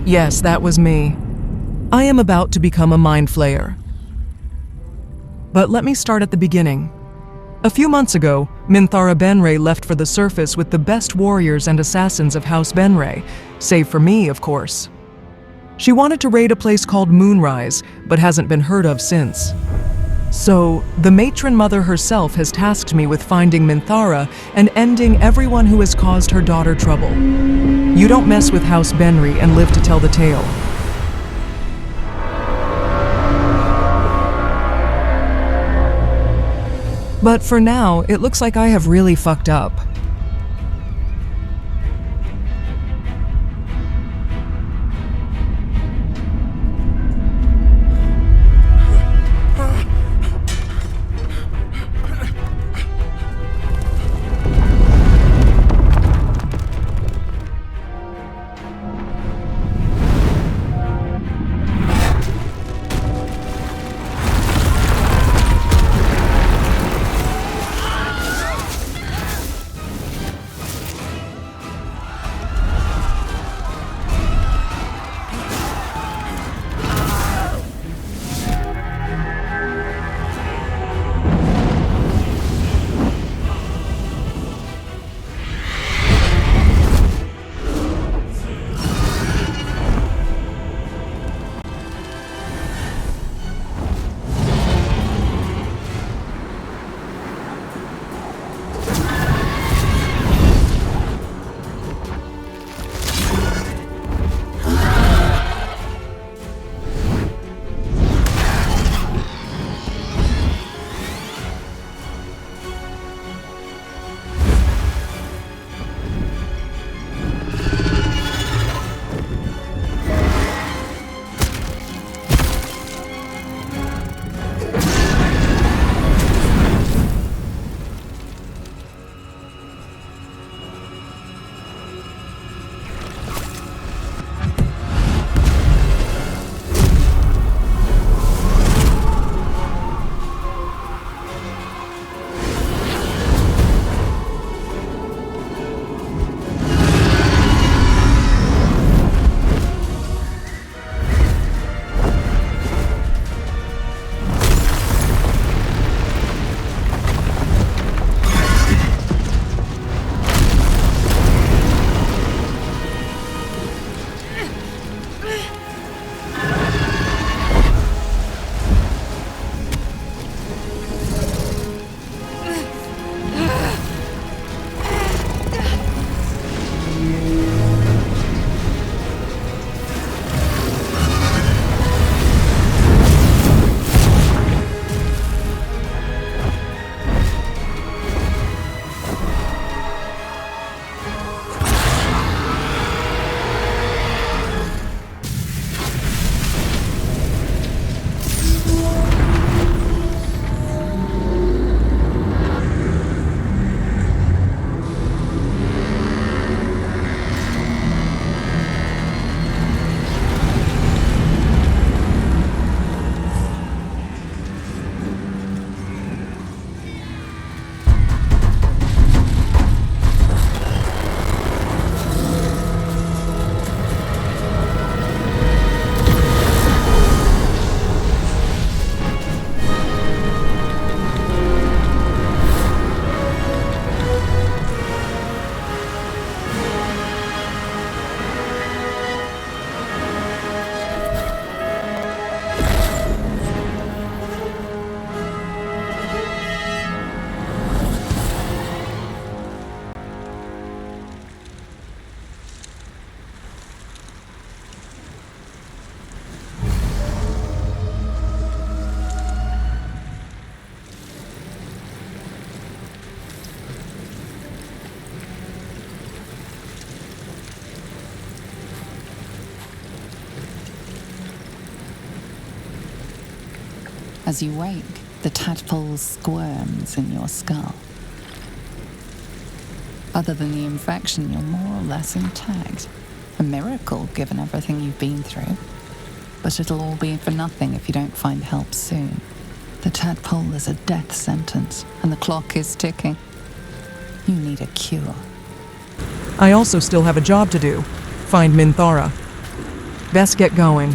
Yes, that was me. I am about to become a mind flayer. But let me start at the beginning. A few months ago, Minthara Baenre left for the surface with the best warriors and assassins of House Baenre, save for me, of course. She wanted to raid a place called Moonrise, but hasn't been heard of since. So, the matron mother herself has tasked me with finding Minthara and ending everyone who has caused her daughter trouble. You don't mess with House Baenre and live to tell the tale. But for now, it looks like I have really fucked up. As you wake, the tadpole squirms in your skull. Other than the infection, you're more or less intact. A miracle, given everything you've been through. But it'll all be for nothing if you don't find help soon. The tadpole is a death sentence, and the clock is ticking. You need a cure. I also still have a job to do. Find Minthara. Best get going.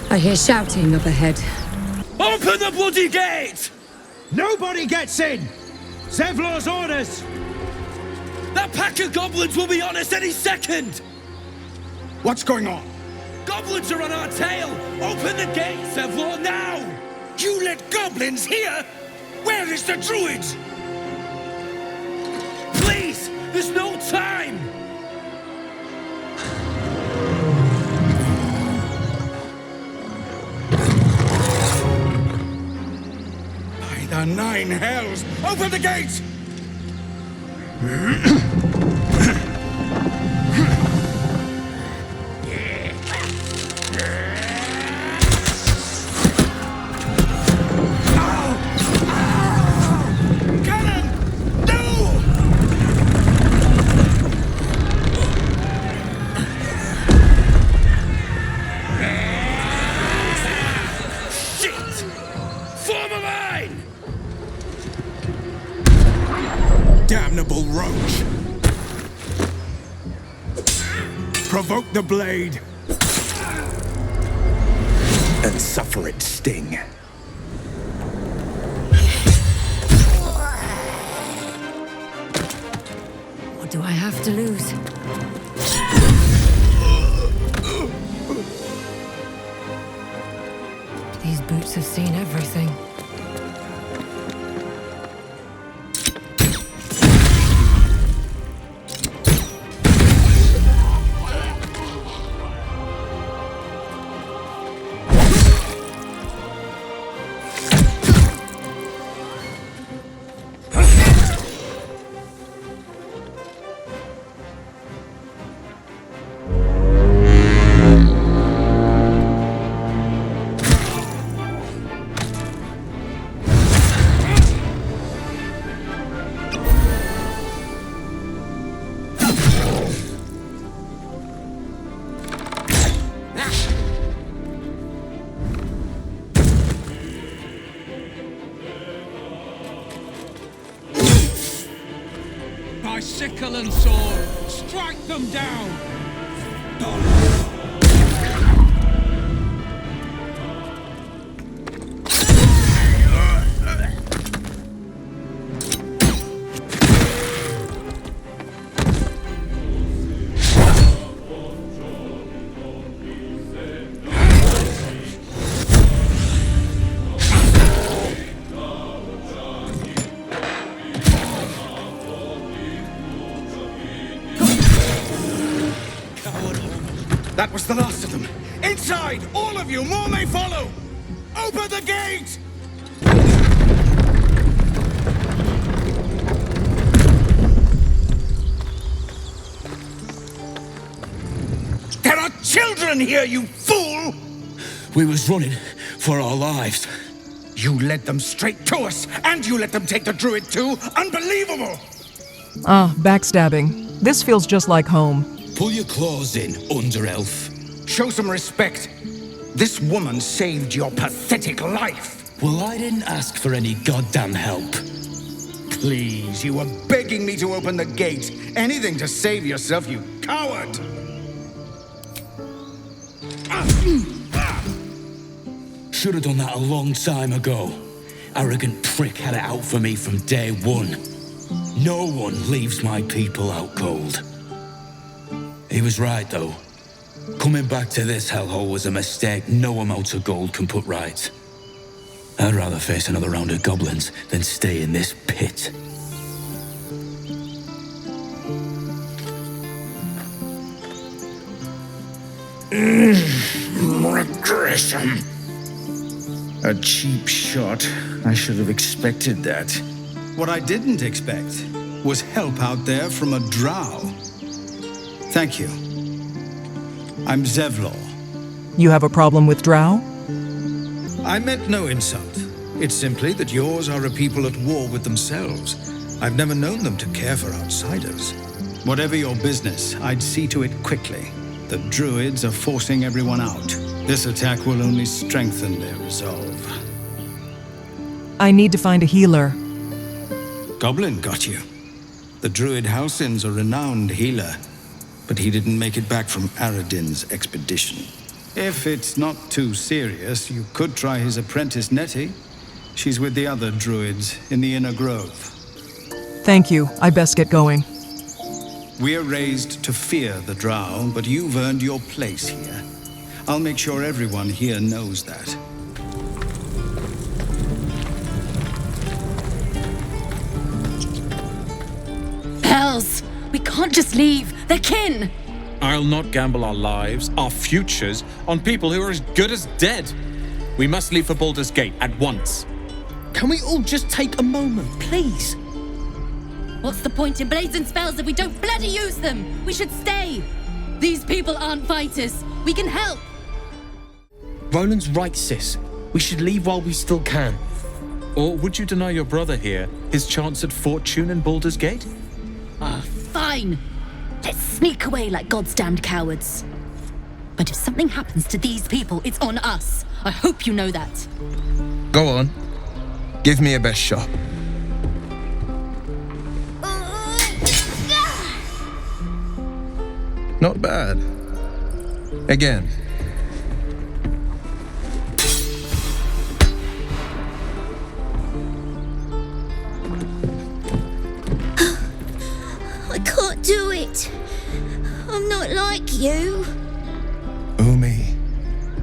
I hear shouting up ahead. Open the bloody gate! Nobody gets in! Zevlor's orders! That pack of goblins will be on us any second! What's going on? Goblins are on our tail! Open the gate, Zevlor, now! You let goblins here? Where is the druid? Please! There's no time! By the nine hells! Open the gate! Damnable roach! Provoke the blade! And suffer its sting. What do I have to lose? These boots have seen everything. By sickle and sword, strike them down! That was the last of them. Inside! All of you! More may follow! Open the gate! There are children here, you fool! We was running for our lives. You led them straight to us, and you let them take the druid too? Unbelievable! Backstabbing. This feels just like home. Pull your claws in, under-elf. Show some respect. This woman saved your pathetic life. Well, I didn't ask for any goddamn help. Please, you were begging me to open the gate. Anything to save yourself, you coward! Should have done that a long time ago. Arrogant prick had it out for me from day one. No one leaves my people out cold. He was right, though. Coming back to this hellhole was a mistake no amount of gold can put right. I'd rather face another round of goblins than stay in this pit. Regression. A cheap shot. I should have expected that. What I didn't expect was help out there from a drow. Thank you. I'm Zevlor. You have a problem with drow? I meant no insult. It's simply that yours are a people at war with themselves. I've never known them to care for outsiders. Whatever your business, I'd see to it quickly. The druids are forcing everyone out. This attack will only strengthen their resolve. I need to find a healer. Goblin got you. The druid Halsin's a renowned healer, but he didn't make it back from Aradin's expedition. If it's not too serious, you could try his apprentice Nettie. She's with the other druids in the Inner Grove. Thank you. I best get going. We're raised to fear the drow, but you've earned your place here. I'll make sure everyone here knows that. Hells! We can't just leave. They're kin! I'll not gamble our lives, our futures, on people who are as good as dead. We must leave for Baldur's Gate at once. Can we all just take a moment, please? What's the point in blazing spells if we don't bloody use them? We should stay! These people aren't fighters. We can help! Roland's right, sis. We should leave while we still can. Or would you deny your brother here his chance at fortune in Baldur's Gate? Fine! Let's sneak away like God's-damned cowards. But if something happens to these people, it's on us. I hope you know that. Go on. Give me a best shot. Not bad. Again. I can't do it. I'm not like you. Umi,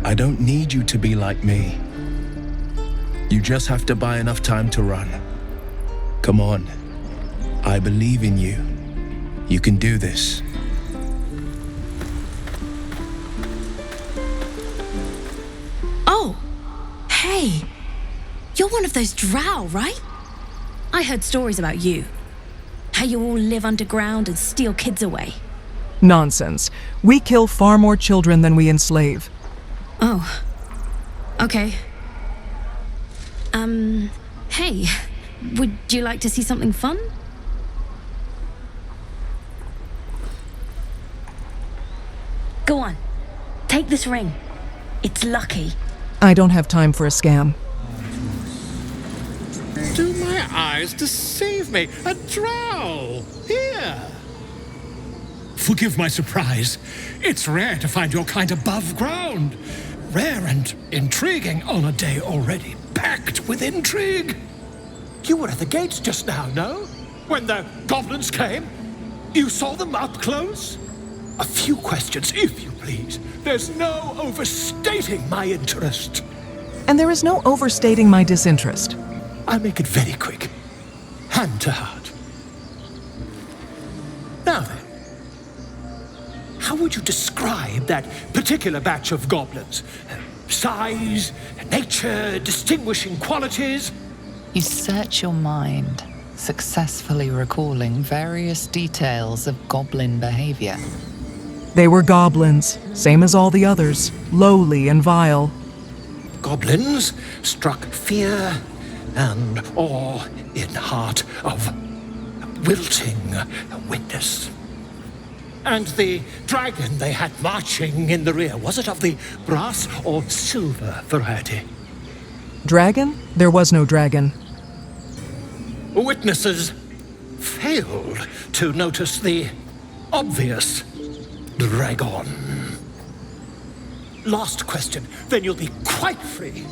I don't need you to be like me. You just have to buy enough time to run. Come on. I believe in you. You can do this. Oh! Hey! You're one of those drow, right? I heard stories about you. How you all live underground and steal kids away. Nonsense. We kill far more children than we enslave. Oh. Okay. Hey. Would you like to see something fun? Go on. Take this ring. It's lucky. I don't have time for a scam. Do my eyes deceive me? A drow! Here! Forgive my surprise. It's rare to find your kind above ground. Rare and intriguing on a day already packed with intrigue. You were at the gates just now, no? When the goblins came? You saw them up close? A few questions, if you please. There's no overstating my interest. And there is no overstating my disinterest. I'll make it very quick. Hand to heart. Now then, how would you describe that particular batch of goblins? Size, nature, distinguishing qualities? You search your mind, successfully recalling various details of goblin behavior. They were goblins, same as all the others, lowly and vile. Goblins struck fear and awe in heart of wilting witness. And the dragon they had marching in the rear, was it of the brass or silver variety? Dragon? There was no dragon. Witnesses failed to notice the obvious dragon. Last question, then you'll be quite free.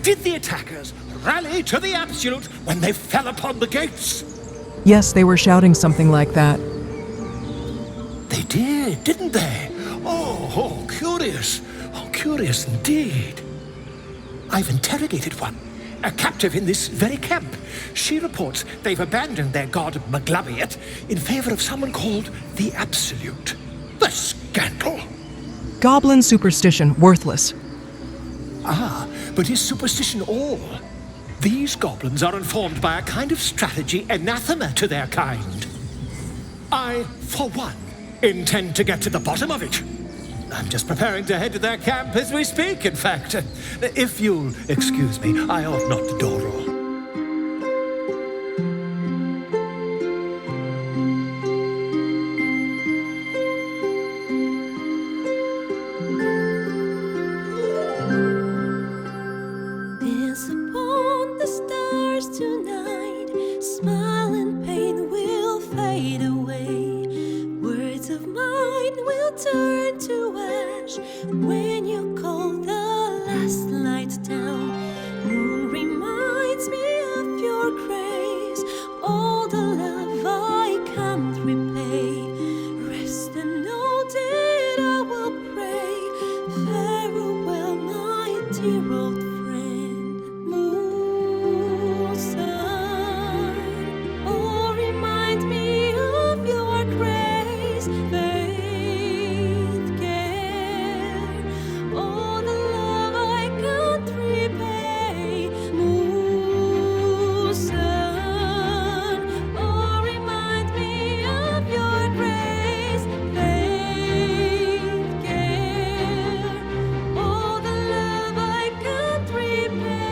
Did the attackers rally to the absolute when they fell upon the gates? Yes, they were shouting something like that. They did, didn't they? Oh, curious. Oh, curious indeed. I've interrogated one, a captive in this very camp. She reports they've abandoned their god Maglabiet in favor of someone called the Absolute. The scandal! Goblin superstition, worthless. Ah, but is superstition all? These goblins are informed by a kind of strategy anathema to their kind. I, for one, intend to get to the bottom of it. I'm just preparing to head to their camp as we speak, in fact. If you'll excuse me, I ought not to dawdle. Dance upon the stars tonight. Smile and pain will fade away. Words of mine will turn to ash when you call the last light down. Moon reminds me of your grace. All the love I can't repay. Rest and know that I will pray. Farewell, my dear old friend. Moon, sun, oh, remind me of your grace. Faith, care, all the love I can't repay. Moon, sun, oh, remind me of your grace. Faith, care, all the love I can't repay.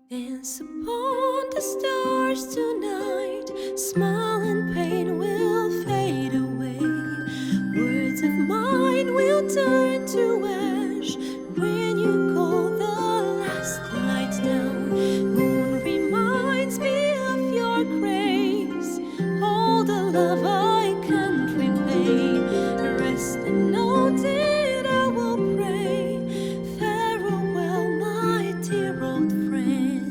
Dance upon the stars tonight. Smile and pain will fade away. Words of mine will turn to ash when you call the last light down. Moon reminds me of your grace. All the love I can't repay. Rest and know that I will pray. Farewell, my dear old friend.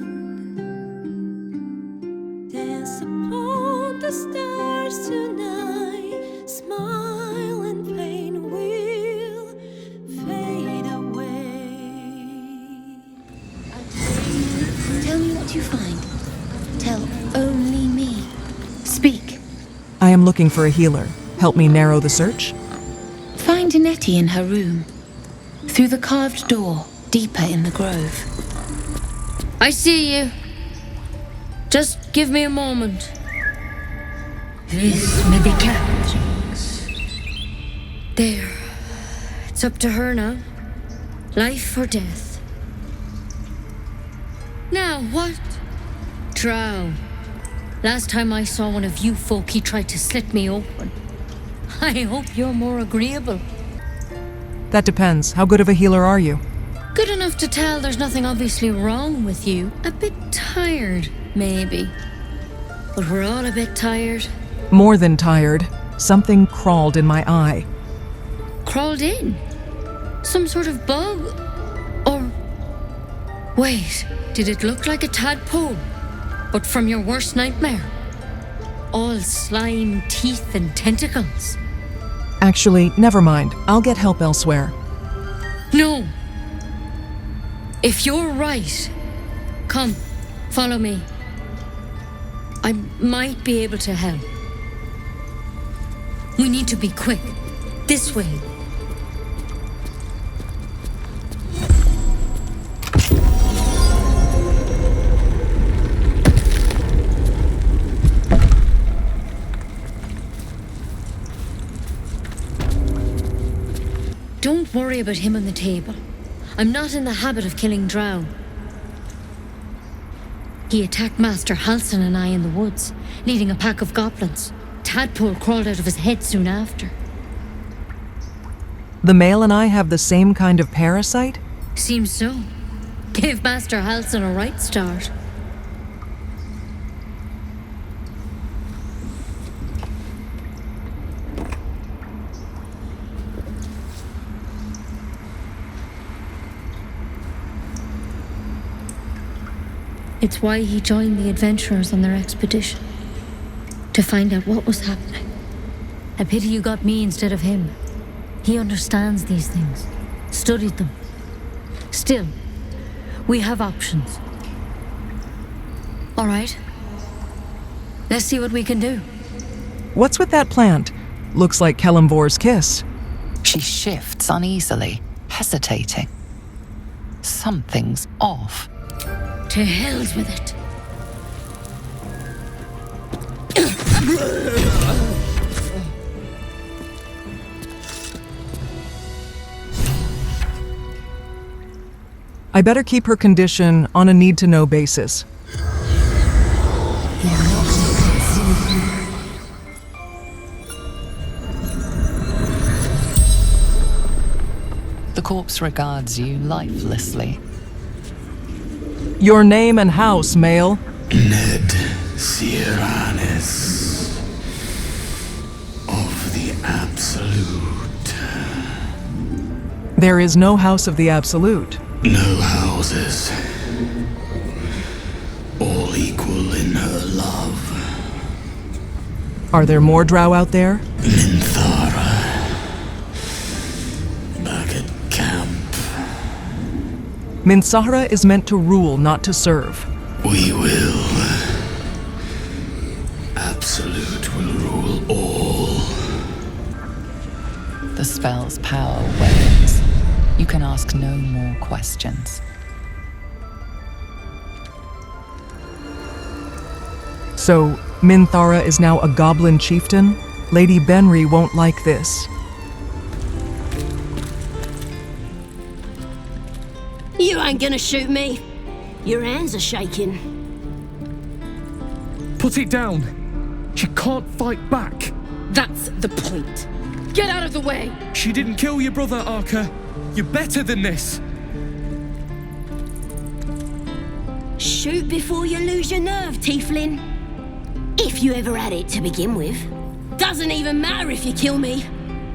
Dance upon the stars tonight. Smile and pain will fade away. Tell me what you find. Tell only me. Speak. I am looking for a healer. Help me narrow the search? Find Nettie in her room. Through the carved door, deeper in the grove. I see you. Just give me a moment. This may be kept. There. It's up to her now. Life or death. Now what? Drow. Last time I saw one of you folk, he tried to slit me open. I hope you're more agreeable. That depends. How good of a healer are you? Good enough to tell there's nothing obviously wrong with you. A bit tired, maybe. But we're all a bit tired. More than tired. Something crawled in my eye. Crawled in? Some sort of bug? Or... Wait, did it look like a tadpole? But from your worst nightmare? All slime, teeth, and tentacles? Actually, never mind. I'll get help elsewhere. No! If you're right, come, follow me. I might be able to help. We need to be quick. This way. Don't worry about him on the table. I'm not in the habit of killing drow. He attacked Master Halsin and I in the woods, leading a pack of goblins. Tadpole crawled out of his head soon after. The male and I have the same kind of parasite? Seems so. Give Master Halsin a right start. It's why he joined the adventurers on their expedition. To find out what was happening. A pity you got me instead of him. He understands these things. Studied them. Still, we have options. All right. Let's see what we can do. What's with that plant? Looks like Kelemvor's kiss. She shifts uneasily, hesitating. Something's off. To hell's with it. I better keep her condition on a need-to-know basis. The corpse regards you lifelessly. Your name and house, male. Ned Siranis of the Absolute. There is no House of the Absolute. No houses. All equal in her love. Are there more drow out there? Minthara. Back at camp. Minthara is meant to rule, not to serve. We will. Absolute will rule all. The spell's power wanes. You can ask no more questions. So, Minthara is now a goblin chieftain? Lady Baenre won't like this. You ain't gonna shoot me. Your hands are shaking. Put it down. She can't fight back. That's the point. Get out of the way! She didn't kill your brother, Arca. You're better than this. Shoot before you lose your nerve, Tieflin. If you ever had it to begin with. Doesn't even matter if you kill me.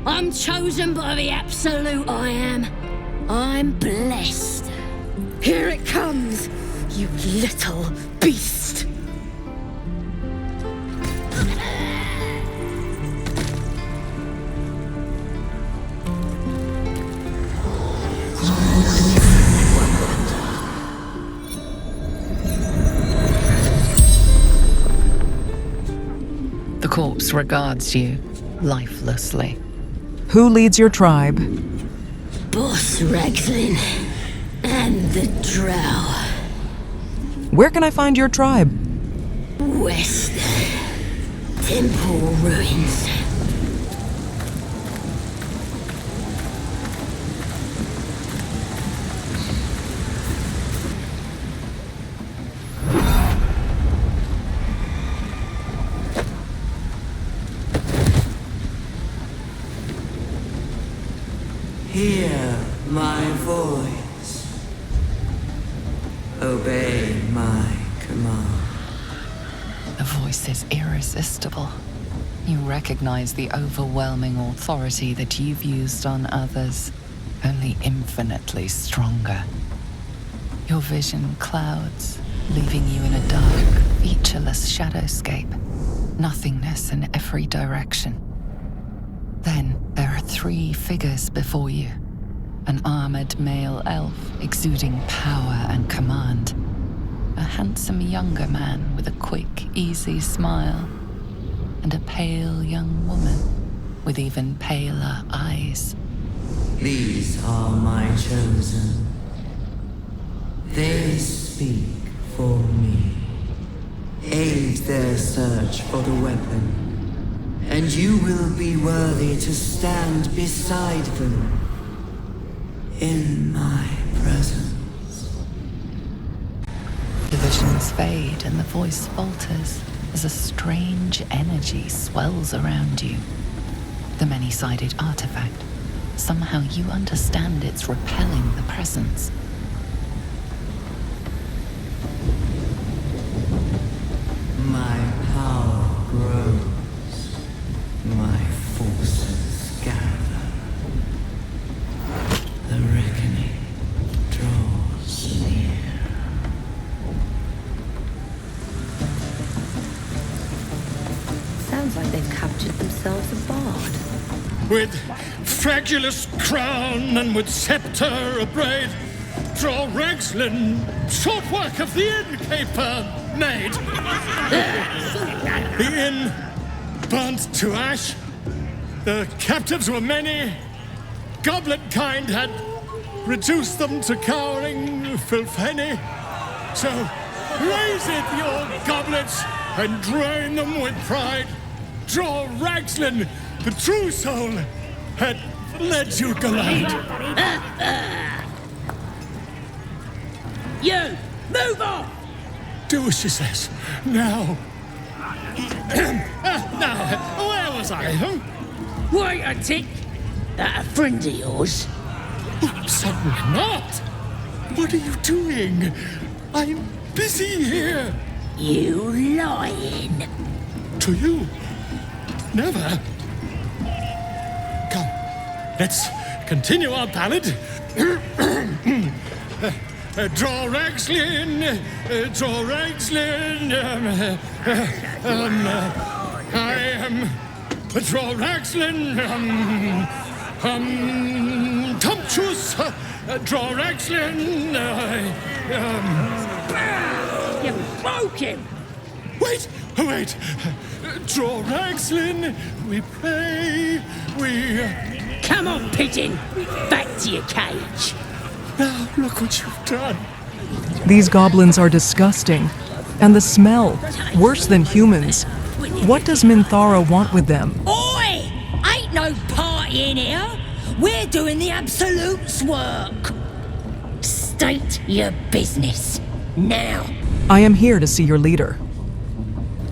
I'm chosen by the Absolute, I am. I'm blessed. Here it comes, you little beast! The corpse regards you lifelessly. Who leads your tribe? Boss Ragslin and the drow. Where can I find your tribe? West. Temple ruins. Hear my voice. Obey my command. The voice is irresistible. You recognize the overwhelming authority that you've used on others, only infinitely stronger. Your vision clouds, leaving you in a dark, featureless shadowscape, nothingness in every direction. Then there are 3 figures before you. An armored male elf exuding power and command. A handsome younger man with a quick, easy smile. And a pale young woman with even paler eyes. These are my chosen. They speak for me. Aid their search for the weapon. And you will be worthy to stand beside them in my presence. The visions fade and the voice falters as a strange energy swells around you. The many-sided artifact. Somehow you understand it's repelling the presence. Sounds like they've captured themselves a bard. With fragulous crown and with sceptre abraid, draw Ragslin, short work of the innkeeper made. The inn burnt to ash. The captives were many. Goblet kind had reduced them to cowering filfenny. So raise it, your goblets, and drain them with pride. Draw Ragslin, the true soul, had led you glide. You! Move off! Do as she says. Now. Now, where was I? Wait a tick! That a friend of yours? Certainly not! What are you doing? I'm busy here. You lying. To you? Never. Come, let's continue our ballad. Draw Ragslin, draw Ragslin. I am draw Ragslin. Tumptuous. Draw Ragslin. You broke him. Wait. Draw Ragslin. We pray. We. Come on, pigeon. Back to your cage. Now, look what you've done. These goblins are disgusting. And the smell, worse than humans. What does Minthara want with them? Oi! Ain't no party in here. We're doing the Absolute's work. State your business. Now. I am here to see your leader.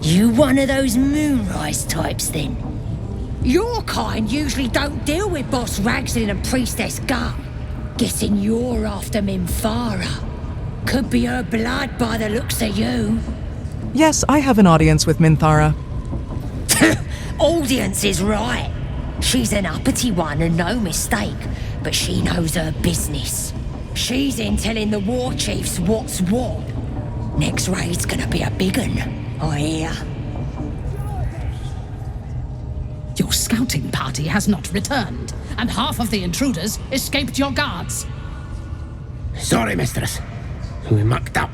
You one of those moonrise types, then? Your kind usually don't deal with Boss Ragslin and Priestess Gar. Guessing you're after Minthara. Could be her blood by the looks of you. Yes, I have an audience with Minthara. Audience is right. She's an uppity one and no mistake, but she knows her business. She's in telling the war chiefs what's what. Next raid's gonna be a big un, I hear. Your scouting party has not returned, and half of the intruders escaped your guards. Sorry, mistress. We mucked up.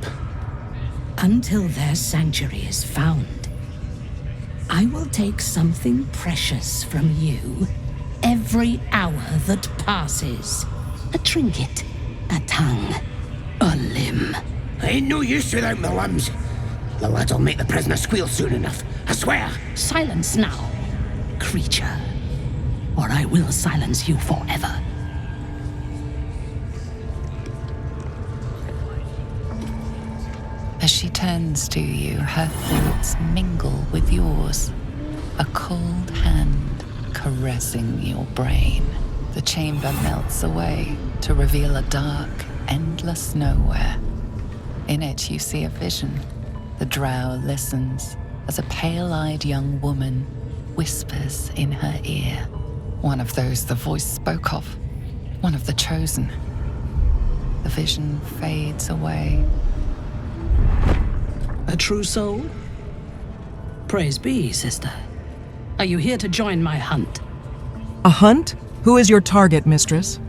Until their sanctuary is found, I will take something precious from you every hour that passes. A trinket, a tongue, a limb. Ain't no use without the limbs. The lads'll make the prisoner squeal soon enough, I swear. Silence now, creature, or I will silence you forever. As she turns to you, her thoughts mingle with yours. A cold hand caressing your brain. The chamber melts away to reveal a dark, endless nowhere. In it, you see a vision. The drow listens as a pale-eyed young woman whispers in her ear. One of those the voice spoke of. One of the chosen. The vision fades away. A true soul? Praise be, sister. Are you here to join my hunt? A hunt? Who is your target, mistress?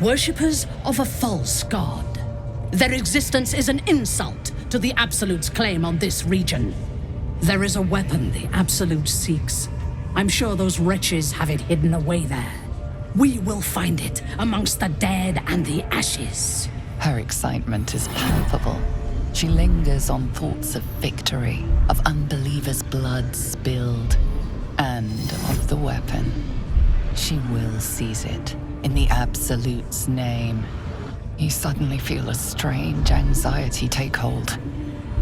Worshippers of a false god. Their existence is an insult to the Absolute's claim on this region. There is a weapon the Absolute seeks. I'm sure those wretches have it hidden away there. We will find it amongst the dead and the ashes. Her excitement is palpable. She lingers on thoughts of victory, of unbelievers' blood spilled, and of the weapon. She will seize it, in the Absolute's name. You suddenly feel a strange anxiety take hold.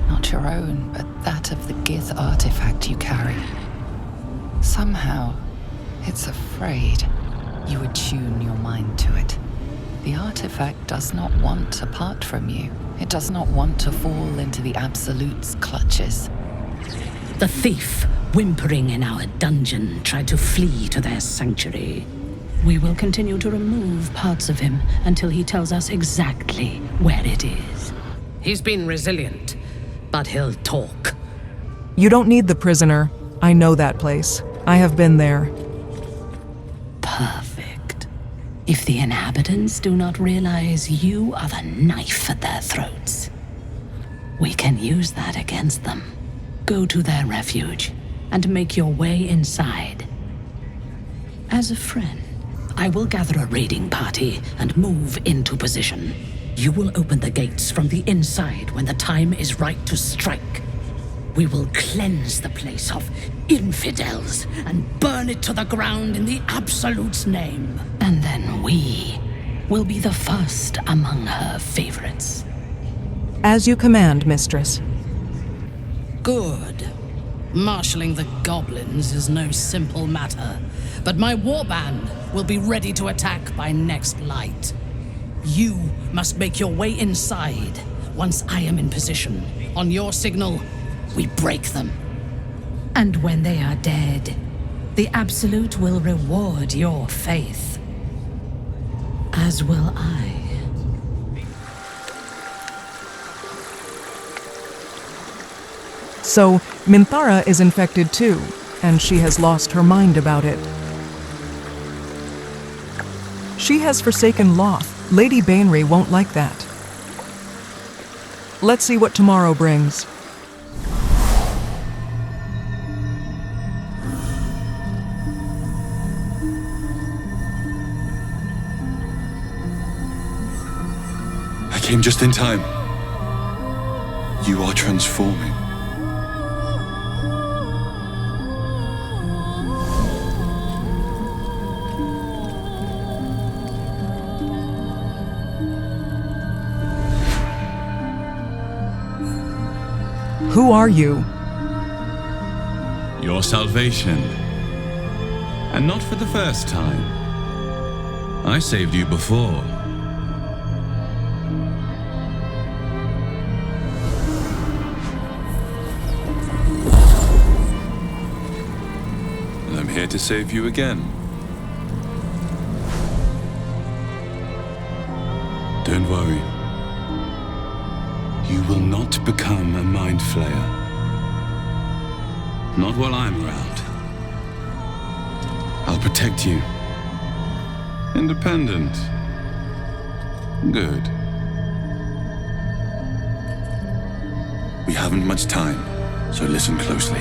Not your own, but that of the Gith artifact you carry. Somehow, it's afraid. You attune your mind to it. The artifact does not want to part from you. It does not want to fall into the Absolute's clutches. The thief, whimpering in our dungeon, tried to flee to their sanctuary. We will continue to remove parts of him until he tells us exactly where it is. He's been resilient, but he'll talk. You don't need the prisoner. I know that place. I have been there. Perfect. If the inhabitants do not realize you are the knife at their throats, we can use that against them. Go to their refuge and make your way inside. As a friend, I will gather a raiding party and move into position. You will open the gates from the inside when the time is right to strike. We will cleanse the place of infidels and burn it to the ground in the Absolute's name. And then we will be the first among her favorites. As you command, mistress. Good. Marshalling the goblins is no simple matter, but my warband will be ready to attack by next light. You must make your way inside once I am in position. On your signal, we break them. And when they are dead, the Absolute will reward your faith. As will I. So, Minthara is infected too, and she has lost her mind about it. She has forsaken Loth. Lady Baenre won't like that. Let's see what tomorrow brings. I came just in time. You are transforming. Who are you? Your salvation. And not for the first time. I saved you before. And I'm here to save you again. Don't worry. You will not become a mind flayer. Not while I'm around. I'll protect you. Independent. Good. We haven't much time, so listen closely.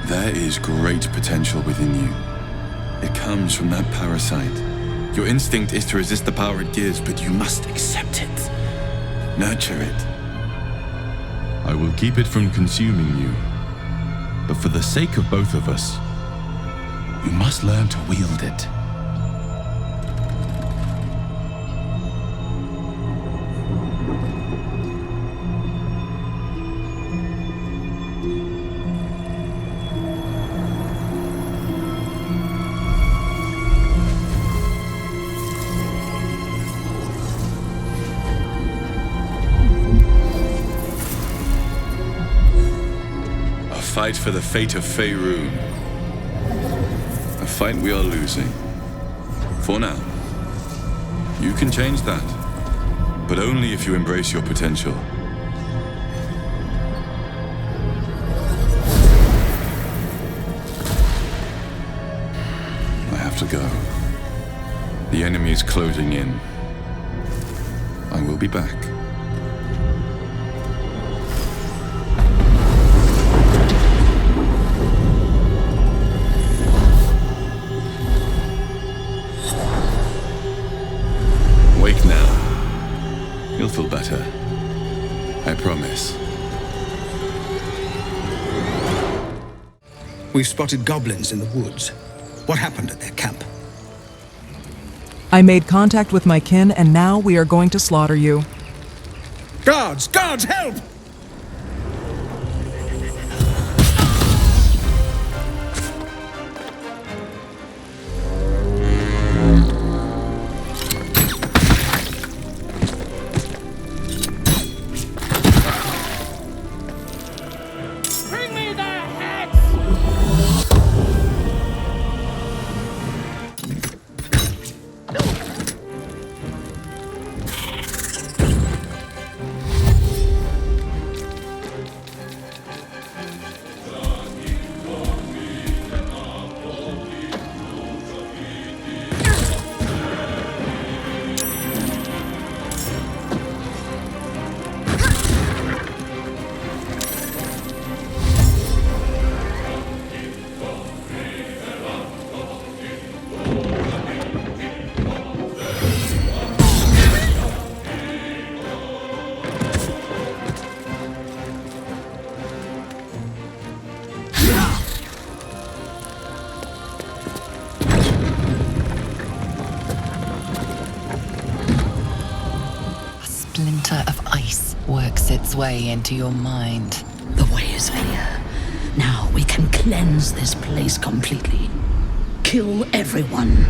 There is great potential within you. It comes from that parasite. Your instinct is to resist the power it gives, but you must accept it. Nurture it. I will keep it from consuming you. But for the sake of both of us, you must learn to wield it. Fight for the fate of Faerun. A fight we are losing. For now. You can change that. But only if you embrace your potential. I have to go. The enemy is closing in. I will be back. Wake now. You'll feel better. I promise. We've spotted goblins in the woods. What happened at their camp? I made contact with my kin, and now we are going to slaughter you. Guards! Guards, help! winter of ice works its way into your mind. The way is clear. Now we can cleanse this place completely. Kill everyone.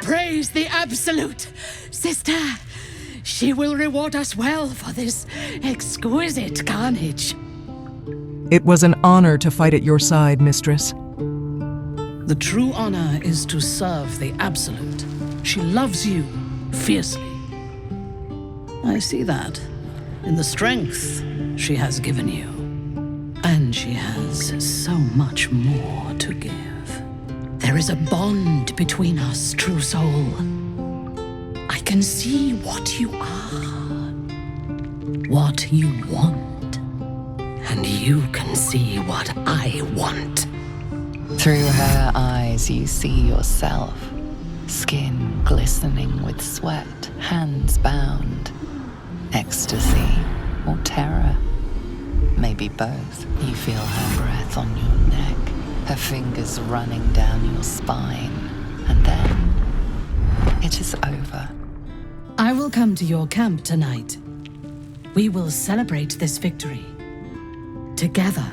Praise the Absolute, sister. She will reward us well for this exquisite carnage. It was an honor to fight at your side, mistress. The true honor is to serve the Absolute. She loves you fiercely. I see that in the strength she has given you. And she has so much more to give. There is a bond between us, true soul. I can see what you are, what you want, and you can see what I want. Through her eyes you see yourself, skin glistening with sweat, hands bound. Ecstasy or terror? Maybe both. You feel her breath on your neck, her fingers running down your spine, and then it is over. I will come to your camp tonight. We will celebrate this victory together.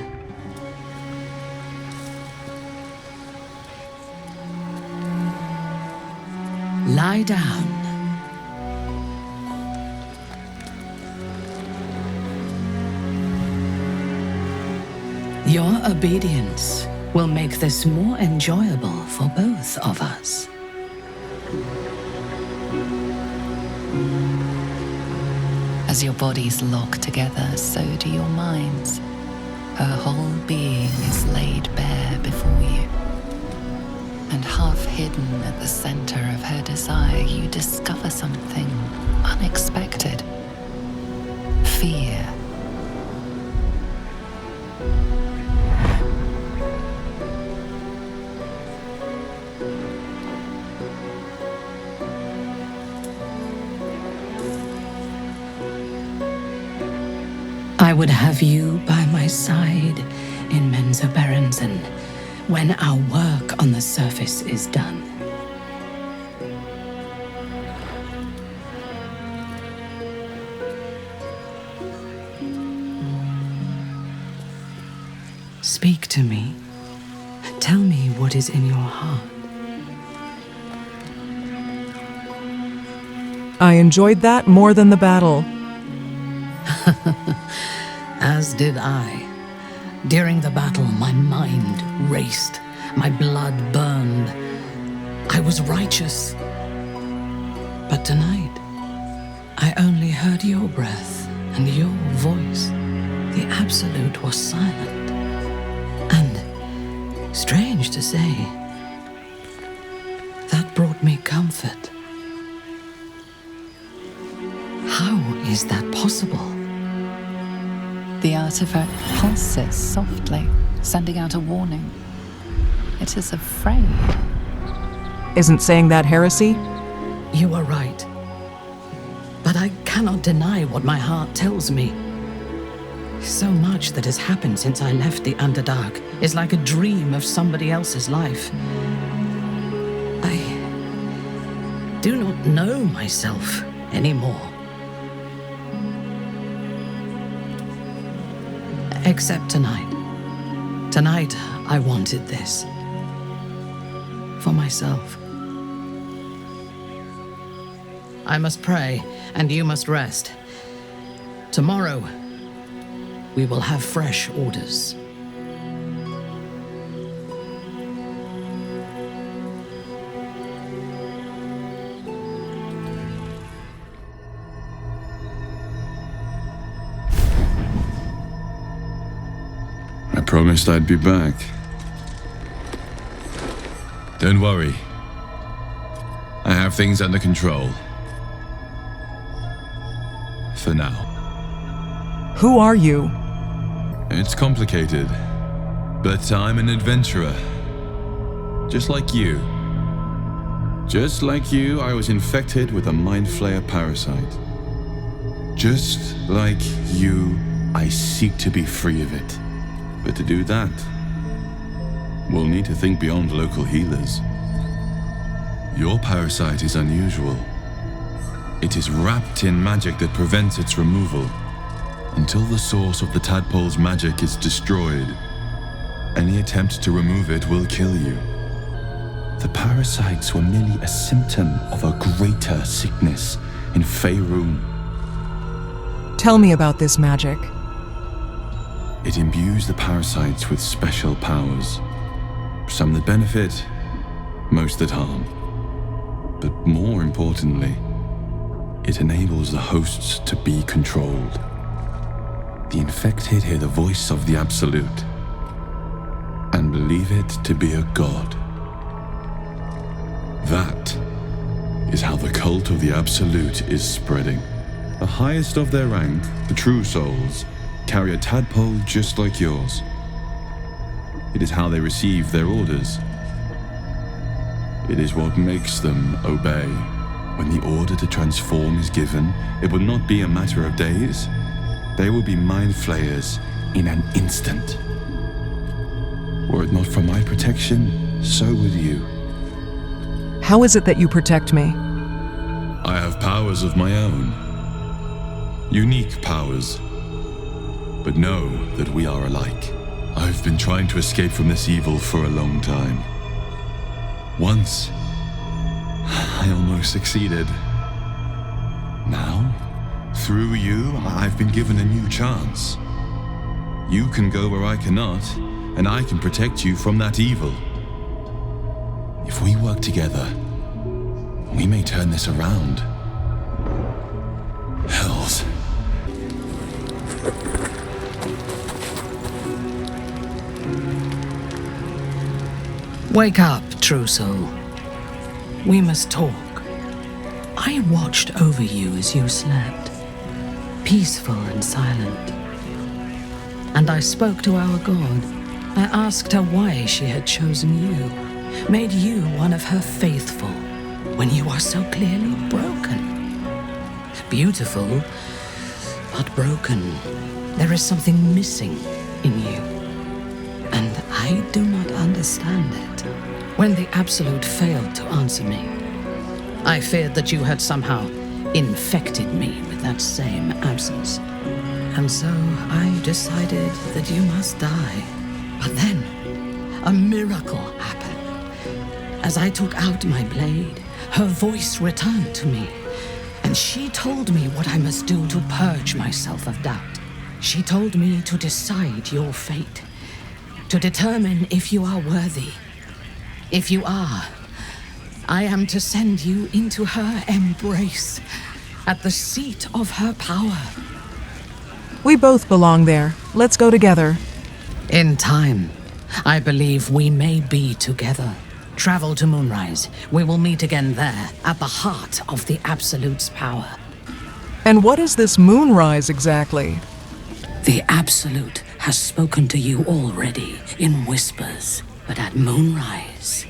Lie down. Your obedience will make this more enjoyable for both of us. As your bodies lock together, so do your minds. Her whole being is laid bare before you. And half hidden at the center of her desire, you discover something unexpected. Fear. I would have you by my side in Minthara Baenre when our work on the surface is done. Speak to me. Tell me what is in your heart. I enjoyed that more than the battle. As did I. During the battle, my mind raced, my blood burned. I was righteous. But tonight, I only heard your breath and your voice. The Absolute was silent. And, strange to say, that brought me comfort. How is that possible? The artifact pulses softly, sending out a warning. It is afraid. Isn't saying that heresy? You are right. But I cannot deny what my heart tells me. So much that has happened since I left the Underdark is like a dream of somebody else's life. I do not know myself anymore. Except tonight. Tonight, I wanted this. For myself. I must pray, and you must rest. Tomorrow, we will have fresh orders. I promised I'd be back. Don't worry. I have things under control. For now. Who are you? It's complicated, but I'm an adventurer. Just like you. Just like you, I was infected with a Mind Flayer parasite. Just like you, I seek to be free of it. But to do that, we'll need to think beyond local healers. Your parasite is unusual. It is wrapped in magic that prevents its removal. Until the source of the tadpole's magic is destroyed, any attempt to remove it will kill you. The parasites were merely a symptom of a greater sickness in Faerun. Tell me about this magic. It imbues the parasites with special powers. Some that benefit, most that harm. But more importantly, it enables the hosts to be controlled. The infected hear the voice of the Absolute and believe it to be a god. That is how the cult of the Absolute is spreading. The highest of their rank, the True Souls, carry a tadpole just like yours. It is how they receive their orders. It is what makes them obey. When the order to transform is given, it will not be a matter of days. They will be Mind Flayers in an instant. Were it not for my protection, so would you. How is it that you protect me? I have powers of my own. Unique powers. But know that we are alike. I've been trying to escape from this evil for a long time. Once, I almost succeeded. Now, through you, I've been given a new chance. You can go where I cannot, and I can protect you from that evil. If we work together, we may turn this around. Hells. Wake up, true soul. We must talk. I watched over you as you slept, peaceful and silent. And I spoke to our god. I asked her why she had chosen you, made you one of her faithful, when you are so clearly broken. Beautiful, but broken. There is something missing in you. And I do not understand it. When the Absolute failed to answer me, I feared that you had somehow infected me with that same absence. And so I decided that you must die. But then, a miracle happened. As I took out my blade, her voice returned to me, and she told me what I must do to purge myself of doubt. She told me to decide your fate, to determine if you are worthy. If you are, I am to send you into her embrace, at the seat of her power. We both belong there. Let's go together. In time, I believe we may be together. Travel to Moonrise. We will meet again there, at the heart of the Absolute's power. And what is this Moonrise exactly? The Absolute has spoken to you already in whispers, but at Moonrise,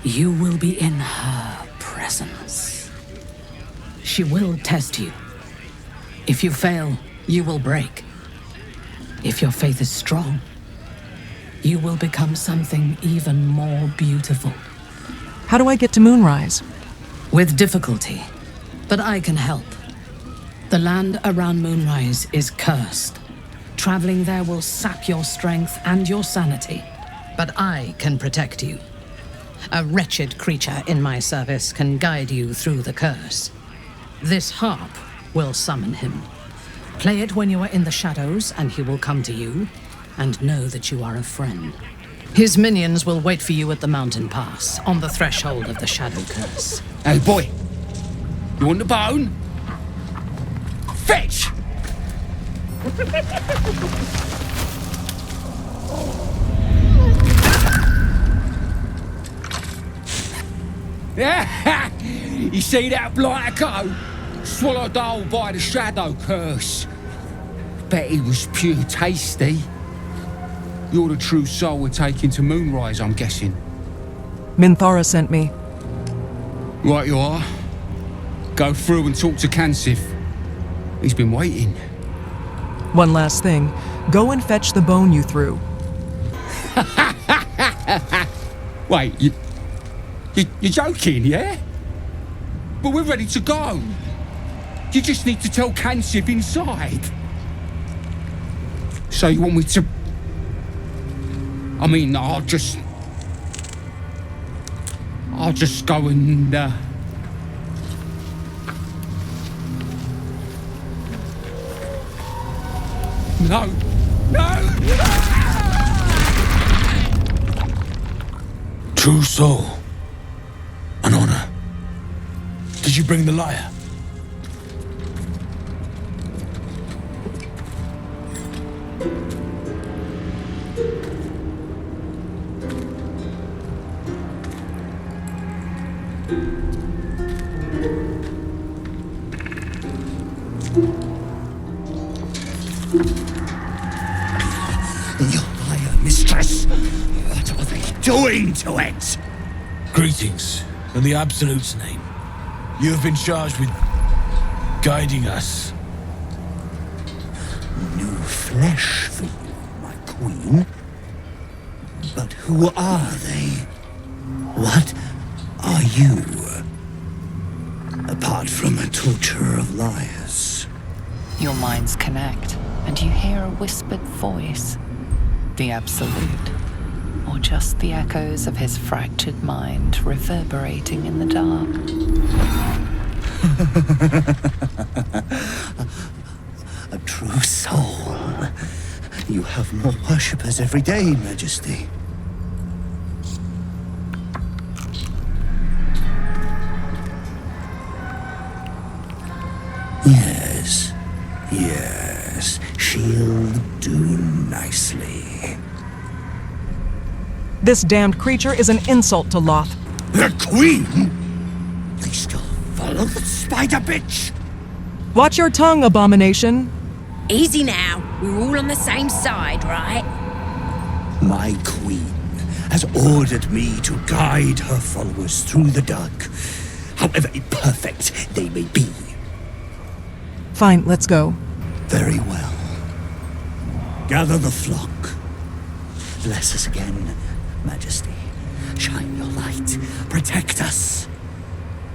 you will be in her presence. She will test you. If you fail, you will break. If your faith is strong, you will become something even more beautiful. How do I get to Moonrise? With difficulty, but I can help. The land around Moonrise is cursed. Traveling there will sap your strength and your sanity, but I can protect you. A wretched creature in my service can guide you through the curse. This harp will summon him. Play it when you are in the shadows, and he will come to you, and know that you are a friend. His minions will wait for you at the mountain pass, on the threshold of the shadow curse. Hey, boy. You want the bone? Fetch! You see that blighter go? Swallowed whole by the shadow curse. Bet he was pure tasty. You're the true soul we're taking to Moonrise, I'm guessing. Minthara sent me. Right you are. Go through and talk to Kansif. He's been waiting. One last thing. Go and fetch the bone you threw. Wait, you're joking, yeah? But we're ready to go. You just need to tell Kansif inside. So you want me to... I mean, I'll just go and, No! True soul. An honor. Did you bring the lyre? Your lyre, mistress. What are they doing to it? Greetings, in the Absolute's name. You have been charged with guiding us. New flesh for you, my queen. But who are they? What are you? Apart from a torturer of liars. Your minds connect, and you hear a whispered voice. The Absolute, or just the echoes of his fractured mind reverberating in the dark. A true soul. You have more worshippers every day, Majesty. Yes, she'll do nicely. This damned creature is an insult to Loth. The Queen? They still follow the spider bitch? Watch your tongue, abomination. Easy now. We're all on the same side, right? My queen has ordered me to guide her followers through the dark, however imperfect they may be. Fine, let's go. Very well. Gather the flock. Bless us again, Majesty. Shine your light. Protect us.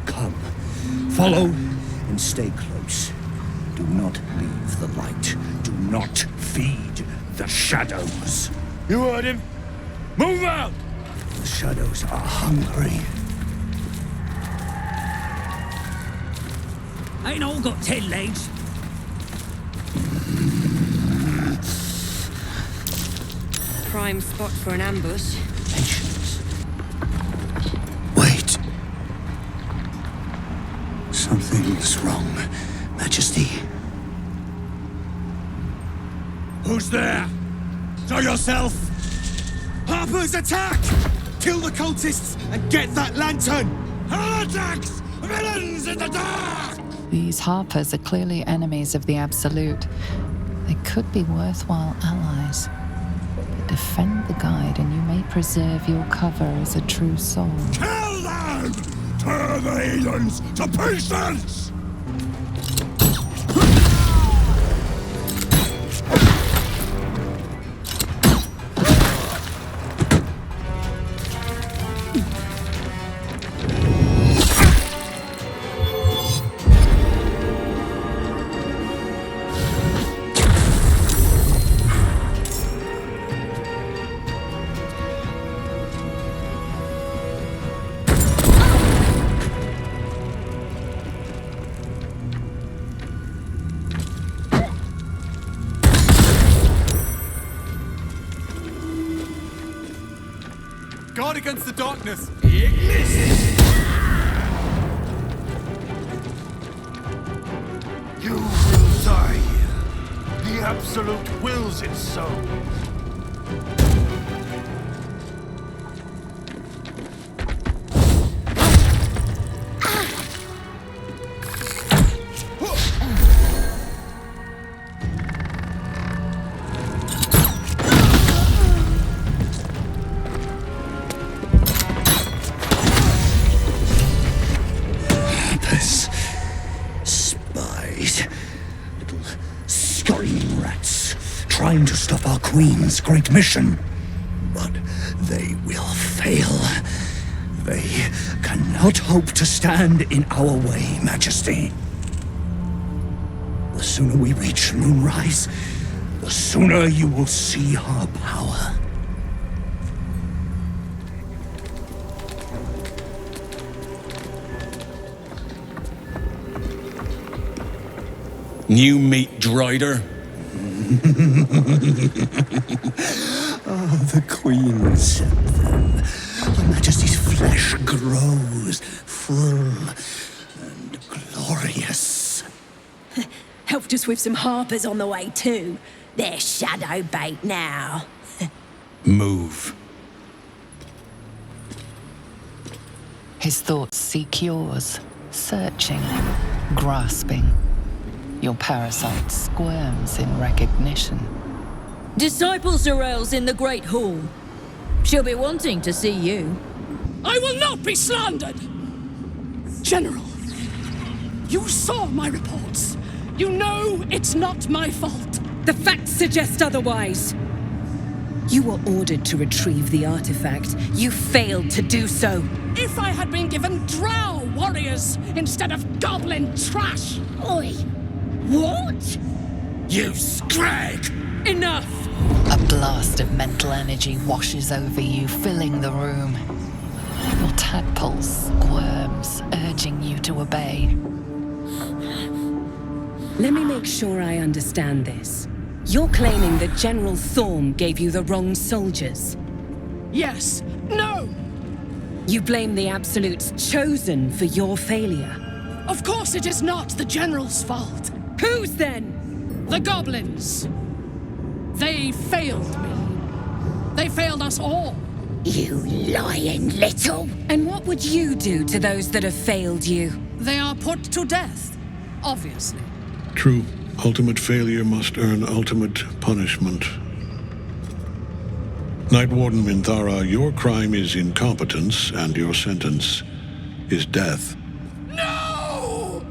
Come, follow and stay close. Do not leave the light. Do not feed the shadows. You heard him. Move out! The shadows are hungry. Ain't all got 10 legs. Prime spot for an ambush. Patience. Wait. Something's wrong, Majesty. Who's there? Show yourself! Harpers, attack! Kill the cultists and get that lantern! Heretics! Villains in the dark! These Harpers are clearly enemies of the Absolute. They could be worthwhile allies. But defend the guide and you may preserve your cover as a true soul. Kill them! Tear the heathens to pieces! against the darkness! You will die here. The Absolute wills it so. Trying to stop our Queen's great mission. But they will fail. They cannot hope to stand in our way, Majesty. The sooner we reach Moonrise, the sooner you will see her power. New meat, Drider. The Queen sent them. Your Majesty's flesh grows full and glorious. Helped us with some harpers on the way too. They're shadow bait now. Move. His thoughts seek yours, searching, grasping. Your parasite squirms in recognition. Disciple Zarel's in the Great Hall. She'll be wanting to see you. I will not be slandered! General, you saw my reports. You know it's not my fault. The facts suggest otherwise. You were ordered to retrieve the artifact. You failed to do so. If I had been given drow warriors instead of goblin trash! Oi! What? You scrag! Enough! A blast of mental energy washes over you, filling the room. Your tadpole squirms, urging you to obey. Let me make sure I understand this. You're claiming that General Thorm gave you the wrong soldiers? Yes. No! You blame the Absolute's Chosen for your failure? Of course it is not the General's fault. Whose then? The goblins. They failed me. They failed us all. You lying little. And what would you do to those that have failed you? They are put to death, obviously. True. Ultimate failure must earn ultimate punishment. Night Warden Minthara, your crime is incompetence, and your sentence is death. No!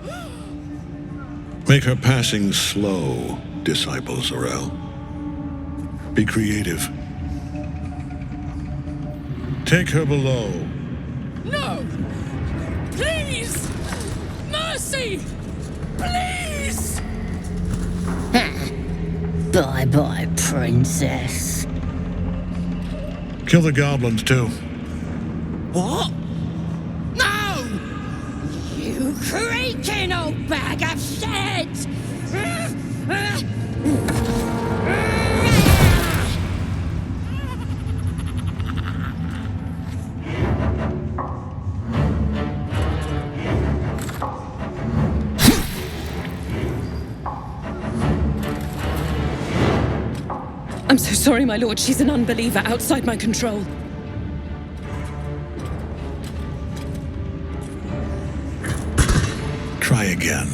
Make her passing slow, Disciple Zarel. Be creative. Take her below. No! Please! Mercy! Please! Bye-bye, princess. Kill the goblins, too. What? No! You creaking old bag of shit! I'm so sorry, my lord. She's an unbeliever outside my control. Try again.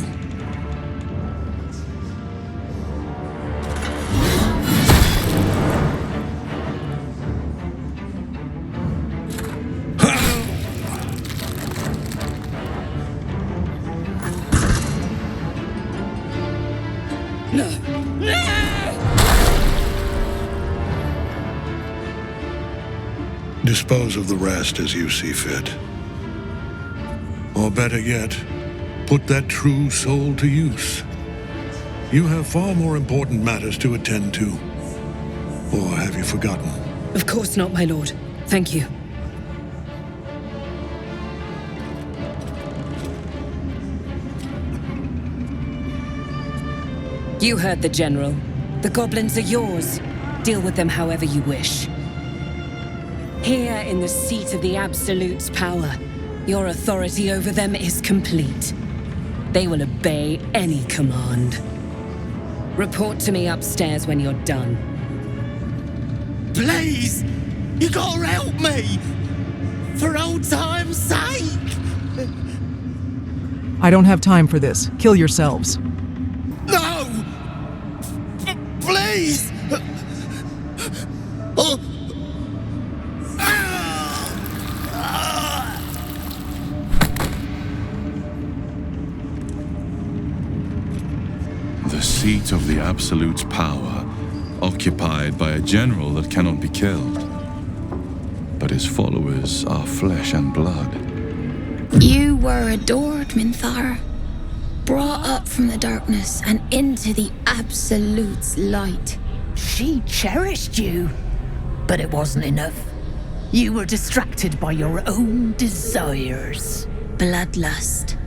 Dispose of the rest as you see fit. Or better yet, put that true soul to use. You have far more important matters to attend to. Or have you forgotten? Of course not, my lord. Thank you. You heard the General. The goblins are yours. Deal with them however you wish. Here in the seat of the Absolute's power, your authority over them is complete. They will obey any command. Report to me upstairs when you're done. Please! You gotta help me! For old time's sake! I don't have time for this. Kill yourselves. No! Please! Oh. The seat of the Absolute's power, occupied by a general that cannot be killed. But his followers are flesh and blood. You were adored, Minthara. Brought up from the darkness and into the Absolute's light. She cherished you, but it wasn't enough. You were distracted by your own desires. Bloodlust,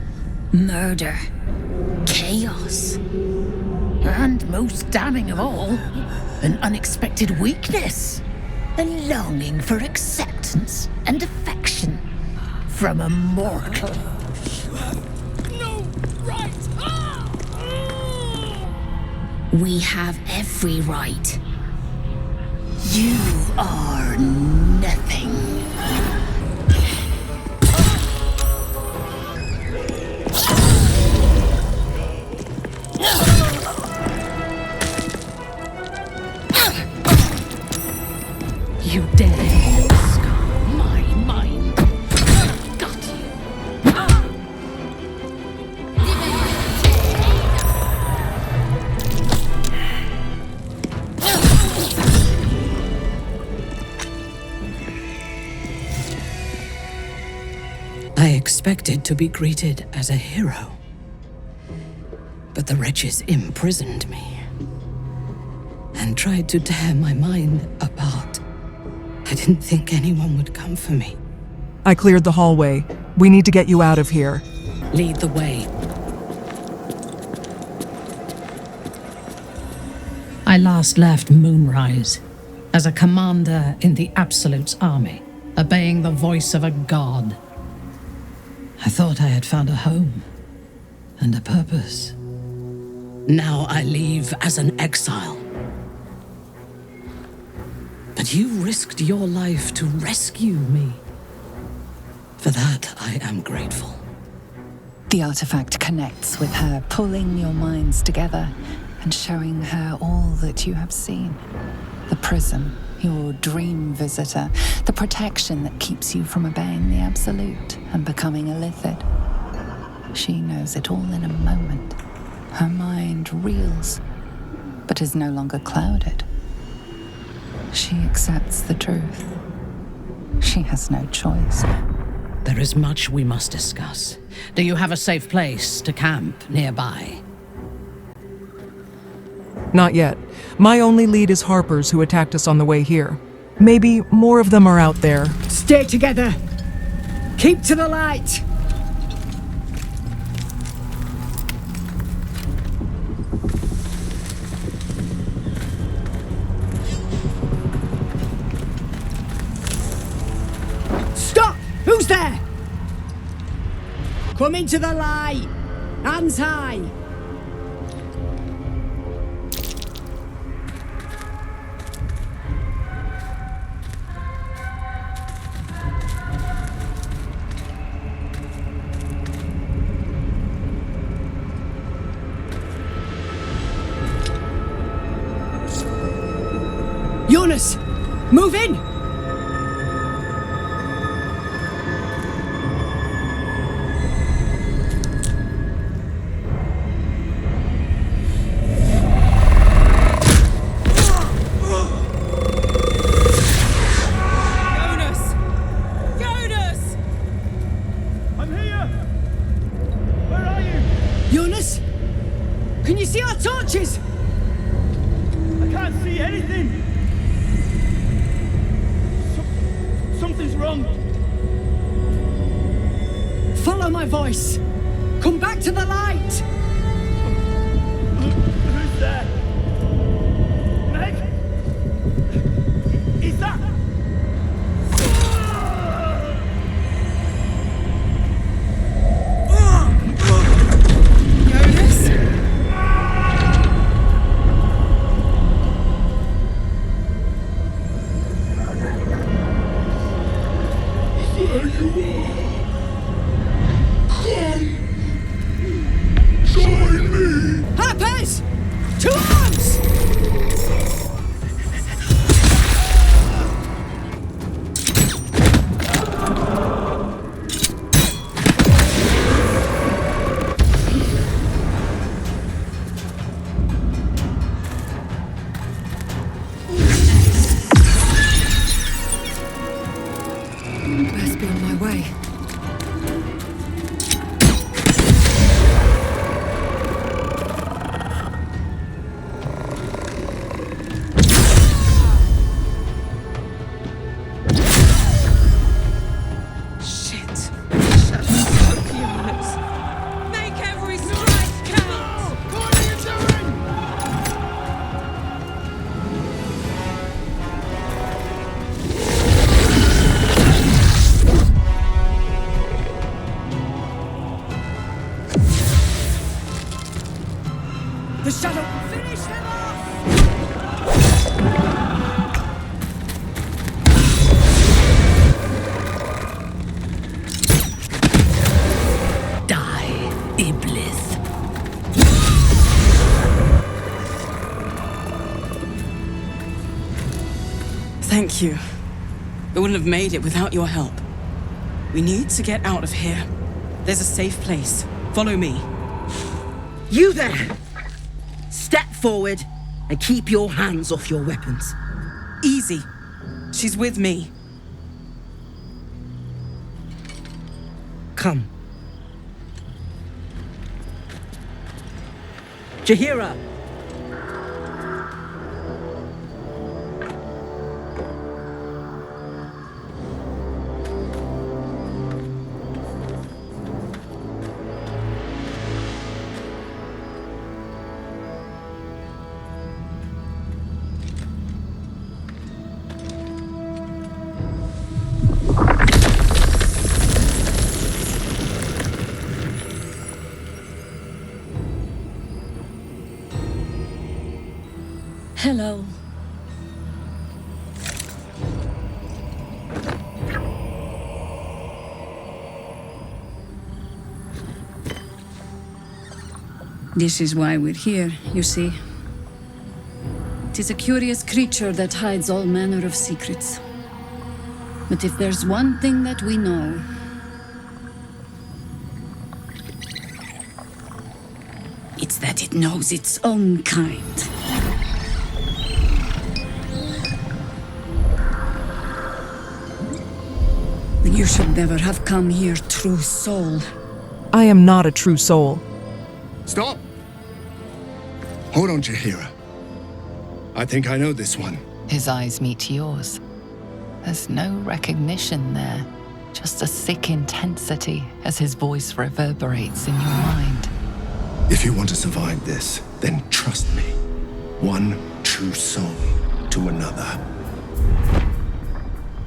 murder, chaos. And most damning of all, an unexpected weakness. A longing for acceptance and affection from a mortal. No, right! We have every right. You are nothing. You dare scar my mind. Got you. I expected to be greeted as a hero. But the wretches imprisoned me and tried to tear my mind apart. I didn't think anyone would come for me. I cleared the hallway. We need to get you out of here. Lead the way. I last left Moonrise as a commander in the Absolute's army, obeying the voice of a god. I thought I had found a home and a purpose. Now I leave as an exile. But you risked your life to rescue me. For that, I am grateful. The artifact connects with her, pulling your minds together and showing her all that you have seen. The prism, your dream visitor, the protection that keeps you from obeying the Absolute and becoming a Lithid. She knows it all in a moment. Her mind reels, but is no longer clouded. She accepts the truth. She has no choice. There is much we must discuss. Do you have a safe place to camp nearby? Not yet. My only lead is Harper's, who attacked us on the way here. Maybe more of them are out there. Stay together. Keep to the light. Stop! Who's there? Come into the light. Hands high. Jonas, move in! Jonas! Jonas! I'm here! Where are you? Jonas? Can you see our torches? I can't see anything! Something's wrong. Follow my voice. Come back to the light. Who's there? Meg? Is that? The shadow... Finish them off! Die, Iblis. Thank you. We wouldn't have made it without your help. We need to get out of here. There's a safe place. Follow me. You there! Step forward and keep your hands off your weapons. Easy. She's with me. Come. Jezzara! Hello. This is why we're here, you see. It is a curious creature that hides all manner of secrets. But if there's one thing that we know, it's that it knows its own kind. You should never have come here, true soul. I am not a true soul. Stop! Hold on, Jezzara. I think I know this one. His eyes meet yours. There's no recognition there, just a sick intensity as his voice reverberates in your mind. If you want to survive this, then trust me. One true soul to another.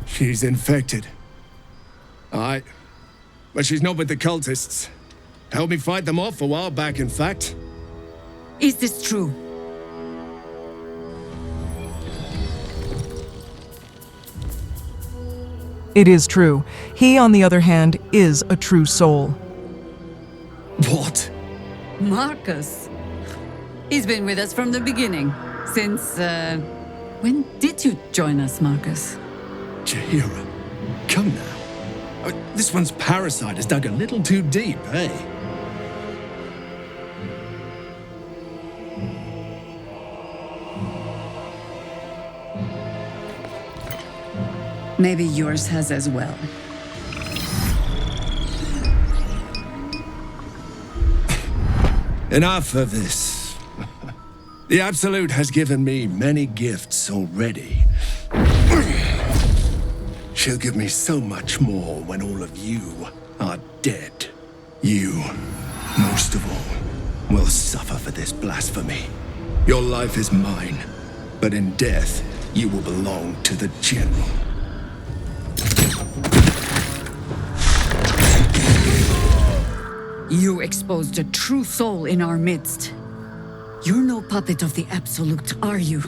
She's infected. But she's not with the cultists. Helped me fight them off a while back, in fact. Is this true? It is true. He, on the other hand, is a true soul. What? Marcus. He's been with us from the beginning. Since, when did you join us, Marcus? Jezzara, come now. This one's parasite has dug a little too deep, eh? Maybe yours has as well. Enough of this. The Absolute has given me many gifts already. She'll give me so much more when all of you are dead. You, most of all, will suffer for this blasphemy. Your life is mine, but in death, you will belong to the General. You exposed a true soul in our midst. You're no puppet of the Absolute, are you?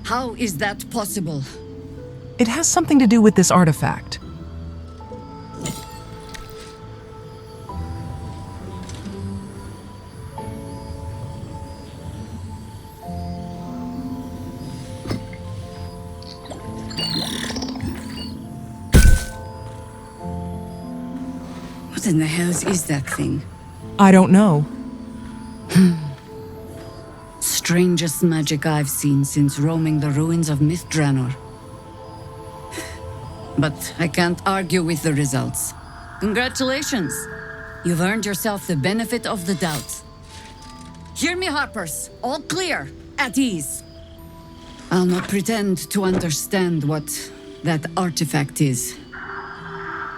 How is that possible? It has something to do with this artifact. What in the hells is that thing? I don't know. Strangest magic I've seen since roaming the ruins of Minthara. But I can't argue with the results. Congratulations! You've earned yourself the benefit of the doubt. Hear me, Harpers. All clear. At ease. I'll not pretend to understand what that artifact is.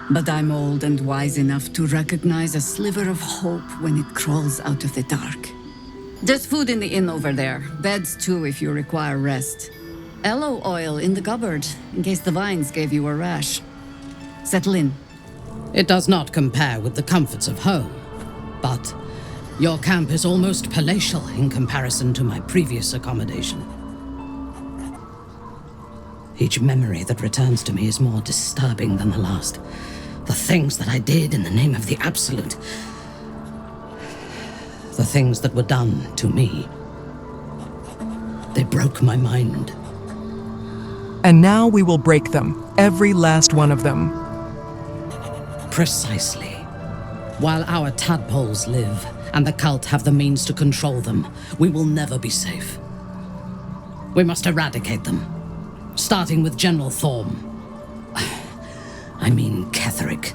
But I'm old and wise enough to recognize a sliver of hope when it crawls out of the dark. There's food in the inn over there. Beds too if you require rest. Aloe oil in the cupboard, in case the vines gave you a rash. Settle in. It does not compare with the comforts of home, but Your camp is almost palatial in comparison to my previous accommodation. Each memory that returns to me is more disturbing than the last. The things that I did in the name of the Absolute. The things that were done to me. They broke my mind. And now we will break them, every last one of them. Precisely. While our tadpoles live, and the cult have the means to control them, we will never be safe. We must eradicate them, starting with General Thorm. I mean Ketheric.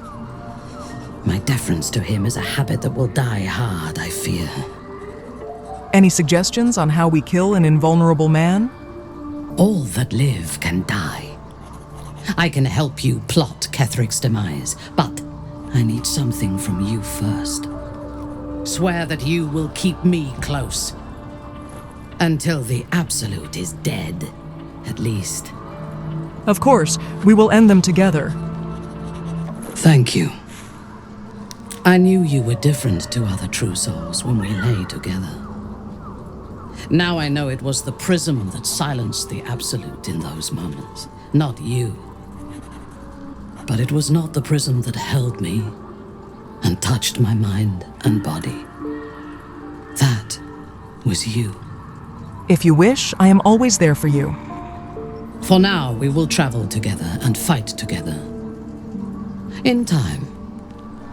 My deference to him is a habit that will die hard, I fear. Any suggestions on how we kill an invulnerable man? All that live can die. I can help you plot Ketheric's demise, but I need something from you first. Swear that you will keep me close. Until the Absolute is dead, at least. Of course, we will end them together. Thank you. I knew you were different to other true souls when we lay together. Now I know it was the prism that silenced the Absolute in those moments, not you. But it was not the prism that held me and touched my mind and body. That was you. If you wish, I am always there for you. For now, we will travel together and fight together. In time,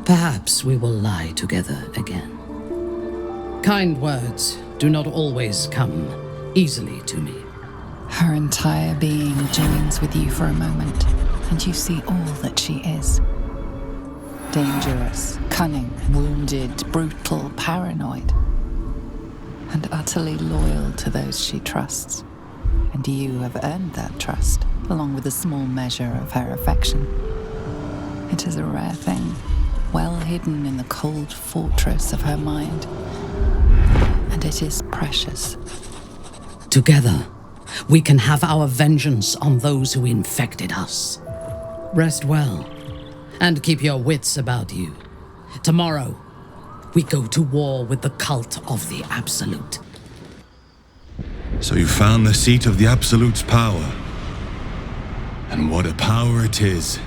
perhaps we will lie together again. Kind words do not always come easily to me. Her entire being joins with you for a moment, and you see all that she is. Dangerous, cunning, wounded, brutal, paranoid, and utterly loyal to those she trusts. And you have earned that trust, along with a small measure of her affection. It is a rare thing, well hidden in the cold fortress of her mind. And it is precious. Together, we can have our vengeance on those who infected us. Rest well, and keep your wits about you. Tomorrow, we go to war with the cult of the Absolute. So you found the seat of the Absolute's power. And what a power it is.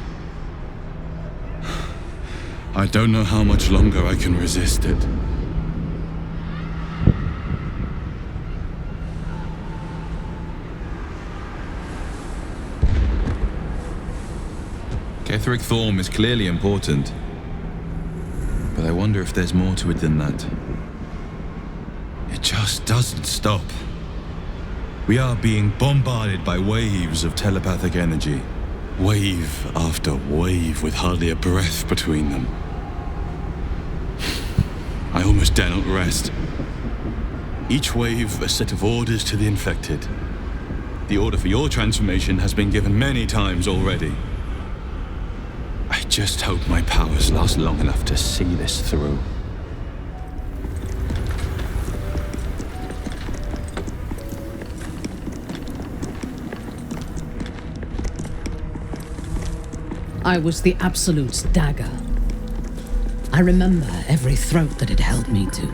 I don't know how much longer I can resist it. Ketheric Thorm is clearly important. But I wonder if there's more to it than that. It just doesn't stop. We are being bombarded by waves of telepathic energy. Wave after wave with hardly a breath between them. I almost dare not rest. Each wave a set of orders to the infected. The order for your transformation has been given many times already. I just hope my powers last long enough to see this through. I was the Absolute's dagger. I remember every throat that it held me to,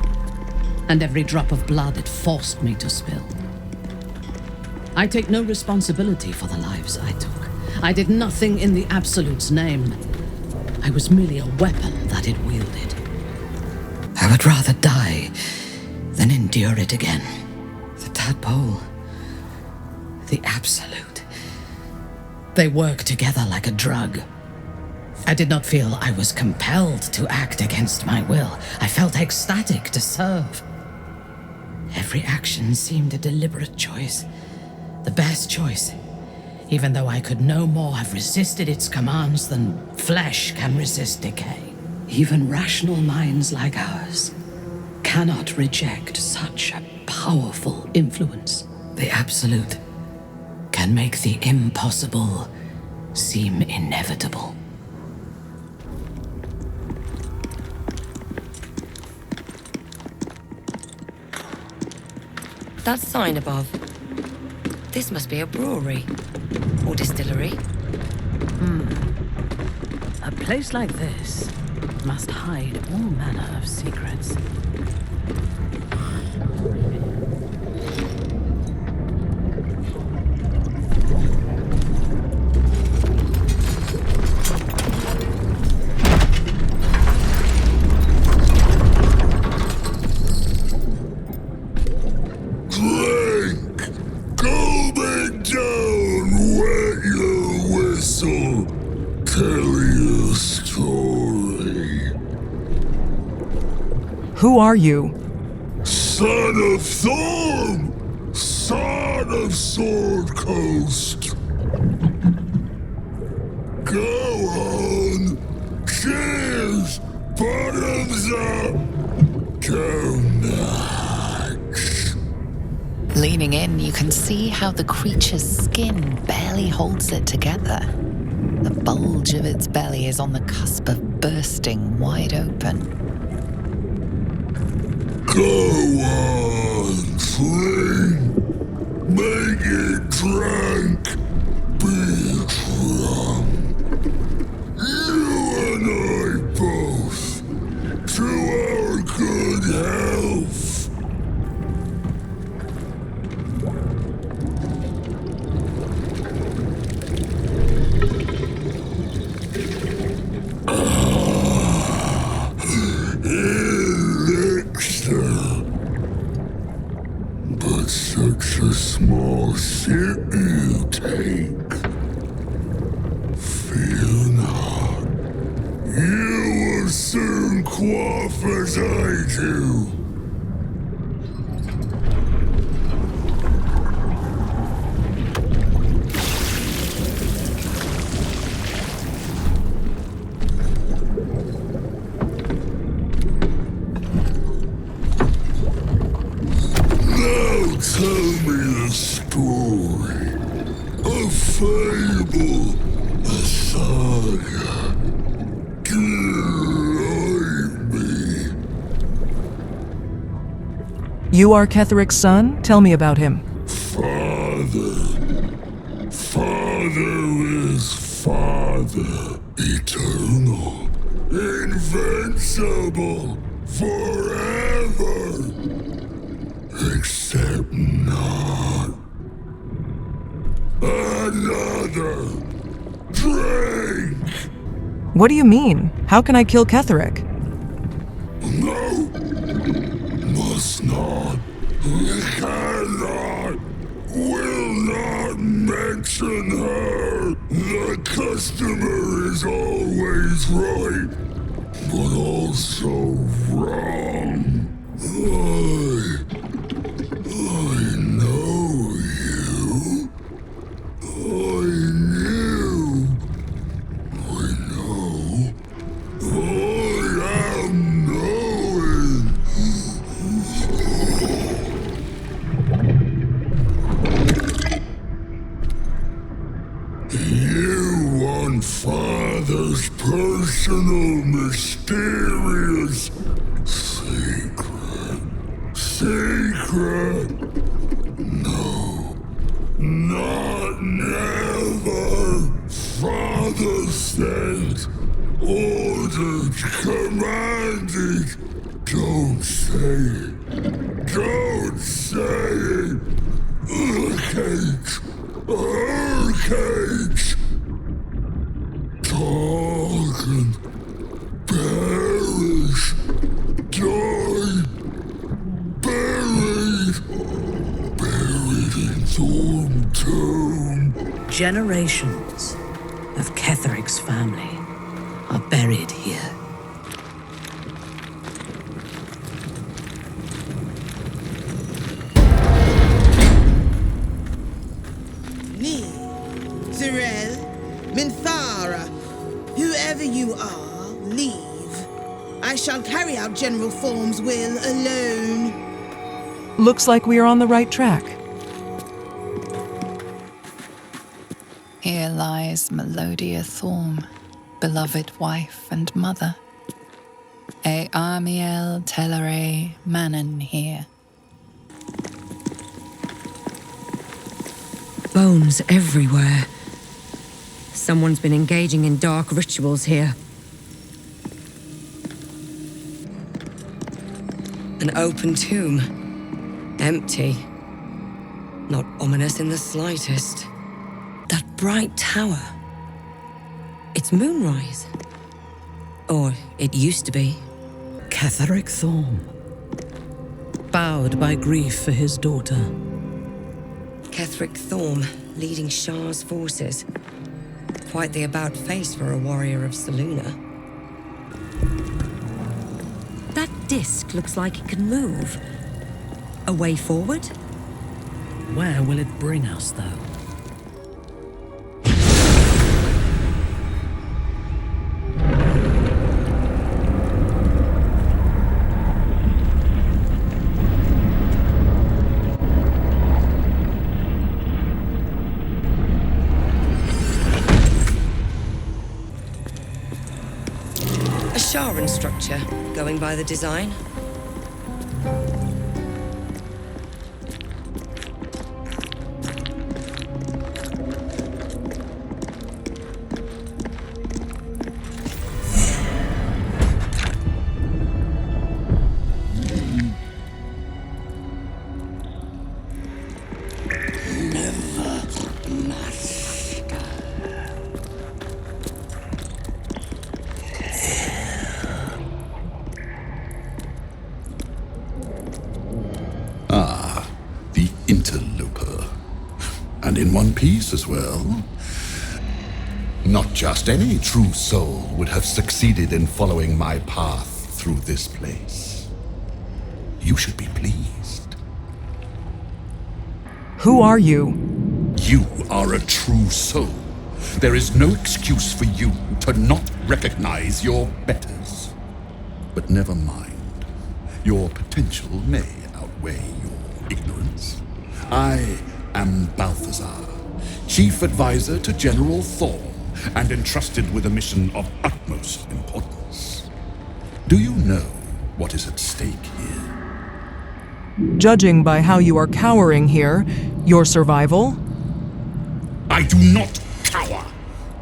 and every drop of blood it forced me to spill. I take no responsibility for the lives I took. I did nothing in the Absolute's name. I was merely a weapon that it wielded. I would rather die than endure it again. The tadpole, the Absolute, they work together like a drug. I did not feel I was compelled to act against my will. I felt ecstatic to serve. Every action seemed a deliberate choice. The best choice, even though I could no more have resisted its commands than flesh can resist decay. Even rational minds like ours cannot reject such a powerful influence. The Absolute can make the impossible seem inevitable. That sign above. This must be a brewery. Or distillery. A place like this must hide all manner of secrets. Who are you? Son of Thorn! Son of Sword Coast! Go on! Cheers! Bottoms up! Go nuts! Leaning in, you can see how the creature's skin barely holds it together. The bulge of its belly is on the cusp of bursting wide open. Go on, drink! Make it drunk! Be drunk! You and I both! To our good health! But such a small sip you take. Fear not. You will soon quaff as I do. Tell me a story, a fable, a saga. Delight me. You are Ketheric's son? Tell me about him. Father. Father is Father. Eternal. Invincible. Forever. Except not. Another drink! What do you mean? How can I kill Ketheric? No. Must not. Cannot. Will not mention her. The customer is always right, but also wrong. I know you. I know. I am knowing. You want Father's personal, mysterious secret? No, not never. Father said, ordered, commanded. Don't say it. Don't say it. Her cage. Talk and perish. Die. Buried in Thorn Tomb. Generations of Ketheric's family are buried here. Me, Zirel, Minthara, whoever you are, leave. I shall carry out General Form's will alone. Looks like we are on the right track. Here lies Melodia Thorm, beloved wife and mother. E Amiel Telere Manon here. Bones everywhere. Someone's been engaging in dark rituals here. An open tomb. Empty. Not ominous in the slightest. That bright tower. It's moonrise. Or it used to be. Ketheric Thorm. Bowed by grief for his daughter. Ketheric Thorm, leading Shah's forces. Quite the about face for a warrior of Selûne. That disc looks like it can move. A way forward? Where will it bring us, though? A Sharan structure, going by the design. Piece as well. Not just any true soul would have succeeded in following my path through this place. You should be pleased. Who are you? You are a true soul. There is no excuse for you to not recognize your betters. But never mind. Your potential may outweigh your ignorance. I am Balthazar, Chief Advisor to General Thorm, and entrusted with a mission of utmost importance. Do you know what is at stake here? Judging by how you are cowering here, your survival? I do not cower.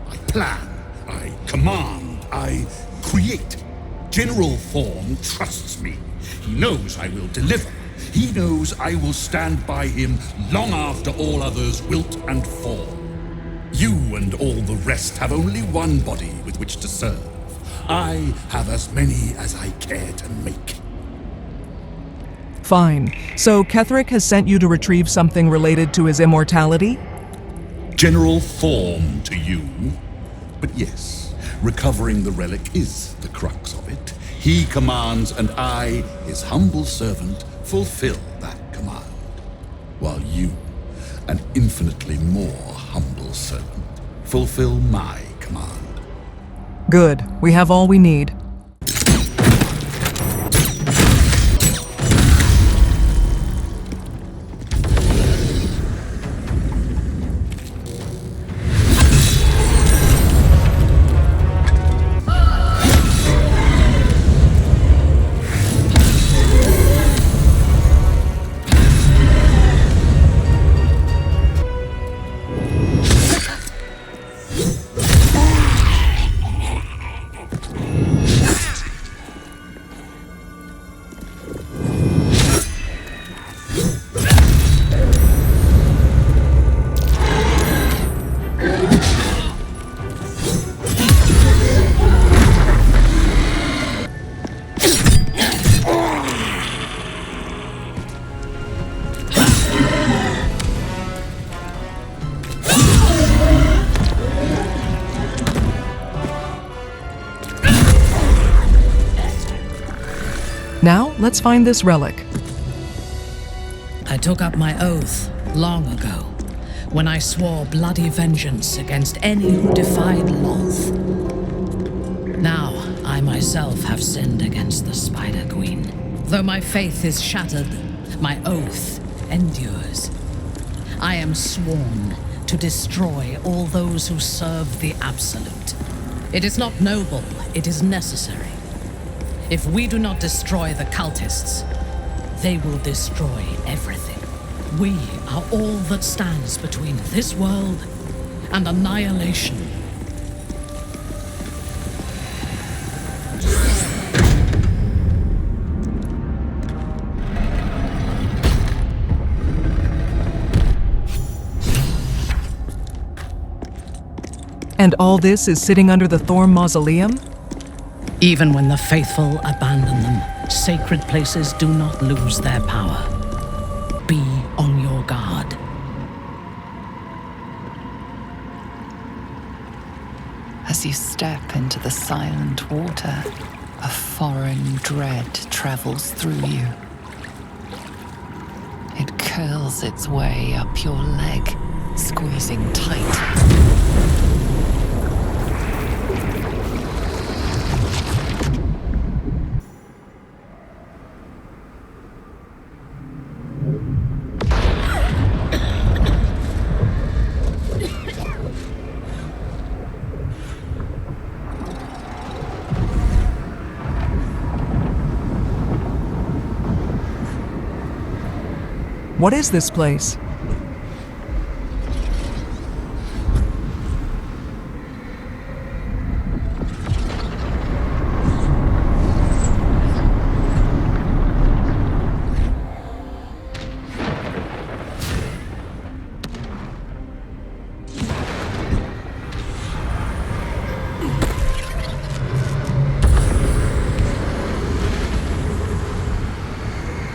I plan, I command, I create. General Thorm trusts me. He knows I will deliver. He knows I will stand by him long after all others wilt and fall. You and all the rest have only one body with which to serve. I have as many as I care to make. Fine. So Ketheric has sent you to retrieve something related to his immortality? General Thorm to you. But yes, recovering the relic is the crux of it. He commands, and I, his humble servant, fulfill that command, while you, an infinitely more humble servant, fulfill my command. Good. We have all we need. Now, let's find this relic. I took up my oath long ago, when I swore bloody vengeance against any who defied Loth. Now, I myself have sinned against the Spider Queen. Though my faith is shattered, my oath endures. I am sworn to destroy all those who serve the Absolute. It is not noble, it is necessary. If we do not destroy the cultists, they will destroy everything. We are all that stands between this world and annihilation. And all this is sitting under the Thorm Mausoleum? Even when the faithful abandon them, sacred places do not lose their power. Be on your guard. As you step into the silent water, a foreign dread travels through you. It curls its way up your leg, squeezing tight. What is this place?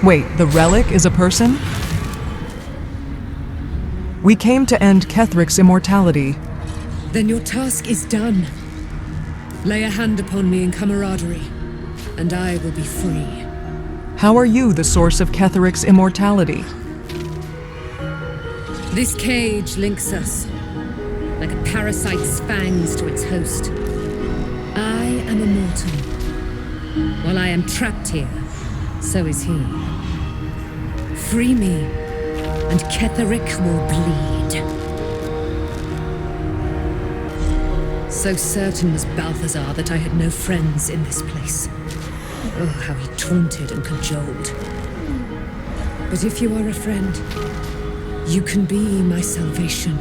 Wait, the relic is a person? We came to end Kethric's immortality. Then your task is done. Lay a hand upon me in camaraderie, and I will be free. How are you the source of Kethric's immortality? This cage links us, like a parasite's fangs to its host. I am immortal. While I am trapped here, so is he. Free me, and Ketheric will bleed. So certain was Balthazar that I had no friends in this place. Oh, how he taunted and cajoled. But if you are a friend, you can be my salvation.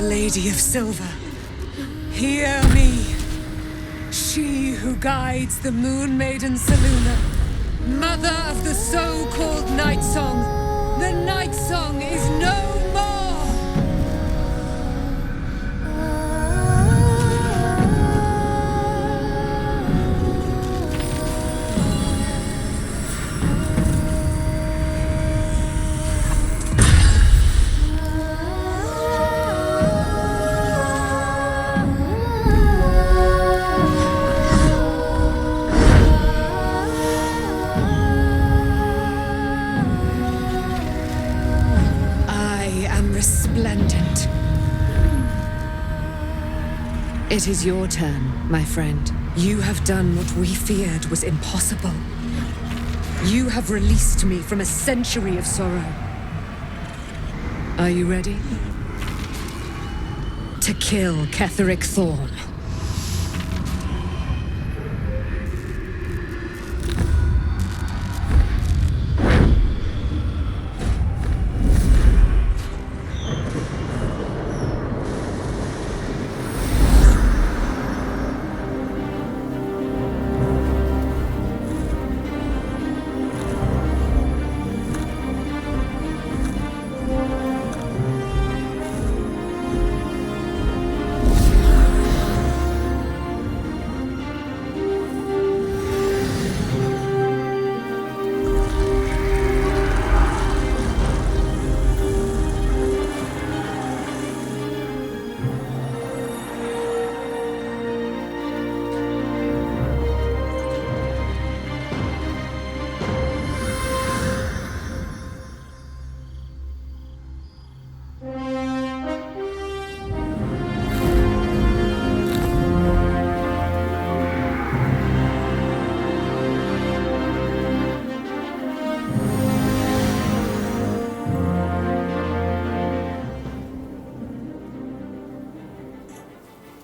Lady of Silver, hear me. She who guides the Moon Maiden Selûne, mother of the so-called Night Song. The Night Song is no more! Resplendent. It is your turn, my friend. You have done what we feared was impossible. You have released me from a century of sorrow. Are you ready? To kill Ketheric Thorn.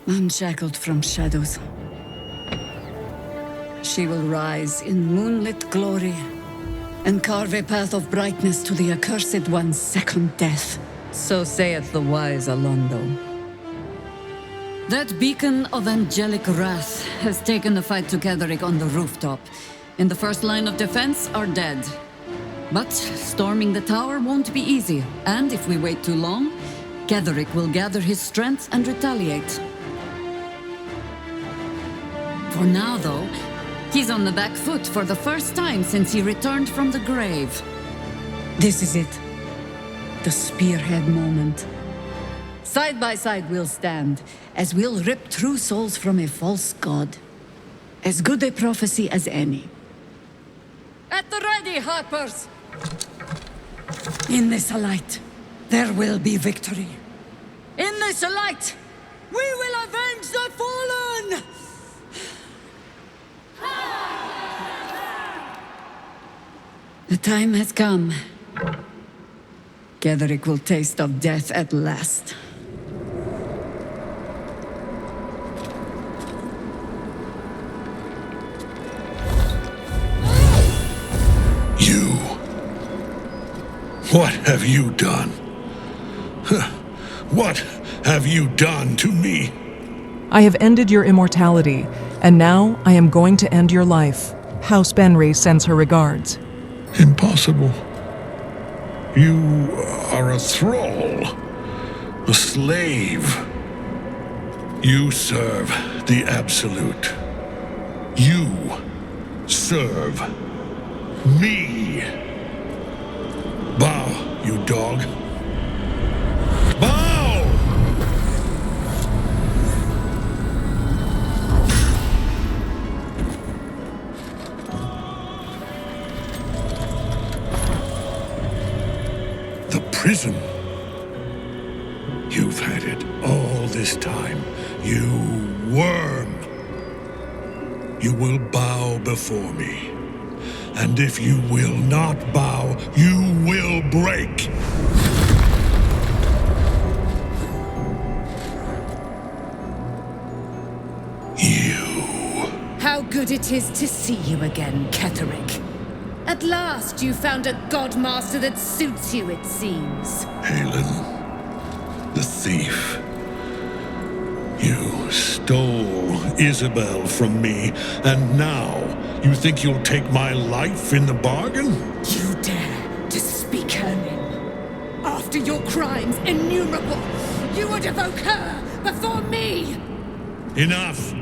Unshackled from shadows. she will rise in moonlit glory and carve a path of brightness to the accursed one's second death. So saith the wise Alondo. That beacon of angelic wrath has taken the fight to Ketheric on the rooftop. In the first line of defense are dead. But storming the tower won't be easy, and if we wait too long, Ketheric will gather his strength and retaliate. For now, though, he's on the back foot for the first time since he returned from the grave. This is it. The spearhead moment. Side by side we'll stand, as we'll rip true souls from a false god. As good a prophecy as any. At the ready, Harpers! In this light, there will be victory. In this light, we will avenge the fallen! The time has come. Ketheric will taste of death at last. What have you done? What have you done to me? I have ended your immortality, and now I am going to end your life. House Baenre sends her regards. Impossible. You are a thrall, a slave. You serve the Absolute. You serve me. Bow, you dog. Bow! The prison. You've had it all this time, you worm. You will bow before me. And if you will not bow, you will break. How good it is to see you again, Ketheric. At last you found a godmaster that suits you, it seems. Halen, the thief. You stole Isabel from me, and now you think you'll take my life in the bargain? You dare to speak her name. After your crimes innumerable, you would evoke her before me! Enough!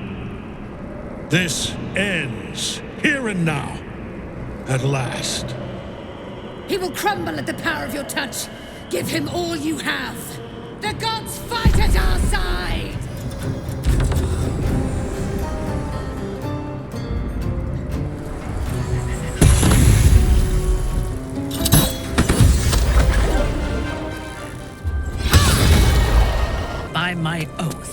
This ends here and now. At last. He will crumble at the power of your touch. Give him all you have. The gods fight at our side! By my oath.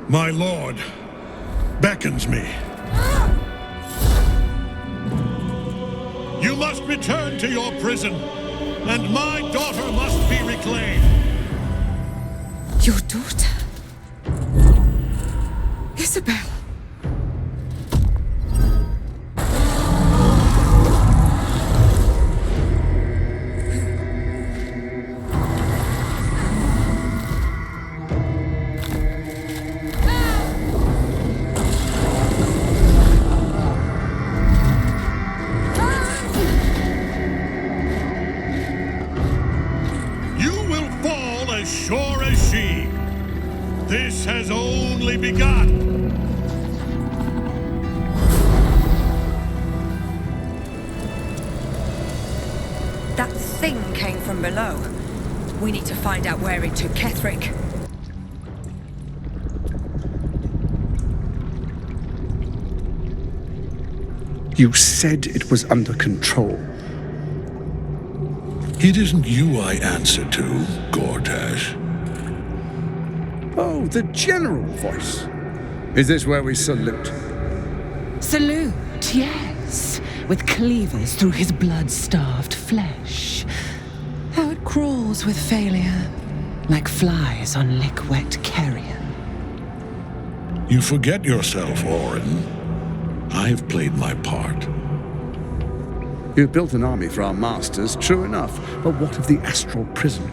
My lord beckons me. You must return to your prison, and my daughter must be reclaimed. Your daughter? Isabel? Sure as she. This has only begun. That thing came from below. We need to find out where it took Ketheric. You said it was under control. It isn't you I answer to, Gortash. Oh, the general voice. Is this where we salute? Salute, yes, with cleavers through his blood-starved flesh. How it crawls with failure, like flies on lick-wet carrion. You forget yourself, Orin. I have played my part. You built an army for our masters, true enough, but what of the astral prison?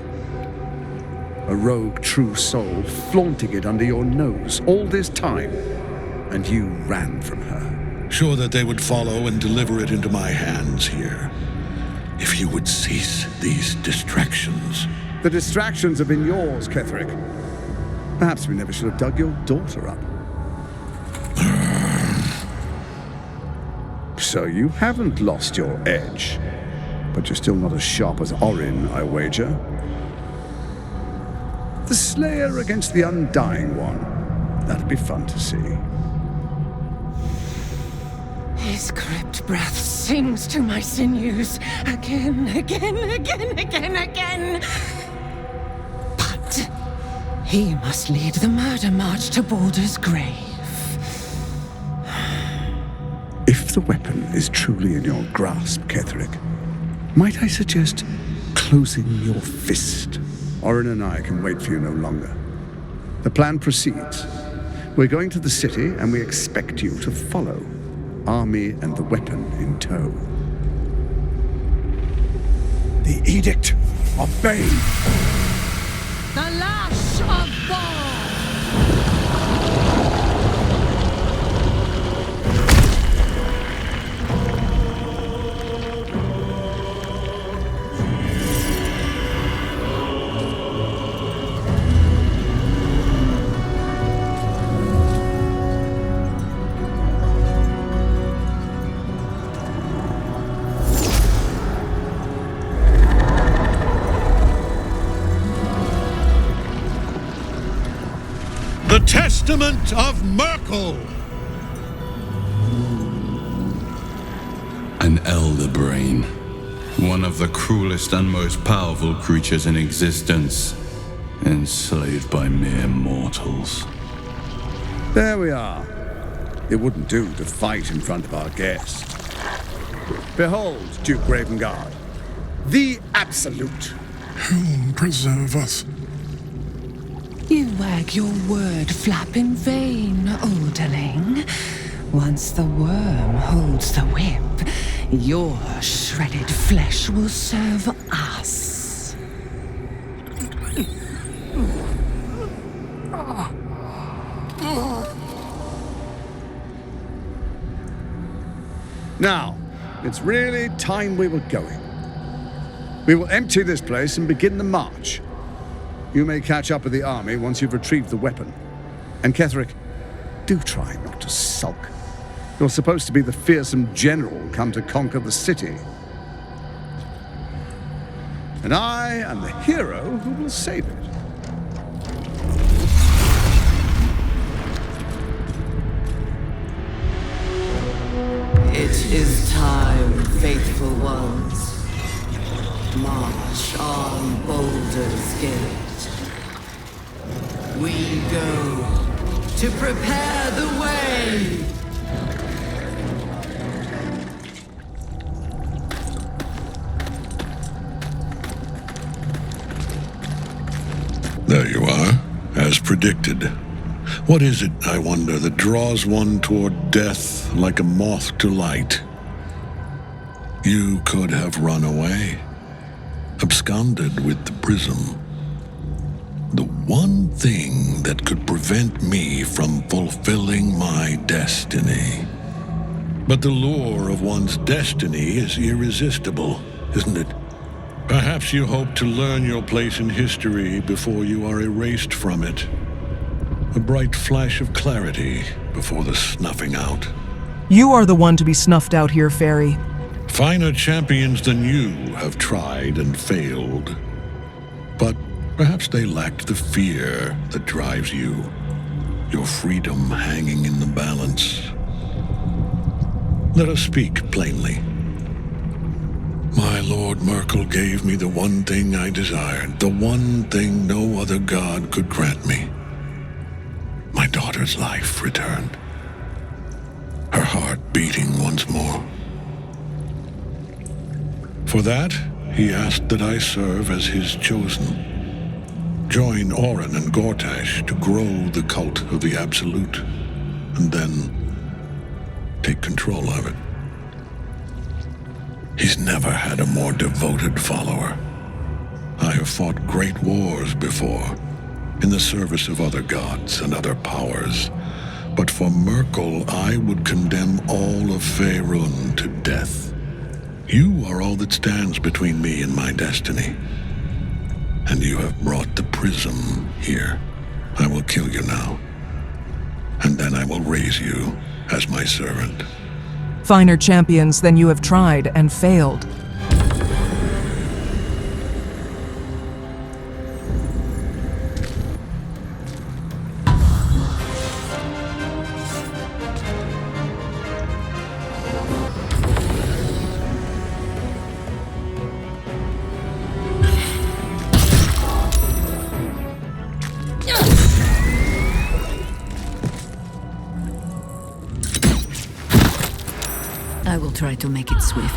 A rogue true soul flaunting it under your nose all this time, and you ran from her. Sure that they would follow and deliver it into my hands here. If you would cease these distractions. The distractions have been yours, Ketherick. Perhaps we never should have dug your daughter up. So you haven't lost your edge, but you're still not as sharp as Orin, I wager. The Slayer against the Undying One. That'd be fun to see. His crypt breath sings to my sinews again. But he must lead the murder march to Baldur's grave. If the weapon is truly in your grasp, Ketherick, might I suggest closing your fist? Orin and I can wait for you no longer. The plan proceeds. We're going to the city, and we expect you to follow. Army and the weapon in tow. The Edict of Bane. The Lash of Ball! The Testament of Merkel! An elder brain. One of the cruelest and most powerful creatures in existence. Enslaved by mere mortals. There we are. It wouldn't do to fight in front of our guest. Behold, Duke Ravengard. The Absolute. Whom preserve us? You wag your word flap in vain, olderling. Once the worm holds the whip, your shredded flesh will serve us. Now, it's really time we were going. We will empty this place and begin the march. You may catch up with the army once you've retrieved the weapon. And Ketherick, do try not to sulk. You're supposed to be the fearsome general come to conquer the city. And I am the hero who will save it. It is time, faithful ones. March on Baldur's Gate. We go to prepare the way. There you are, as predicted. What is it, I wonder, that draws one toward death like a moth to light? You could have run away, absconded with the prism. The one thing that could prevent me from fulfilling my destiny. But the lure of one's destiny is irresistible, isn't it? Perhaps you hope to learn your place in history before you are erased from it. A bright flash of clarity before the snuffing out. You are the one to be snuffed out here, Fairy. Finer champions than you have tried and failed. But perhaps they lacked the fear that drives you. Your freedom hanging in the balance. Let us speak plainly. My Lord Merkel gave me the one thing I desired, the one thing no other god could grant me. My daughter's life returned. Her heart beating once more. For that, he asked that I serve as his chosen. Join Orin and Gortash to grow the cult of the Absolute, and then take control of it. He's never had a more devoted follower. I have fought great wars before, in the service of other gods and other powers, but for Merkel I would condemn all of Faerun to death. You are all that stands between me and my destiny, and you have brought the prism here. I will kill you now, and then I will raise you as my servant. Finer champions than you have tried and failed. I will try to make it swift.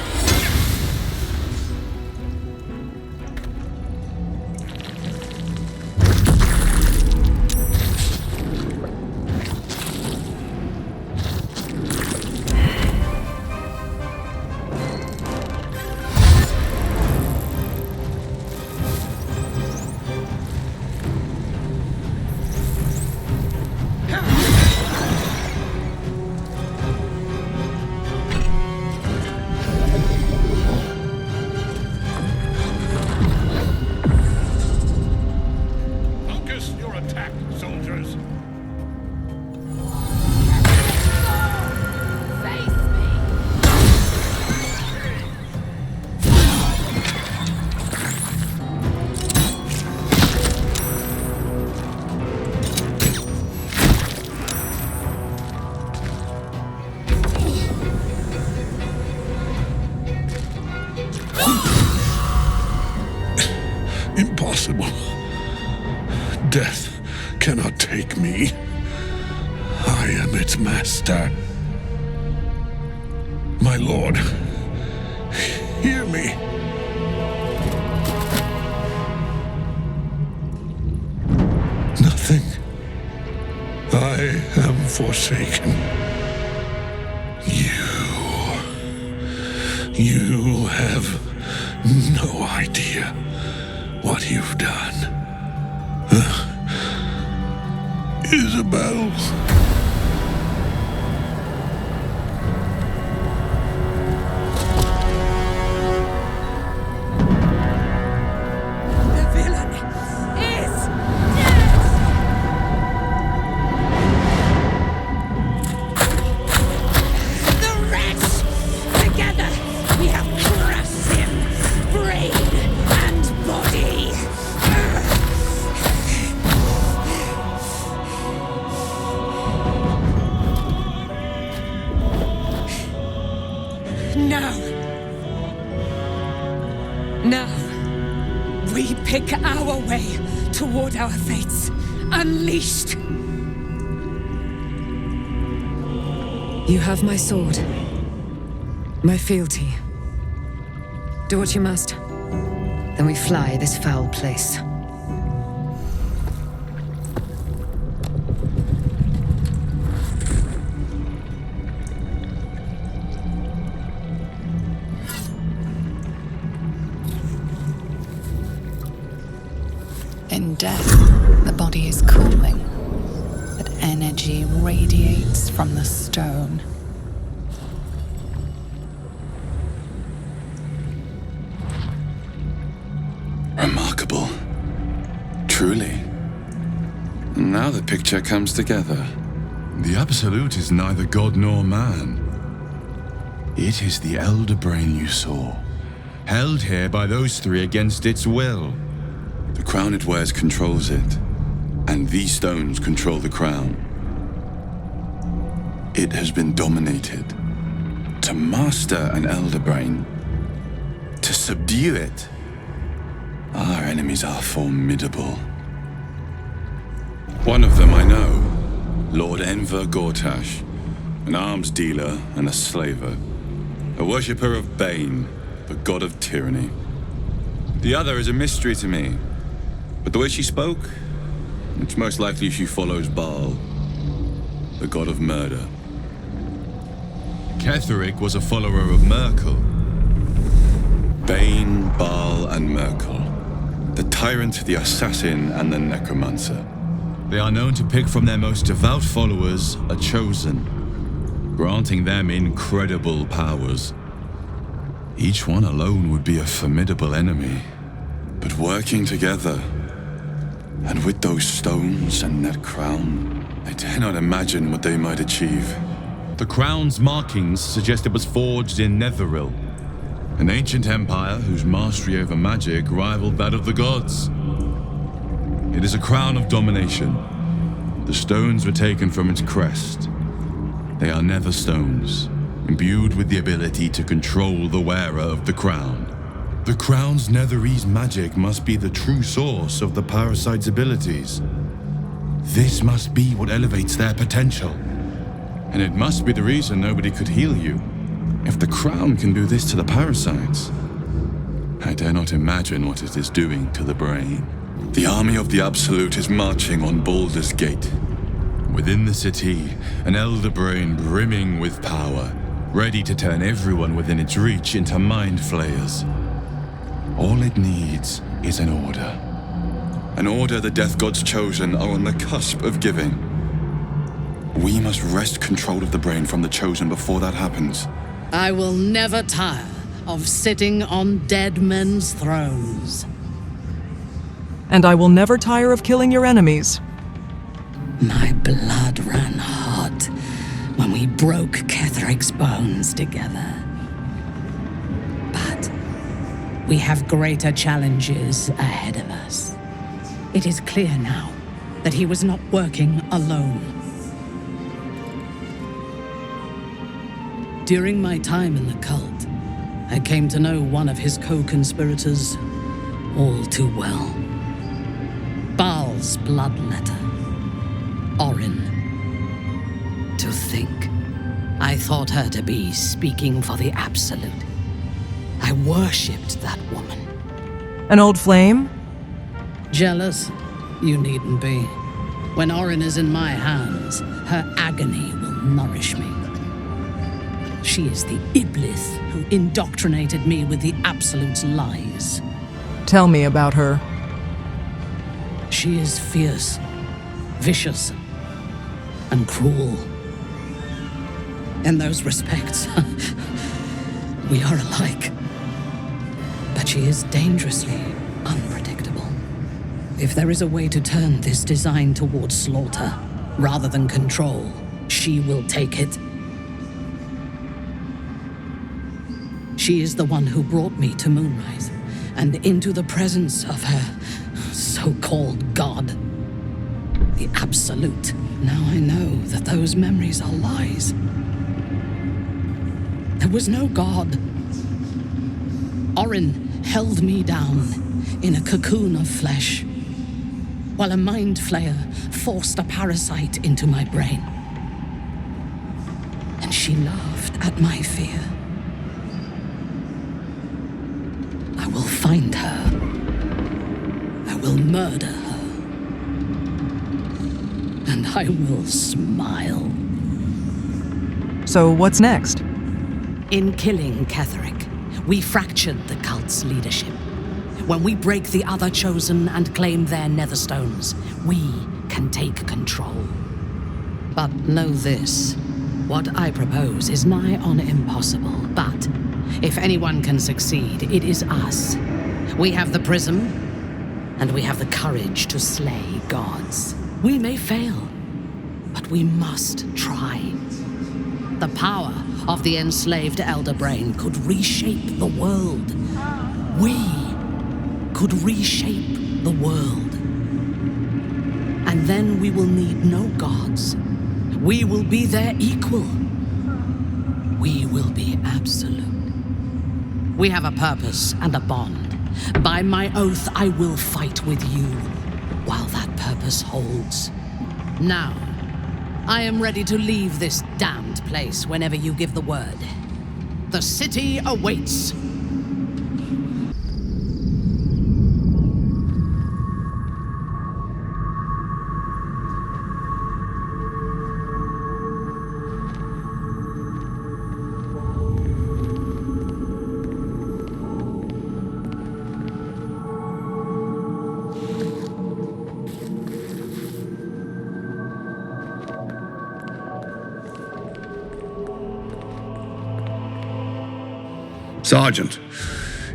Impossible. Death cannot take me. I am its master. My lord, hear me. Nothing. I am forsaken. You have no idea what you've done. Isabel. The villain is dead! The wretch! Together we have crushed him, brain and body. Now, we pick our way toward our fates, unleashed. You have my sword, my fealty. Do what you must. Then we fly this foul place. In death, the body is cooling, but energy radiates from the stone. Remarkable. Truly. Now the picture comes together. The Absolute is neither god nor man. It is the Elder Brain you saw, held here by those three against its will. The crown it wears controls it, and these stones control the crown. It has been dominated, To master an elder brain, to subdue it, our enemies are formidable. One of them I know, Lord Enver Gortash, an arms dealer and a slaver, a worshipper of Bane, the god of tyranny. The other is a mystery to me, but the way she spoke, it's most likely she follows Baal, the god of murder. Ketheric was a follower of Merkel. Bane, Baal, and Merkel. The tyrant, the assassin, and the necromancer. They are known to pick from their most devout followers a chosen, granting them incredible powers. Each one alone would be a formidable enemy. But working together, and with those stones and that crown, I dare not imagine what they might achieve. The crown's markings suggest it was forged in Netheril, an ancient empire whose mastery over magic rivaled that of the gods. It is a crown of domination. The stones were taken from its crest. They are nether stones, imbued with the ability to control the wearer of the crown. The crown's netherese magic must be the true source of the parasite's abilities. This must be what elevates their potential. And it must be the reason nobody could heal you. If the crown can do this to the parasites, I dare not imagine what it is doing to the brain. The army of the Absolute is marching on Baldur's Gate. Within the city, an elder brain brimming with power, ready to turn everyone within its reach into mind flayers. All it needs is an order. An order the Death God's chosen are on the cusp of giving. We must wrest control of the brain from the chosen before that happens. I will never tire of sitting on dead men's thrones. And I will never tire of killing your enemies. My blood ran hot when we broke Ketheric's bones together. But we have greater challenges ahead of us. It is clear now that he was not working alone. During my time in the cult, I came to know one of his co-conspirators all too well. Baal's bloodletter, Orin. To think, I thought her to be speaking for the Absolute. I worshipped that woman. An old flame? Jealous? You needn't be. When Orin is in my hands, her agony will nourish me. She is the Iblis who indoctrinated me with the Absolute's lies. Tell me about her. She is fierce, vicious, and cruel. In those respects, we are alike. But she is dangerously unpredictable. If there is a way to turn this design towards slaughter, rather than control, she will take it. She is the one who brought me to Moonrise, and into the presence of her so-called god. The Absolute. Now I know that those memories are lies. There was no god. Orin held me down in a cocoon of flesh, while a mind flayer forced a parasite into my brain. And she laughed at my fear. I will find her. I will murder her. And I will smile. So what's next? In killing Ketheric, we fractured the cult's leadership. When we break the other chosen and claim their netherstones, we can take control. But know this, what I propose is nigh on impossible. But if anyone can succeed, it is us. We have the prism, and we have the courage to slay gods. We may fail, but we must try. The power of the enslaved Elder Brain could reshape the world. We could reshape the world. And then we will need no gods. We will be their equal. we will be absolute. We have a purpose and a bond. By my oath, I will fight with you while that purpose holds. Now, I am ready to leave this damned place whenever you give the word. The city awaits. Sergeant,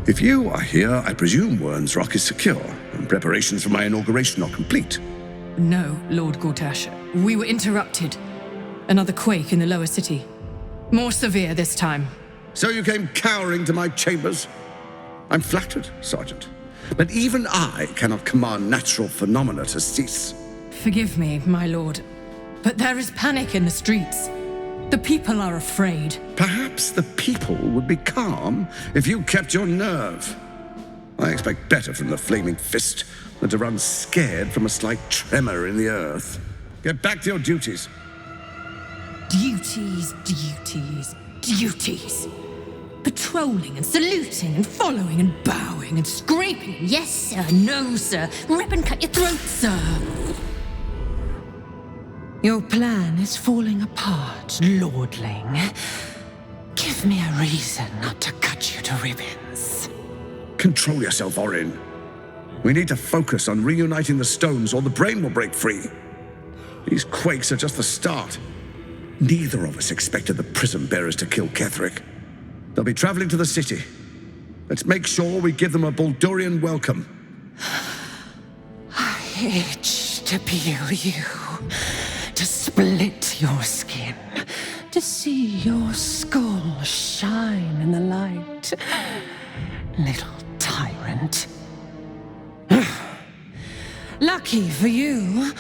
if you are here, I presume Wern's Rock is secure, and preparations for my inauguration are complete. No, Lord Gortash. We were interrupted. Another quake in the lower city. More severe this time. So you came cowering to my chambers? I'm flattered, Sergeant. But even I cannot command natural phenomena to cease. Forgive me, my lord, but there is panic in the streets. The people are afraid. Perhaps the people would be calm if you kept your nerve. I expect better from the Flaming Fist than to run scared from a slight tremor in the earth. Get back to your duties. Duties, duties, duties. Patrolling and saluting and following and bowing and scraping. Yes, sir. No, sir. Rip and cut your throat, sir. Your plan is falling apart, lordling. Give me a reason not to cut you to ribbons. Control yourself, Orin. We need to focus on reuniting the stones or the brain will break free. These quakes are just the start. Neither of us expected the prison bearers to kill Ketheric. They'll be traveling to the city. Let's make sure we give them a Baldurian welcome. I itch to peel you. To split your skin, to see your skull shine in the light. Little tyrant. Lucky for you,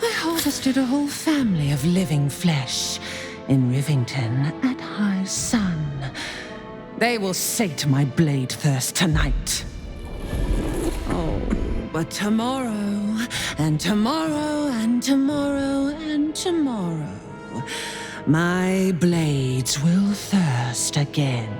I harvested a whole family of living flesh in Rivington at high sun. They will sate my blade thirst tonight. Oh, but tomorrow, and tomorrow, and tomorrow, and tomorrow, my blades will thirst again.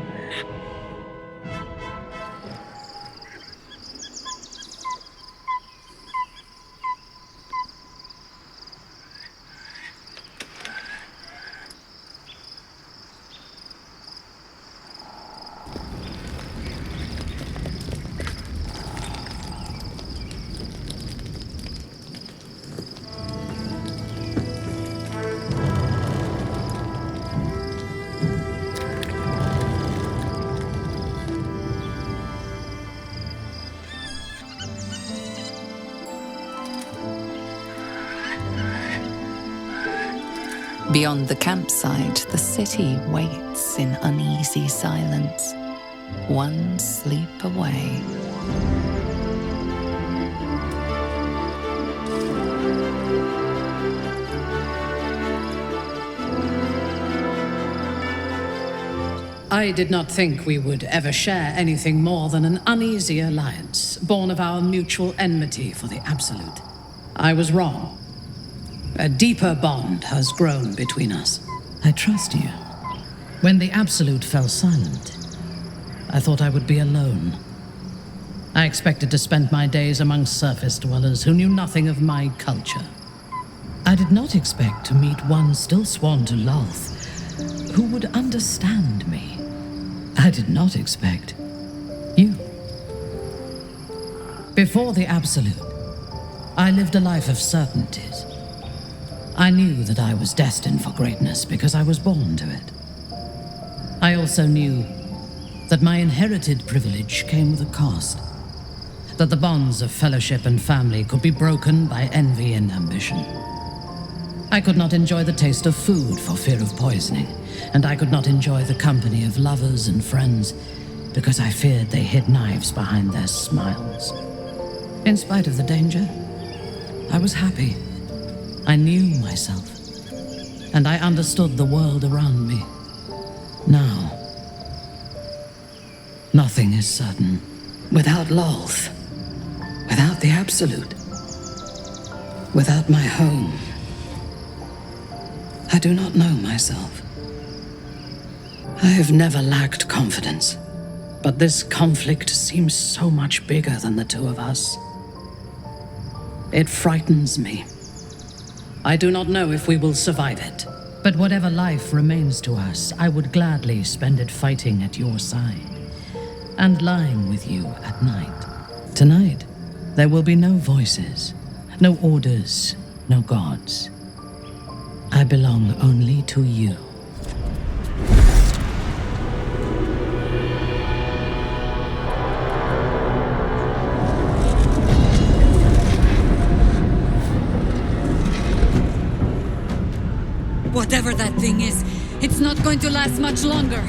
Beyond the campsite, the city waits in uneasy silence, one sleep away. I did not think we would ever share anything more than an uneasy alliance, born of our mutual enmity for the Absolute. I was wrong. A deeper bond has grown between us. I trust you. When the Absolute fell silent, I thought I would be alone. I expected to spend my days among surface dwellers who knew nothing of my culture. I did not expect to meet one still sworn to Loth who would understand me. I did not expect you. Before the Absolute, I lived a life of certainties. I knew that I was destined for greatness because I was born to it. I also knew that my inherited privilege came with a cost, that the bonds of fellowship and family could be broken by envy and ambition. I could not enjoy the taste of food for fear of poisoning, and I could not enjoy the company of lovers and friends because I feared they hid knives behind their smiles. In spite of the danger, I was happy. I knew myself, and I understood the world around me. Now, nothing is certain. Without Lolth, without the Absolute, without my home, I do not know myself. I have never lacked confidence, but this conflict seems so much bigger than the two of us. It frightens me. I do not know if we will survive it. But whatever life remains to us, I would gladly spend it fighting at your side and lying with you at night. Tonight, there will be no voices, no orders, no gods. I belong only to you. Whatever that thing is, it's not going to last much longer.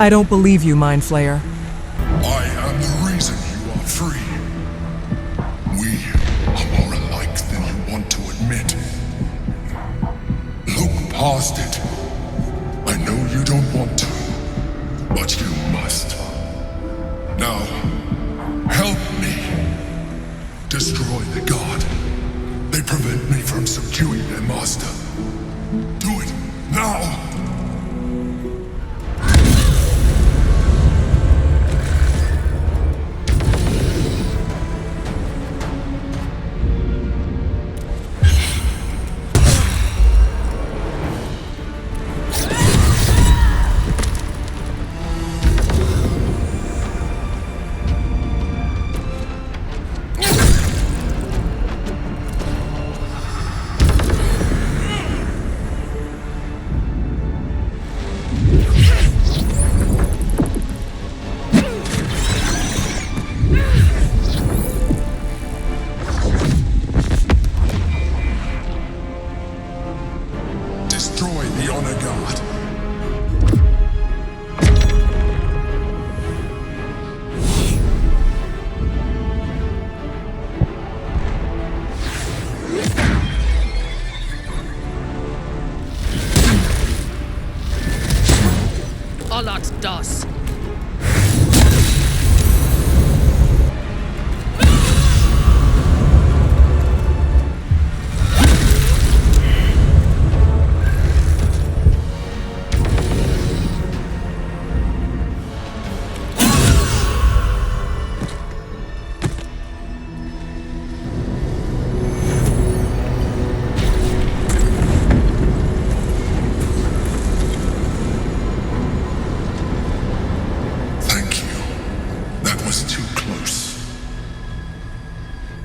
I don't believe you, Mind Flayer. I am the reason you are free. We are more alike than you want to admit. Look past it. I know you don't want to, but you must. Now, help me. Destroy the god. They prevent me from subduing their master. Do it now!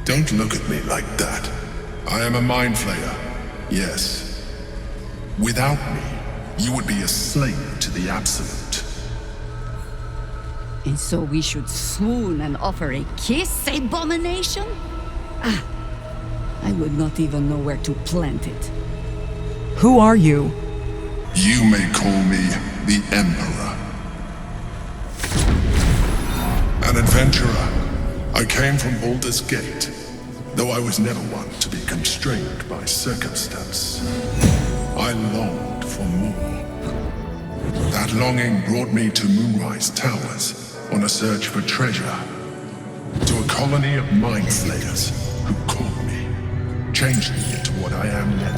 Don't look at me like that. I am a mind flayer, yes. Without me, you would be a slave to the Absolute. And so we should swoon and offer a kiss, abomination? Ah, I would not even know where to plant it. Who are you? You may call me the Emperor. An adventurer. I came from Baldur's Gate, though I was never one to be constrained by circumstance. I longed for more. That longing brought me to Moonrise Towers on a search for treasure, to a colony of mind flayers who caught me, changed me into what I am now.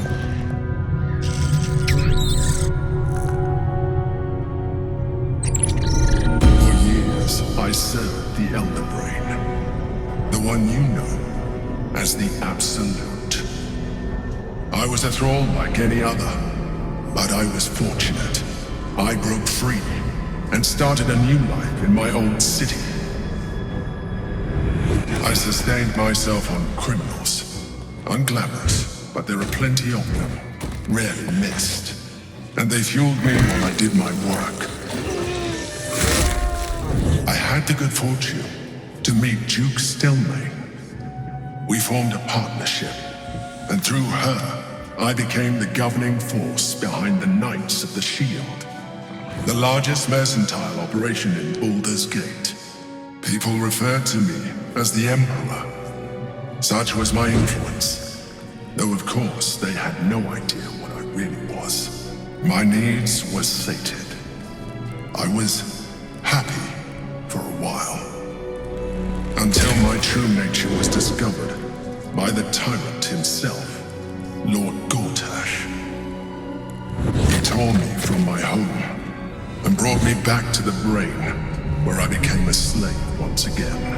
For years, I served the Elder Brain, the one you know as the Absolute. I was a thrall like any other, but I was fortunate. I broke free and started a new life in my old city. I sustained myself on criminals, unglamorous, but there are plenty of them, rarely missed, and they fueled me while I did my work. I had the good fortune to meet Duke Stelmane. We formed a partnership, and through her, I became the governing force behind the Knights of the Shield, the largest mercantile operation in Baldur's Gate. People referred to me as the Emperor. Such was my influence, though of course they had no idea what I really was. My needs were sated. I was happy for a while, until my true nature was discovered by the tyrant himself, Lord Gortash. He tore me from my home and brought me back to the Brain, where I became a slave once again.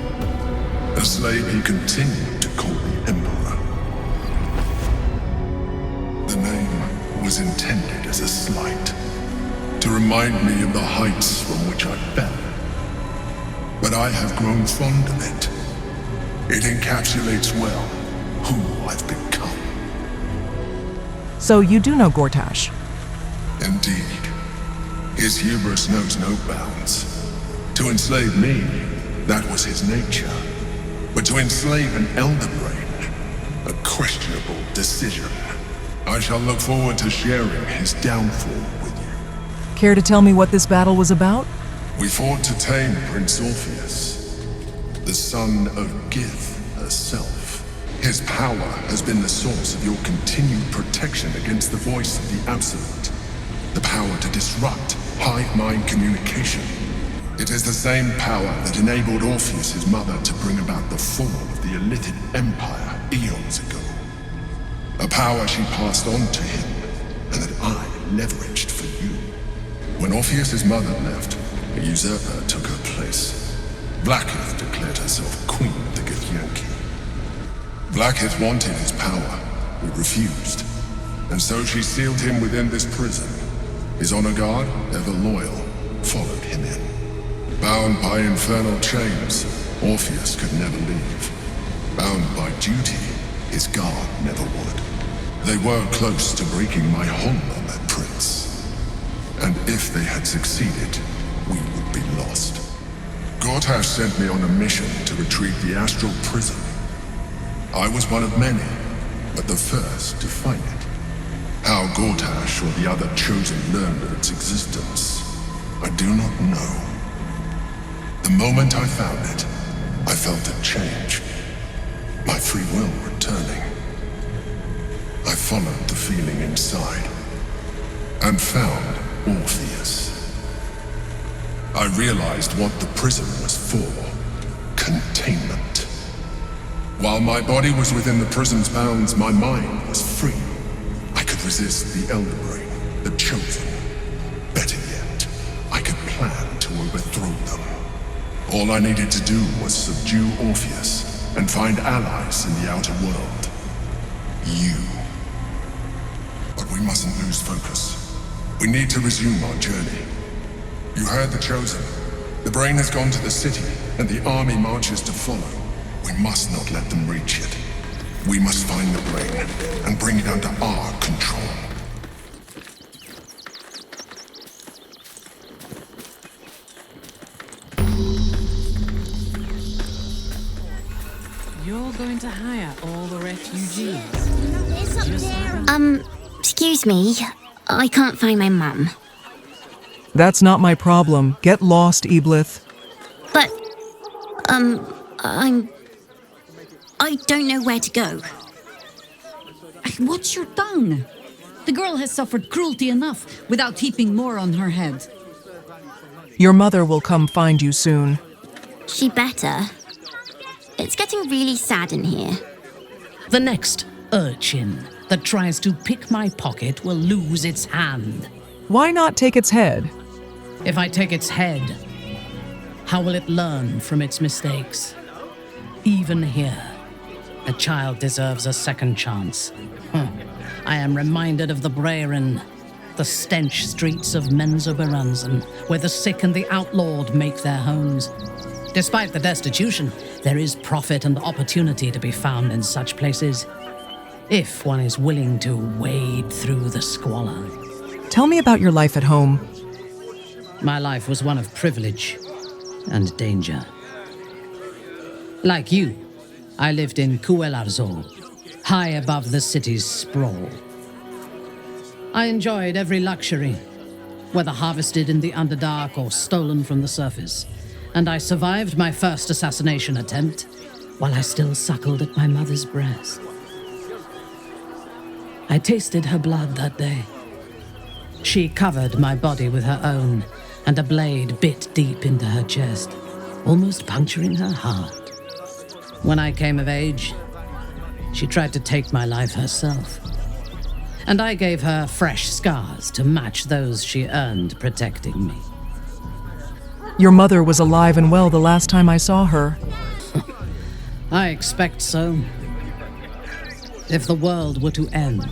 A slave he continued to call the Emperor. The name was intended as a slight, to remind me of the heights from which I fell. But I have grown fond of it. It encapsulates well who I've become. So you do know Gortash? Indeed. His hubris knows no bounds. To enslave me, that was his nature. But to enslave an Elder Brain, a questionable decision. I shall look forward to sharing his downfall with you. Care to tell me what this battle was about? We fought to tame Prince Orpheus, the son of Gith herself. His power has been the source of your continued protection against the voice of the Absolute. The power to disrupt hive mind communication. It is the same power that enabled Orpheus's mother to bring about the fall of the Illithid Empire eons ago. A power she passed on to him, and that I leveraged for you. When Orpheus's mother left, a usurper took her place. Blackith declared herself queen of the Githyanki. Blackith wanted his power, but refused, and so she sealed him within this prison. His honor guard, ever loyal, followed him in. Bound by infernal chains, Orpheus could never leave. Bound by duty, his guard never would. They were close to breaking my hold on that prince. And if they had succeeded, we would be lost. Gortash sent me on a mission to retrieve the astral prism. I was one of many, but the first to find it. How Gortash or the other chosen learned of its existence, I do not know. The moment I found it, I felt a change. My free will returning. I followed the feeling inside, and found Orpheus. I realized what the prism was for. Containment. While my body was within the prison's bounds, my mind was free. I could resist the Elder Brain, the Chosen. Better yet, I could plan to overthrow them. All I needed to do was subdue Orpheus and find allies in the outer world. You. But we mustn't lose focus. We need to resume our journey. You heard the Chosen. The Brain has gone to the city, and the army marches to follow. We must not let them reach it. We must find the brain and bring it under our control. You're going to hire all the refugees? Excuse me. I can't find my mum. That's not my problem. Get lost, Eblith. But, I don't know where to go. What's your tongue? The girl has suffered cruelty enough without heaping more on her head. Your mother will come find you soon. She better. It's getting really sad in here. The next urchin that tries to pick my pocket will lose its hand. Why not take its head? If I take its head, how will it learn from its mistakes? Even here, a child deserves a second chance. I am reminded of the Baenre, the stench streets of Menzoberranzan, where the sick and the outlawed make their homes. Despite the destitution, there is profit and opportunity to be found in such places, if one is willing to wade through the squalor. Tell me about your life at home. My life was one of privilege and danger. Like you, I lived in Kuelarzor, high above the city's sprawl. I enjoyed every luxury, whether harvested in the Underdark or stolen from the surface, and I survived my first assassination attempt while I still suckled at my mother's breast. I tasted her blood that day. She covered my body with her own, and a blade bit deep into her chest, almost puncturing her heart. When I came of age, she tried to take my life herself, and I gave her fresh scars to match those she earned protecting me. Your mother was alive and well the last time I saw her. I expect so. If the world were to end,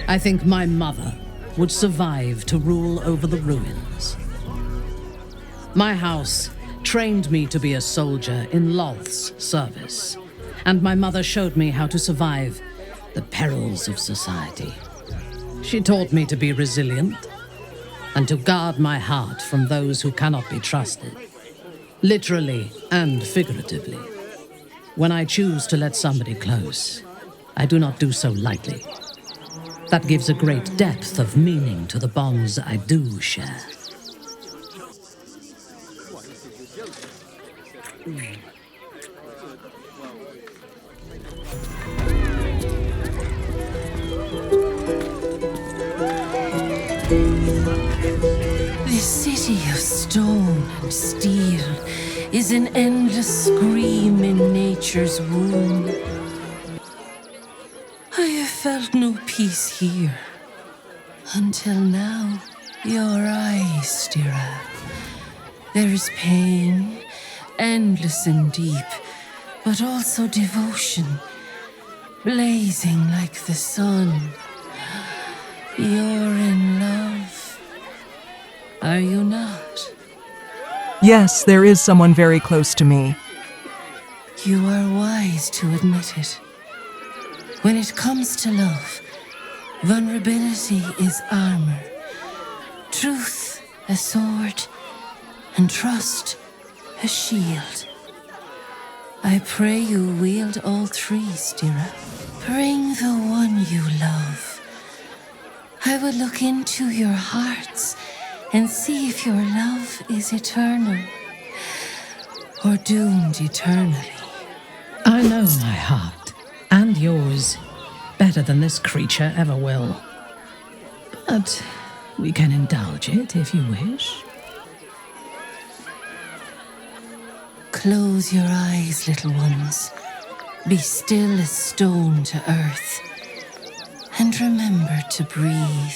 I think my mother would survive to rule over the ruins. My house trained me to be a soldier in Loth's service, and my mother showed me how to survive the perils of society. She taught me to be resilient and to guard my heart from those who cannot be trusted, literally and figuratively. When I choose to let somebody close, I do not do so lightly. That gives a great depth of meaning to the bonds I do share. This city of stone and steel is an endless scream in nature's womb. I have felt no peace here. Until now, your eyes, Stira. There is pain, endless and deep, but also devotion, blazing like the sun. You're in love, are you not? Yes, there is someone very close to me. You are wise to admit it. When it comes to love, vulnerability is armor, truth a sword, and trust a shield. I pray you wield all three, Stira. Bring the one you love. I will look into your hearts and see if your love is eternal or doomed eternally. I know my heart, and yours, better than this creature ever will. But we can indulge it if you wish. Close your eyes, little ones. Be still as stone to earth. And remember to breathe.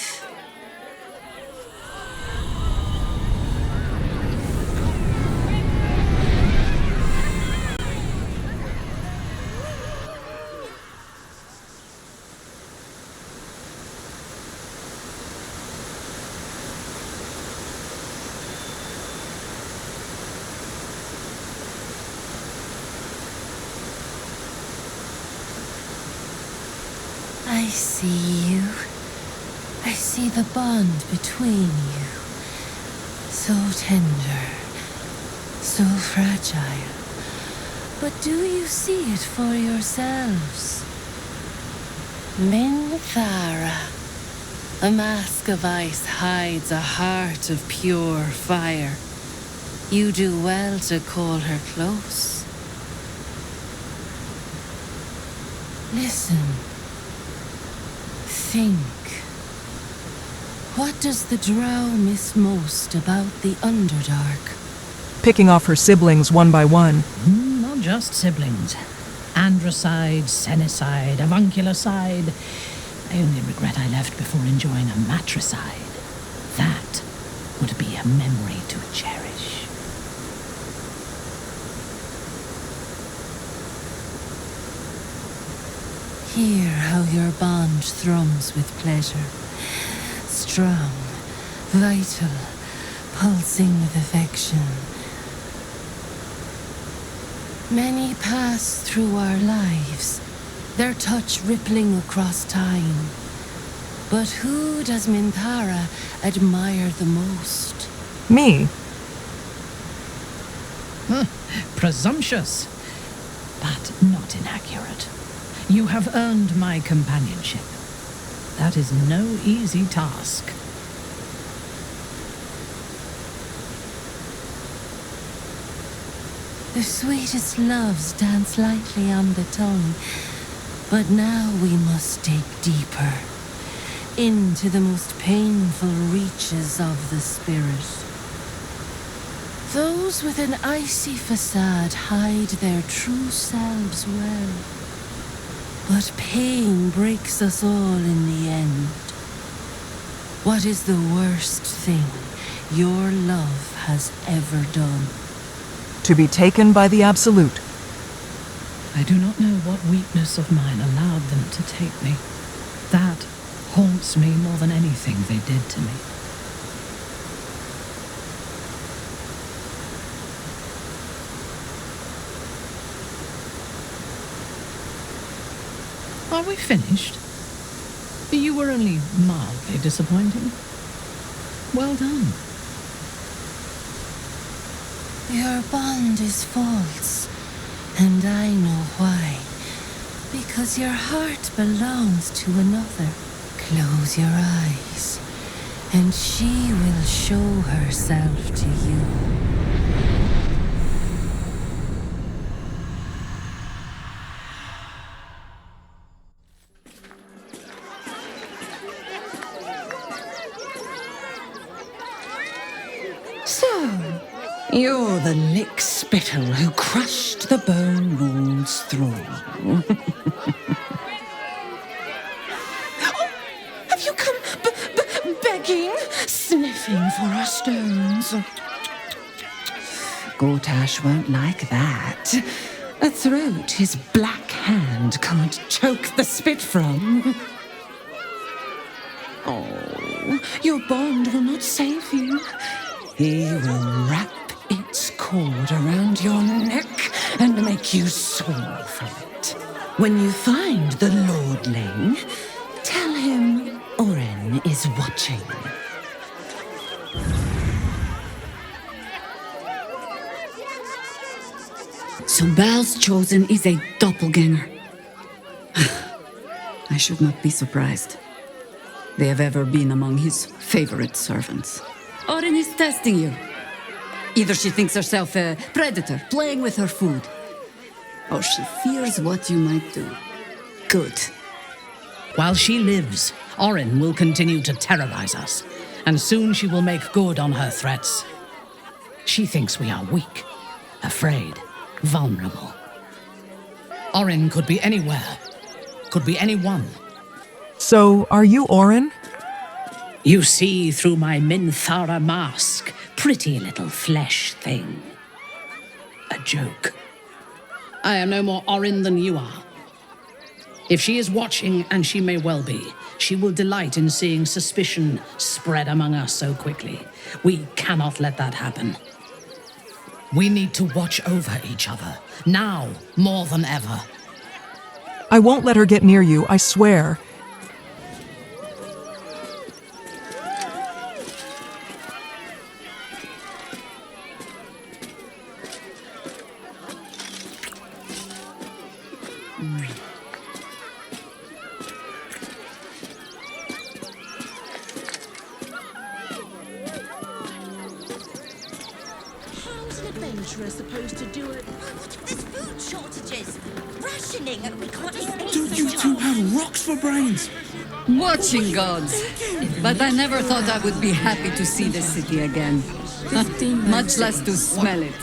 I see you. I see the bond between you. So tender, so fragile. But do you see it for yourselves? Minthara. A mask of ice hides a heart of pure fire. You do well to call her close. Listen. Think. What does the drow miss most about the Underdark? Picking off her siblings one by one. Not just siblings. Androcide, Senicide, Avuncularcide. I only regret I left before enjoying a matricide. That would be a memory to cherish. Hear how your bond thrums with pleasure. Strong, vital, pulsing with affection. Many pass through our lives, their touch rippling across time. But who does Minthara admire the most? Me. Presumptuous, but not inaccurate. You have earned my companionship. That is no easy task. The sweetest loves dance lightly on the tongue, but now we must dig deeper, into the most painful reaches of the spirit. Those with an icy facade hide their true selves well, but pain breaks us all in the end. What is the worst thing your love has ever done? To be taken by the Absolute. I do not know what weakness of mine allowed them to take me. That haunts me more than anything they did to me. Are we finished? You were only mildly disappointing. Well done. Your bond is false, and I know why. Because your heart belongs to another. Close your eyes, and she will show herself to you. So, you're the lick-spittle who crushed the Bone Lord's throne. Have you come begging, sniffing for our stones? Gortash won't like that. A throat his black hand can't choke the spit from. Oh, your bond will not save you. He will wrap its cord around your neck and make you swing from it. When you find the lordling, tell him Oren is watching. So Bal's chosen is a doppelganger. I should not be surprised. They have ever been among his favorite servants. Oren is testing you. Either she thinks herself a predator, playing with her food, or she fears what you might do. Good. While she lives, Oren will continue to terrorize us, and soon she will make good on her threats. She thinks we are weak, afraid, vulnerable. Oren could be anywhere, could be anyone. So, are you Oren? You see through my Minthara mask, pretty little flesh thing. A joke. I am no more Oren than you are. If she is watching, and she may well be, she will delight in seeing suspicion spread among us so quickly. We cannot let that happen. We need to watch over each other, now more than ever. I won't let her get near you, I swear. adventurer supposed to do it? What if there's food shortages? Rationing and we can't eat anything. Don't you two have rocks for brains? Watching gods. But I never thought I would be happy to see the city again. Much less to smell it.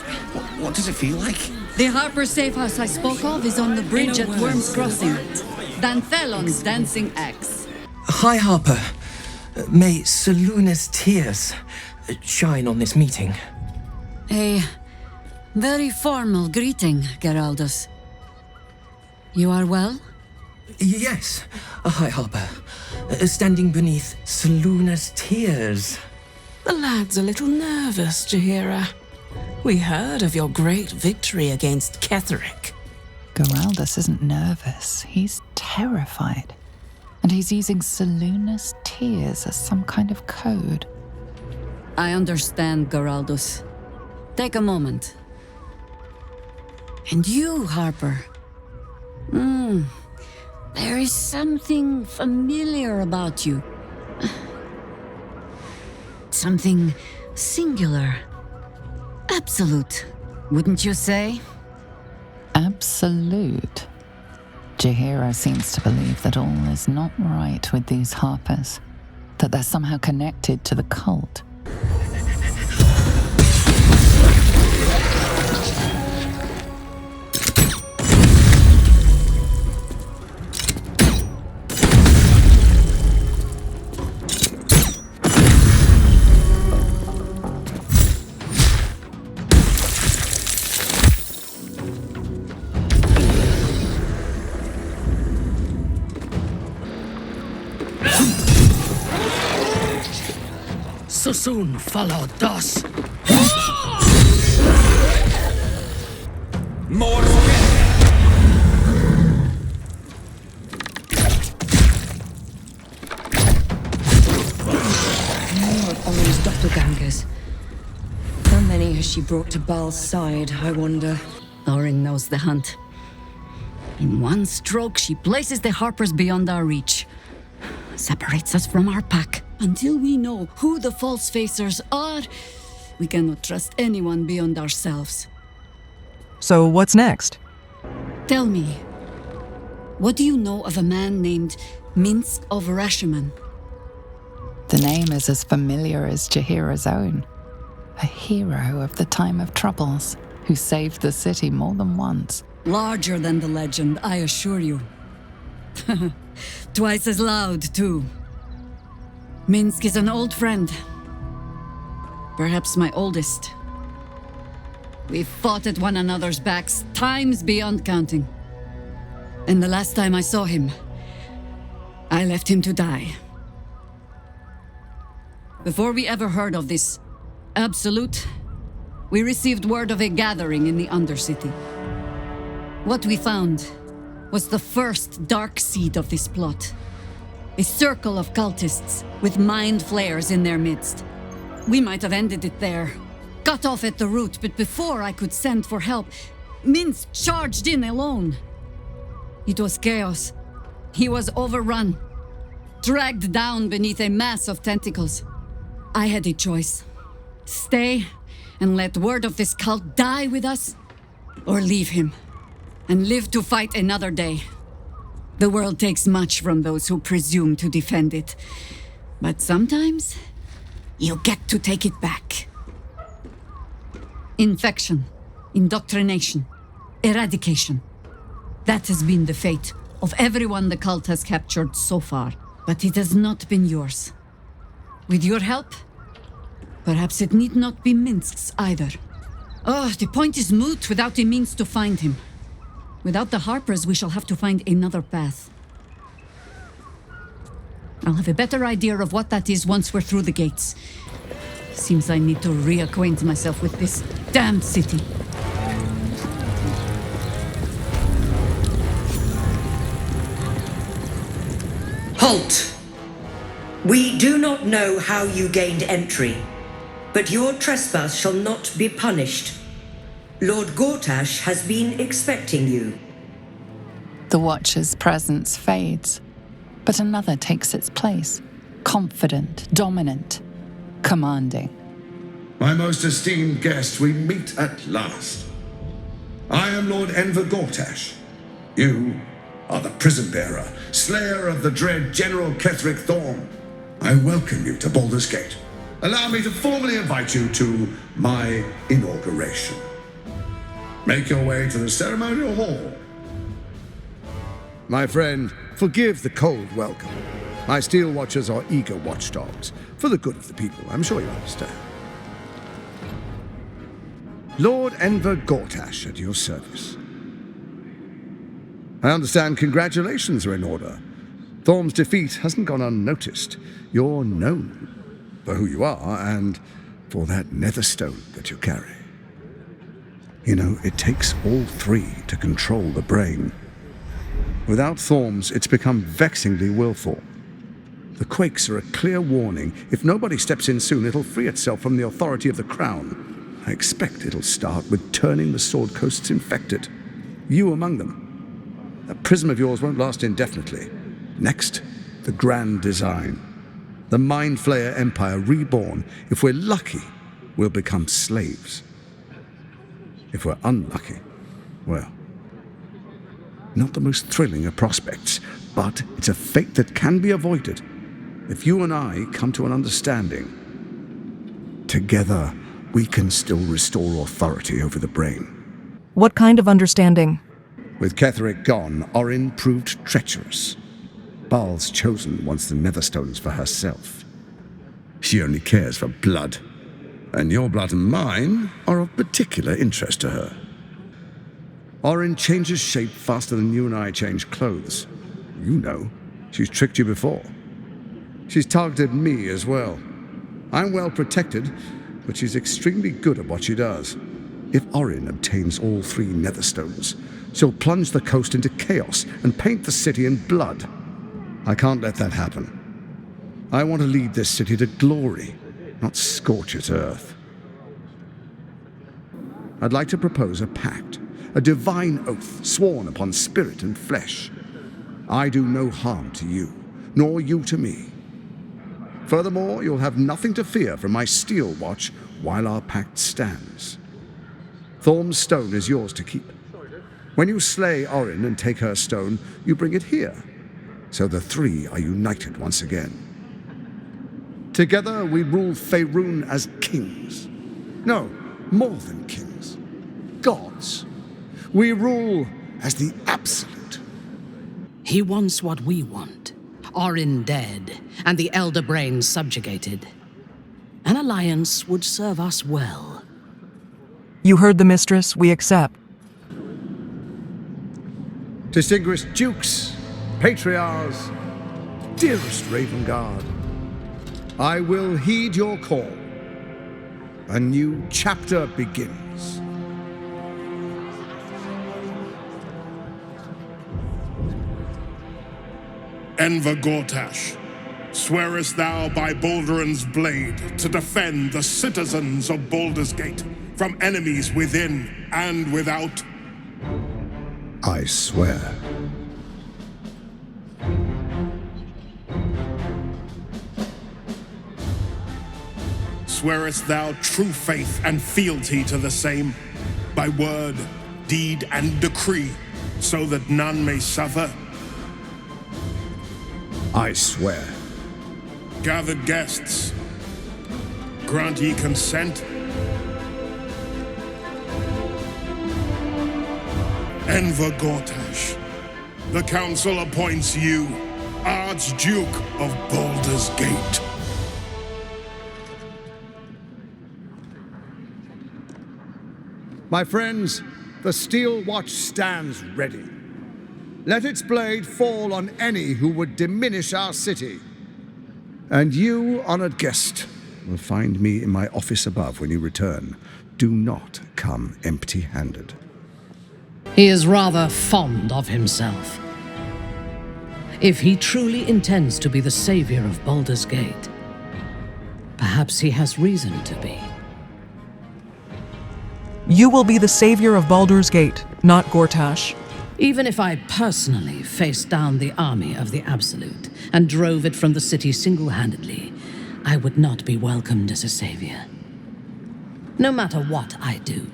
What does it feel like? The Harper safe house I spoke of is on the bridge at Worm's Crossing. Danthelon's dancing axe. Hi, Harper. May Seluna's tears shine on this meeting. A very formal greeting, Geraldus. You are well? Yes. Hi, Harper. Standing beneath Seluna's tears. The lad's a little nervous, Jezzara. We heard of your great victory against Ketheric. Geraldus isn't nervous. He's terrified. And he's using Seluna's tears as some kind of code. I understand, Geraldus. Take a moment. And you, Harper. There is something familiar about you. Something singular. Absolute, wouldn't you say? Absolute. Jezzara seems to believe that all is not right with these Harpers, that they're somehow connected to the cult. So soon followed thus. More Orin's doppelgangers. How many has she brought to Baal's side, I wonder? Orin knows the hunt. In one stroke, she places the Harpers beyond our reach. Separates us from our pack. Until we know who the false facers are, we cannot trust anyone beyond ourselves. So what's next? Tell me, what do you know of a man named Minsk of Rashiman? The name is as familiar as Jezzara's own. A hero of the time of troubles, who saved the city more than once. Larger than the legend, I assure you. Twice as loud, too. Minsk is an old friend. Perhaps my oldest. We've fought at one another's backs times beyond counting. And the last time I saw him, I left him to die. Before we ever heard of this Absolute, we received word of a gathering in the Undercity. What we found was the first dark seed of this plot. A circle of cultists with mind flayers in their midst. We might have ended it there, cut off at the root, but before I could send for help, Minsk charged in alone. It was chaos. He was overrun, dragged down beneath a mass of tentacles. I had a choice. Stay and let word of this cult die with us, or leave him and live to fight another day. The world takes much from those who presume to defend it. But sometimes, you get to take it back. Infection, indoctrination, eradication. That has been the fate of everyone the cult has captured so far. But it has not been yours. With your help, perhaps it need not be Minsk's either. Oh, the point is moot without a means to find him. Without the Harpers, we shall have to find another path. I'll have a better idea of what that is once we're through the gates. Seems I need to reacquaint myself with this damned city. Halt! We do not know how you gained entry, but your trespass shall not be punished. Lord Gortash has been expecting you. The Watcher's presence fades, but another takes its place. Confident, dominant, commanding. My most esteemed guest, we meet at last. I am Lord Enver Gortash. You are the prison bearer, slayer of the dread General Ketheric Thorm. I welcome you to Baldur's Gate. Allow me to formally invite you to my inauguration. Make your way to the ceremonial hall. My friend, forgive the cold welcome. My Steel Watchers are eager watchdogs, for the good of the people, I'm sure you understand. Lord Enver Gortash at your service. I understand congratulations are in order. Thorm's defeat hasn't gone unnoticed. You're known for who you are and for that netherstone that you carry. You know, it takes all three to control the brain. Without Thorm's, it's become vexingly willful. The quakes are a clear warning. If nobody steps in soon, it'll free itself from the authority of the crown. I expect it'll start with turning the Sword Coasts infected. You among them. That prism of yours won't last indefinitely. Next, the grand design. The Mind Flayer Empire reborn. If we're lucky, we'll become slaves. If we're unlucky, well, not the most thrilling of prospects, but it's a fate that can be avoided if you and I come to an understanding. Together, we can still restore authority over the brain. What kind of understanding? With Ketheric gone, Orin proved treacherous. Baal's chosen wants the Netherstones for herself. She only cares for blood, and your blood and mine are of particular interest to her. Orin changes shape faster than you and I change clothes. You know, she's tricked you before. She's targeted me as well. I'm well protected, but she's extremely good at what she does. If Orin obtains all three Netherstones, she'll plunge the coast into chaos and paint the city in blood. I can't let that happen. I want to lead this city to glory, not scorch its earth. I'd like to propose a pact, a divine oath sworn upon spirit and flesh. I do no harm to you, nor you to me. Furthermore, you'll have nothing to fear from my Steel Watch while our pact stands. Thorm's stone is yours to keep. When you slay Orin and take her stone, you bring it here, so the three are united once again. Together we rule Faerun as kings. No, more than kings. Gods. We rule as the Absolute. He wants what we want. Orin dead, and the Elder Brain subjugated. An alliance would serve us well. You heard the mistress, we accept. Distinguished dukes, patriarchs, dearest Raven Guard, I will heed your call. A new chapter begins. Enver Gortash, swearest thou by Balduran's blade to defend the citizens of Baldur's Gate from enemies within and without? I swear. Swearest thou true faith and fealty to the same, by word, deed, and decree, so that none may suffer? I swear. Gathered guests, grant ye consent? Enver Gortash, the council appoints you Archduke of Baldur's Gate. My friends, the Steel Watch stands ready. Let its blade fall on any who would diminish our city. And you, honored guest, will find me in my office above when you return. Do not come empty-handed. He is rather fond of himself. If he truly intends to be the savior of Baldur's Gate, perhaps he has reason to be. You will be the savior of Baldur's Gate, not Gortash. Even if I personally faced down the army of the Absolute and drove it from the city single-handedly, I would not be welcomed as a savior. No matter what I do,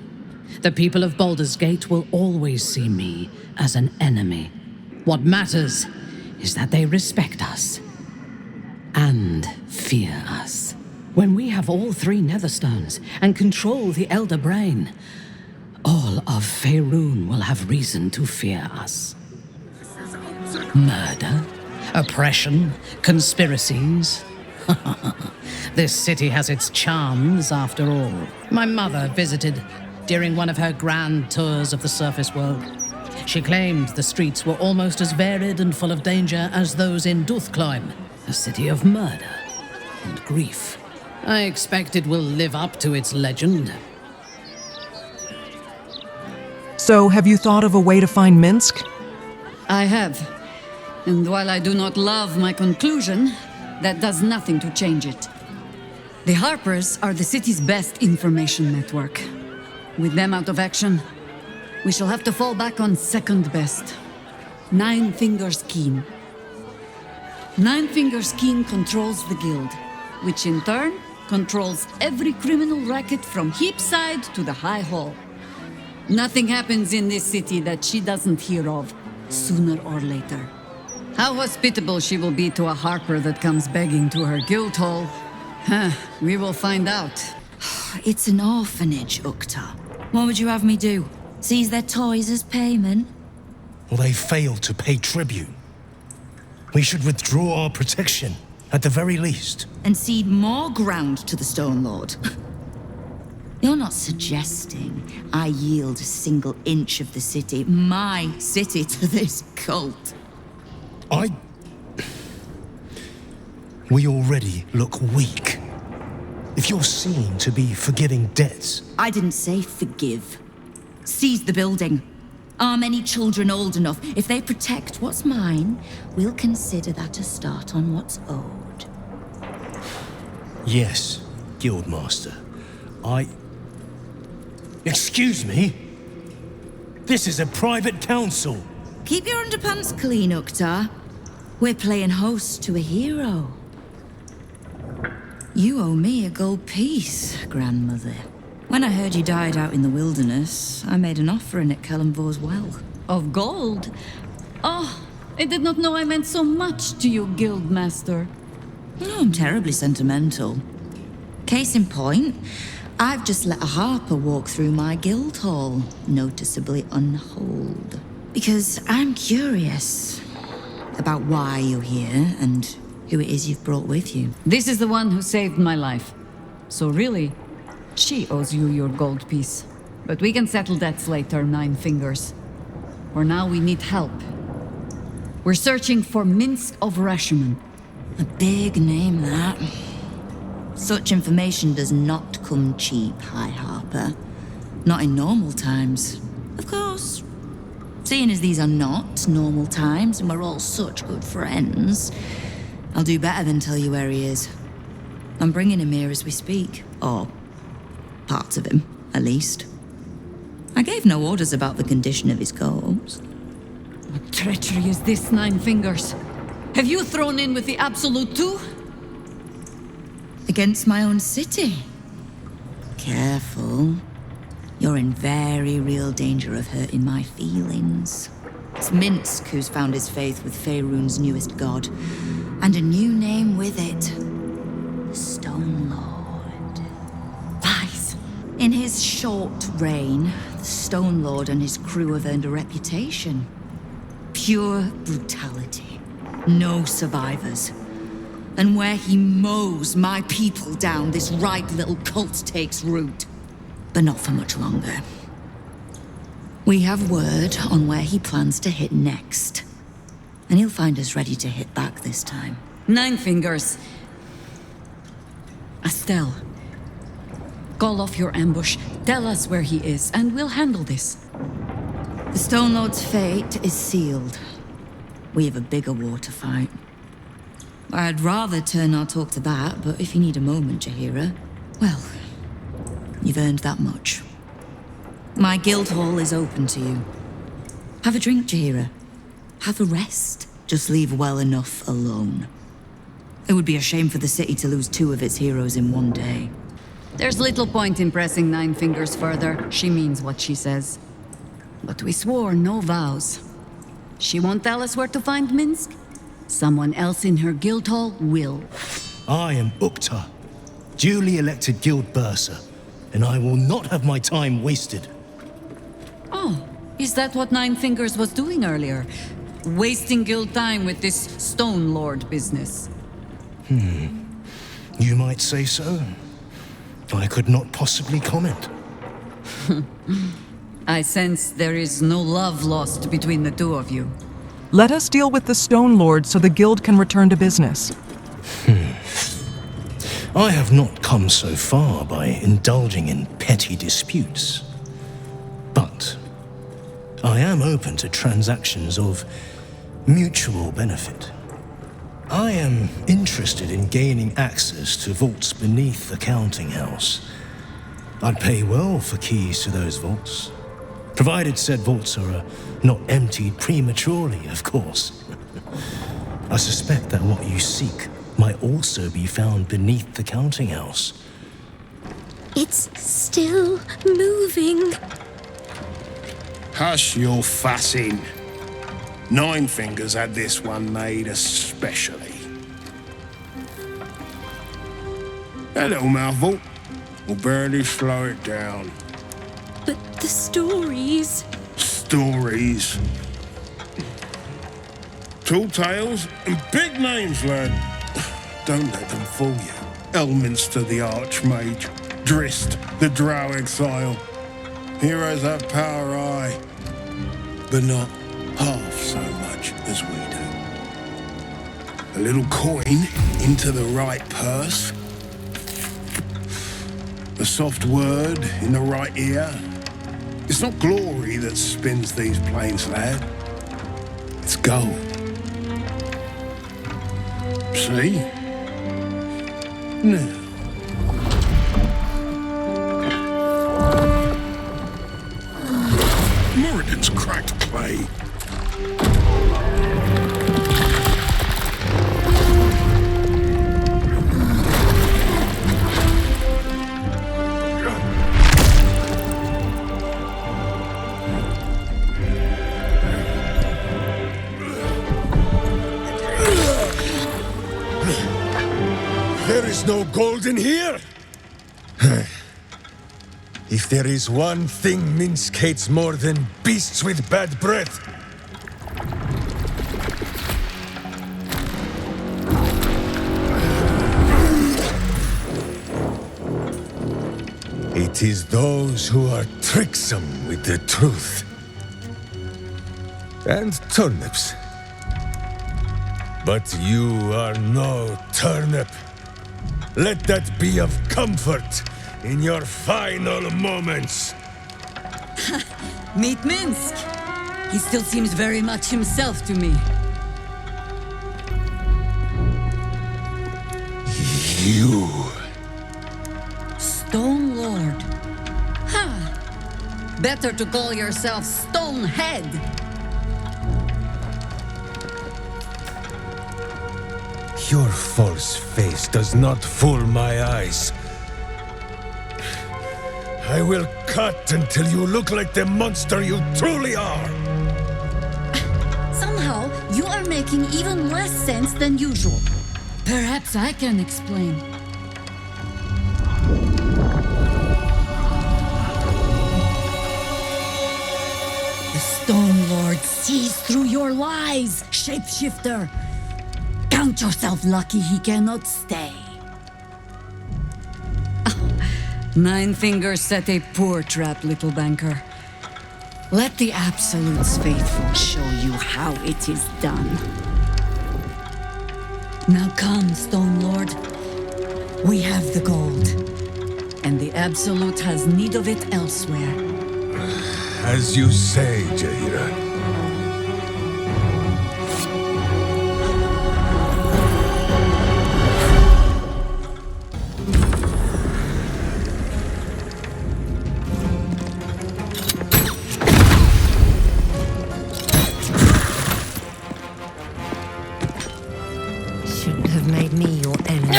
the people of Baldur's Gate will always see me as an enemy. What matters is that they respect us and fear us. When we have all 3 Netherstones and control the Elder Brain, all of Faerûn will have reason to fear us. Murder, oppression, conspiracies. This city has its charms, after all. My mother visited during one of her grand tours of the surface world. She claimed the streets were almost as varied and full of danger as those in Duthcloim, a city of murder and grief. I expect it will live up to its legend. So, have you thought of a way to find Minsk? I have. And while I do not love my conclusion, that does nothing to change it. The Harpers are the city's best information network. With them out of action, we shall have to fall back on second best. Nine Fingers Keen. Nine Fingers Keen controls the guild, which in turn controls every criminal racket from Heapside to the High Hall. Nothing happens in this city that she doesn't hear of, sooner or later. How hospitable she will be to a Harper that comes begging to her guild hall, we will find out. It's an orphanage, Ukta. What would you have me do? Seize their toys as payment? Well, they failed to pay tribute. We should withdraw our protection, at the very least. And cede more ground to the Stone Lord? You're not suggesting I yield a single inch of the city, my city, to this cult? We already look weak. If you're seen to be forgiving debts... I didn't say forgive. Seize the building. Arm any children old enough. If they protect what's mine, we'll consider that a start on what's owed. Yes, Guildmaster. Excuse me? This is a private council. Keep your underpants clean, Uktar. We're playing host to a hero. You owe me a gold piece, grandmother. When I heard you died out in the wilderness, I made an offering at Kelemvor's well. Of gold? Oh, I did not know I meant so much to you, Guildmaster. Oh, I'm terribly sentimental. Case in point, I've just let a Harper walk through my guild hall, noticeably unholed. Because I'm curious about why you're here and who it is you've brought with you. This is the one who saved my life. So really, she owes you your gold piece. But we can settle debts later, Nine Fingers. For now, we need help. We're searching for Minsk of Rashomon. A big name, that. Such information does not come cheap, High Harper. Not in normal times. Of course. Seeing as these are not normal times and we're all such good friends, I'll do better than tell you where he is. I'm bringing him here as we speak. Or parts of him, at least. I gave no orders about the condition of his corpse. What treachery is this, Nine Fingers? Have you thrown in with the Absolute too? Against my own city? Careful. You're in very real danger of hurting my feelings. It's Minsk who's found his faith with Faerûn's newest god. And a new name with it. The Stone Lord. Lies. In his short reign, the Stone Lord and his crew have earned a reputation. Pure brutality. No survivors. And where he mows my people down, this right little cult takes root. But not for much longer. We have word on where he plans to hit next. And he'll find us ready to hit back this time. Nine Fingers. Estelle. Call off your ambush, tell us where he is, and we'll handle this. The Stone Lord's fate is sealed. We have a bigger war to fight. I'd rather turn our talk to that, but if you need a moment, Jezzara, well, you've earned that much. My guild hall is open to you. Have a drink, Jezzara. Have a rest. Just leave well enough alone. It would be a shame for the city to lose two of its heroes in one day. There's little point in pressing Nine Fingers further. She means what she says. But we swore no vows. She won't tell us where to find Minsk. Someone else in her guild hall will. I am Ukta, duly elected guild bursar, and I will not have my time wasted. Oh, is that what Nine Fingers was doing earlier? Wasting guild time with this Stone Lord business? You might say so. I could not possibly comment. I sense there is no love lost between the two of you. Let us deal with the Stone Lord so the guild can return to business. I have not come so far by indulging in petty disputes. But I am open to transactions of mutual benefit. I am interested in gaining access to vaults beneath the counting house. I'd pay well for keys to those vaults, provided said vaults are not emptied prematurely, of course. I suspect that what you seek might also be found beneath the counting house. It's still moving. Hush your fussing. Nine Fingers had this one made especially. That little mouthful will barely slow it down. But the stories... Stories. Tall tales and big names, lad. Don't let them fool you. Elminster the Archmage, Drist the Drow Exile. Heroes have power, aye, but not half so much as we do. A little coin into the right purse, a soft word in the right ear. It's not glory that spins these plains, lad. It's gold. See? Now. Moradin's cracked clay. There is no gold in here! If there is one thing Minsk hates more than beasts with bad breath, it is those who are tricksome with the truth. And turnips. But you are no turnip. Let that be of comfort in your final moments. Meet Minsk. He still seems very much himself to me. You. Stone Lord. Ha! Better to call yourself Stonehead. Your false face does not fool my eyes. I will cut until you look like the monster you truly are. Somehow, you are making even less sense than usual. Perhaps I can explain. The Stone Lord sees through your lies, shapeshifter. Count yourself lucky he cannot stay. Nine Fingers set a poor trap, little banker. Let the Absolute's faithful show you how it is done. Now come, Stone Lord. We have the gold, and the Absolute has need of it elsewhere. As you say, Jezzara. Shouldn't have made me your enemy.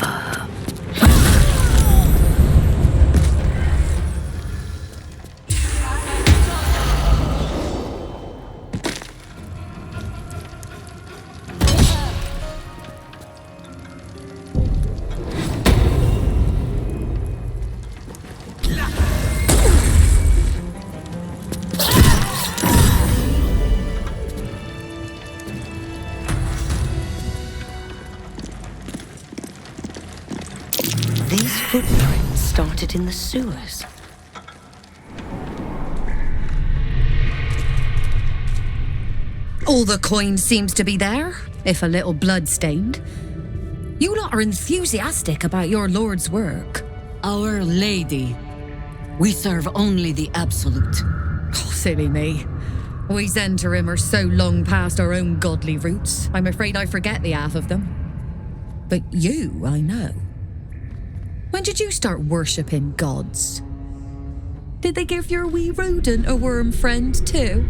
over. These footprints started in the sewers. All the coin seems to be there, if a little blood-stained. You lot are enthusiastic about your lord's work. Our Lady. We serve only the Absolute. Oh, silly me. We Zentarim are so long past our own godly roots, I'm afraid I forget the half of them. But you, I know. When did you start worshipping gods? Did they give your wee rodent a worm friend too?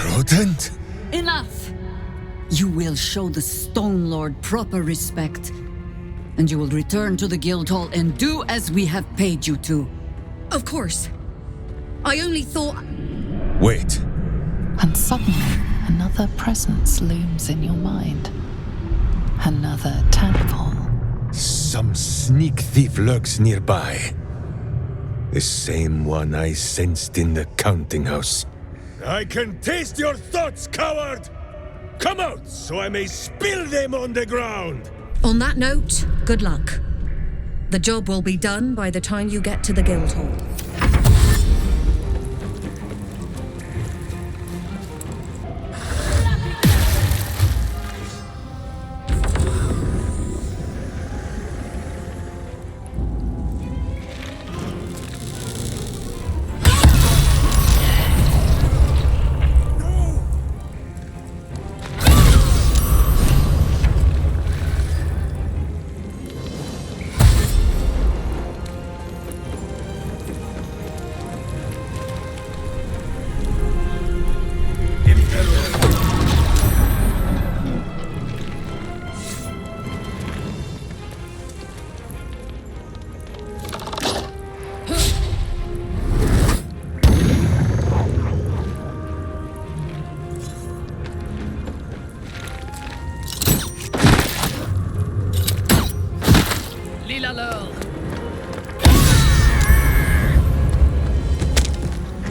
Rodent? Enough! You will show the Stone Lord proper respect, and you will return to the Guildhall and do as we have paid you to. Of course. I only thought... Wait. And suddenly, another presence looms in your mind. Another tadpole. Some sneak thief lurks nearby. The same one I sensed in the counting house. I can taste your thoughts, coward! Come out, so I may spill them on the ground! On that note, good luck. The job will be done by the time you get to the Guildhall.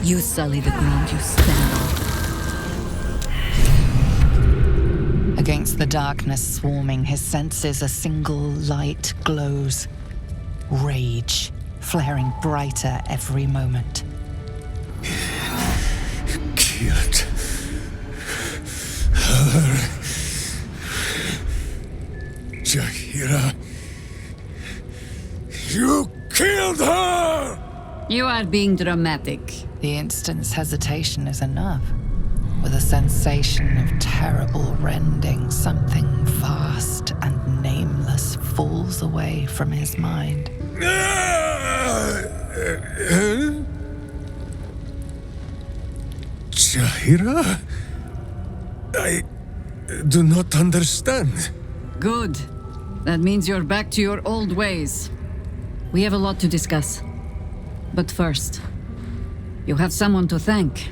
You sully the ground you stand on. Against the darkness swarming his senses, a single light glows. Rage, flaring brighter every moment. Killed her. Jezzara. You killed her! You are being dramatic. The instant's hesitation is enough. With a sensation of terrible rending, something vast and nameless falls away from his mind. Jezzara? I do not understand. Good. That means you're back to your old ways. We have a lot to discuss. But first, you have someone to thank.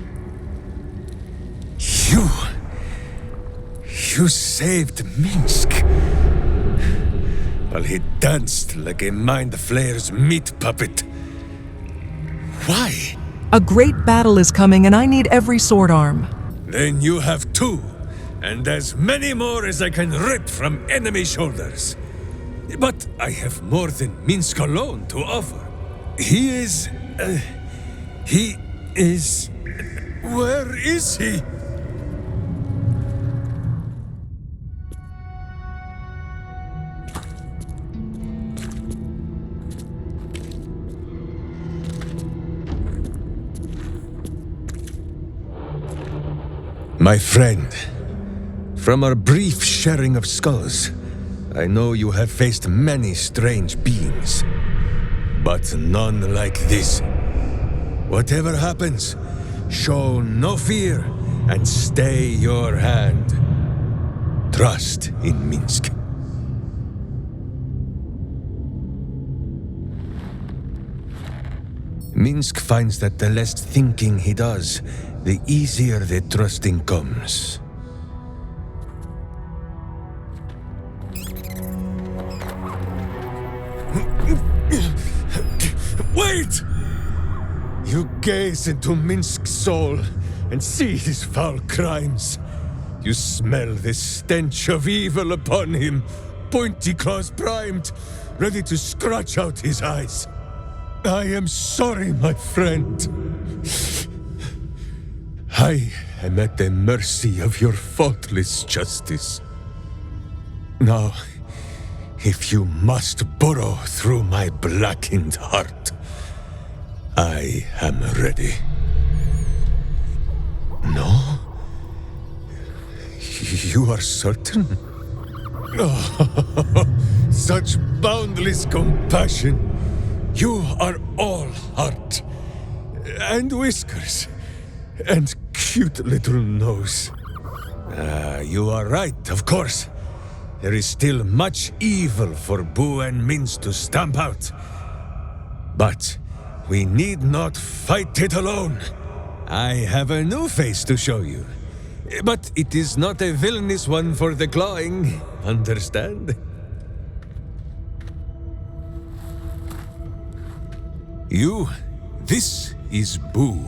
You saved Minsk. While he danced like a Mind Flayer's meat puppet. Why? A great battle is coming and I need every sword arm. Then you have two, and as many more as I can rip from enemy shoulders. But I have more than Minsk alone to offer. He is... Where is he? My friend, from our brief sharing of skulls, I know you have faced many strange beings, but none like this. Whatever happens, show no fear and stay your hand. trust in Minsk. Minsk finds that the less thinking he does, the easier the trusting comes. Wait! You gaze into Minsk's soul and see his foul crimes. You smell the stench of evil upon him, pointy claws primed, ready to scratch out his eyes. I am sorry, my friend. I am at the mercy of your faultless justice. Now, if you must burrow through my blackened heart, I am ready. No? You are certain? Oh, such boundless compassion. You are all heart, and whiskers, and cute little nose. You are right, of course. There is still much evil for Boo and Minsk to stamp out. But we need not fight it alone. I have a new face to show you. But it is not a villainous one for the clawing, understand? This is Boo.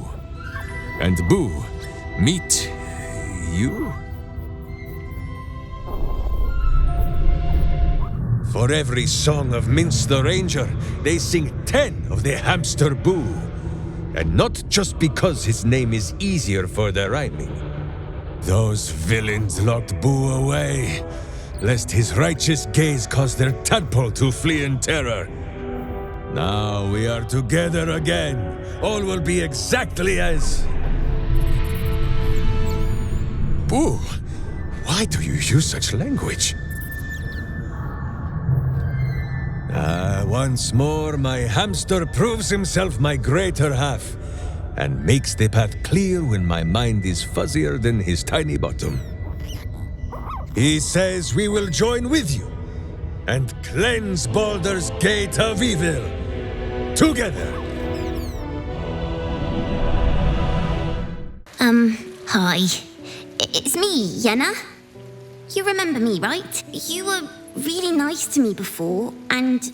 And Boo, meet you? For every song of Minsk the Ranger, they sing 10 of the hamster Boo. And not just because his name is easier for the rhyming. Those villains locked Boo away, lest his righteous gaze cause their tadpole to flee in terror. Now we are together again. All will be exactly as... Boo, why do you use such language? Once more, my hamster proves himself my greater half, and makes the path clear when my mind is fuzzier than his tiny bottom. He says we will join with you, and cleanse Baldur's gate of evil. Together. Hi. It's me, Yenna. You remember me, right? You were really nice to me before, and,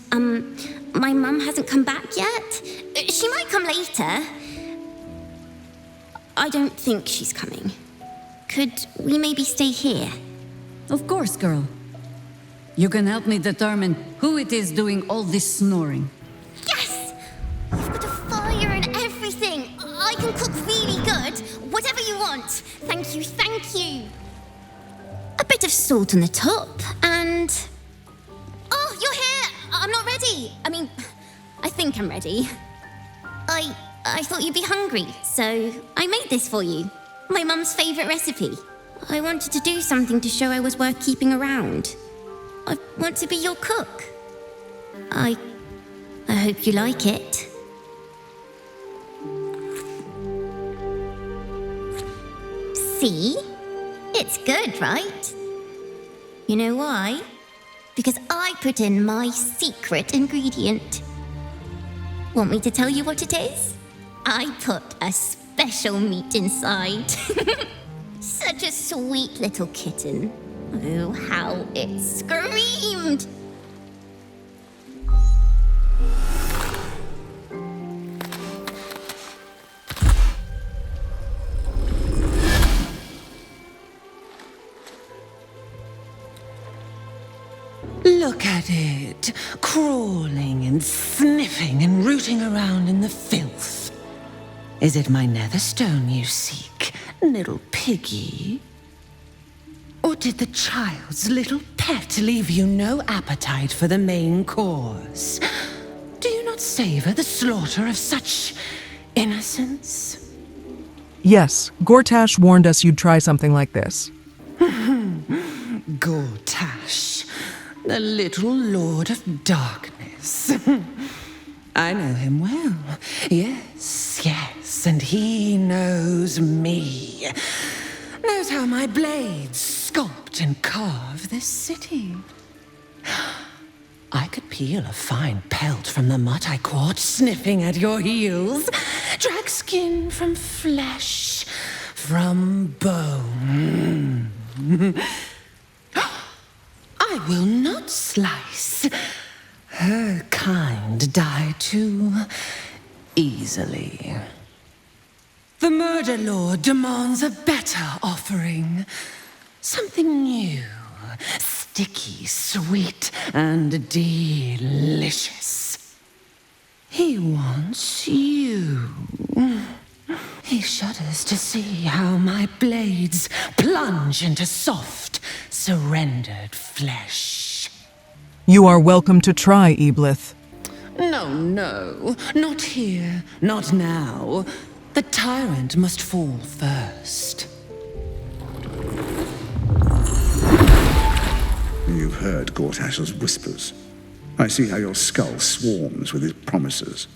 my mum hasn't come back yet. She might come later. I don't think she's coming. Could we maybe stay here? Of course, girl. You can help me determine who it is doing all this snoring. Yes! You've got a fire and everything. I can cook really good. Whatever you want. Thank you, thank you. A bit of salt on the top, and... Oh, you're here! I'm not ready. I think I'm ready. I thought you'd be hungry, so I made this for you. My mum's favourite recipe. I wanted to do something to show I was worth keeping around. I want to be your cook. I hope you like it. See? It's good, right? You know why? Because I put in my secret ingredient. Want me to tell you what it is? I put a special meat inside. Such a sweet little kitten. Oh, how it screamed! Look at it, crawling and sniffing and rooting around in the filth. Is it my netherstone you seek, little piggy? Or did the child's little pet leave you no appetite for the main course? Do you not savor the slaughter of such innocence? Yes, Gortash warned us you'd try something like this. Gortash, the little lord of darkness. I know him well. Yes, and he knows me. Knows how my blades sculpt sculpt and carve this city. I could peel a fine pelt from the mutt I caught sniffing at your heels, drag skin from flesh, from bone. I will not slice. Her kind die too easily. The Murder Lord demands a better offering. Something new, sticky, sweet, and delicious. He wants you. He shudders to see how my blades plunge into soft, surrendered flesh. You are welcome to try, Eblith. No, not here, not now. The tyrant must fall first. You've heard Gortash's whispers. I see how your skull swarms with his promises.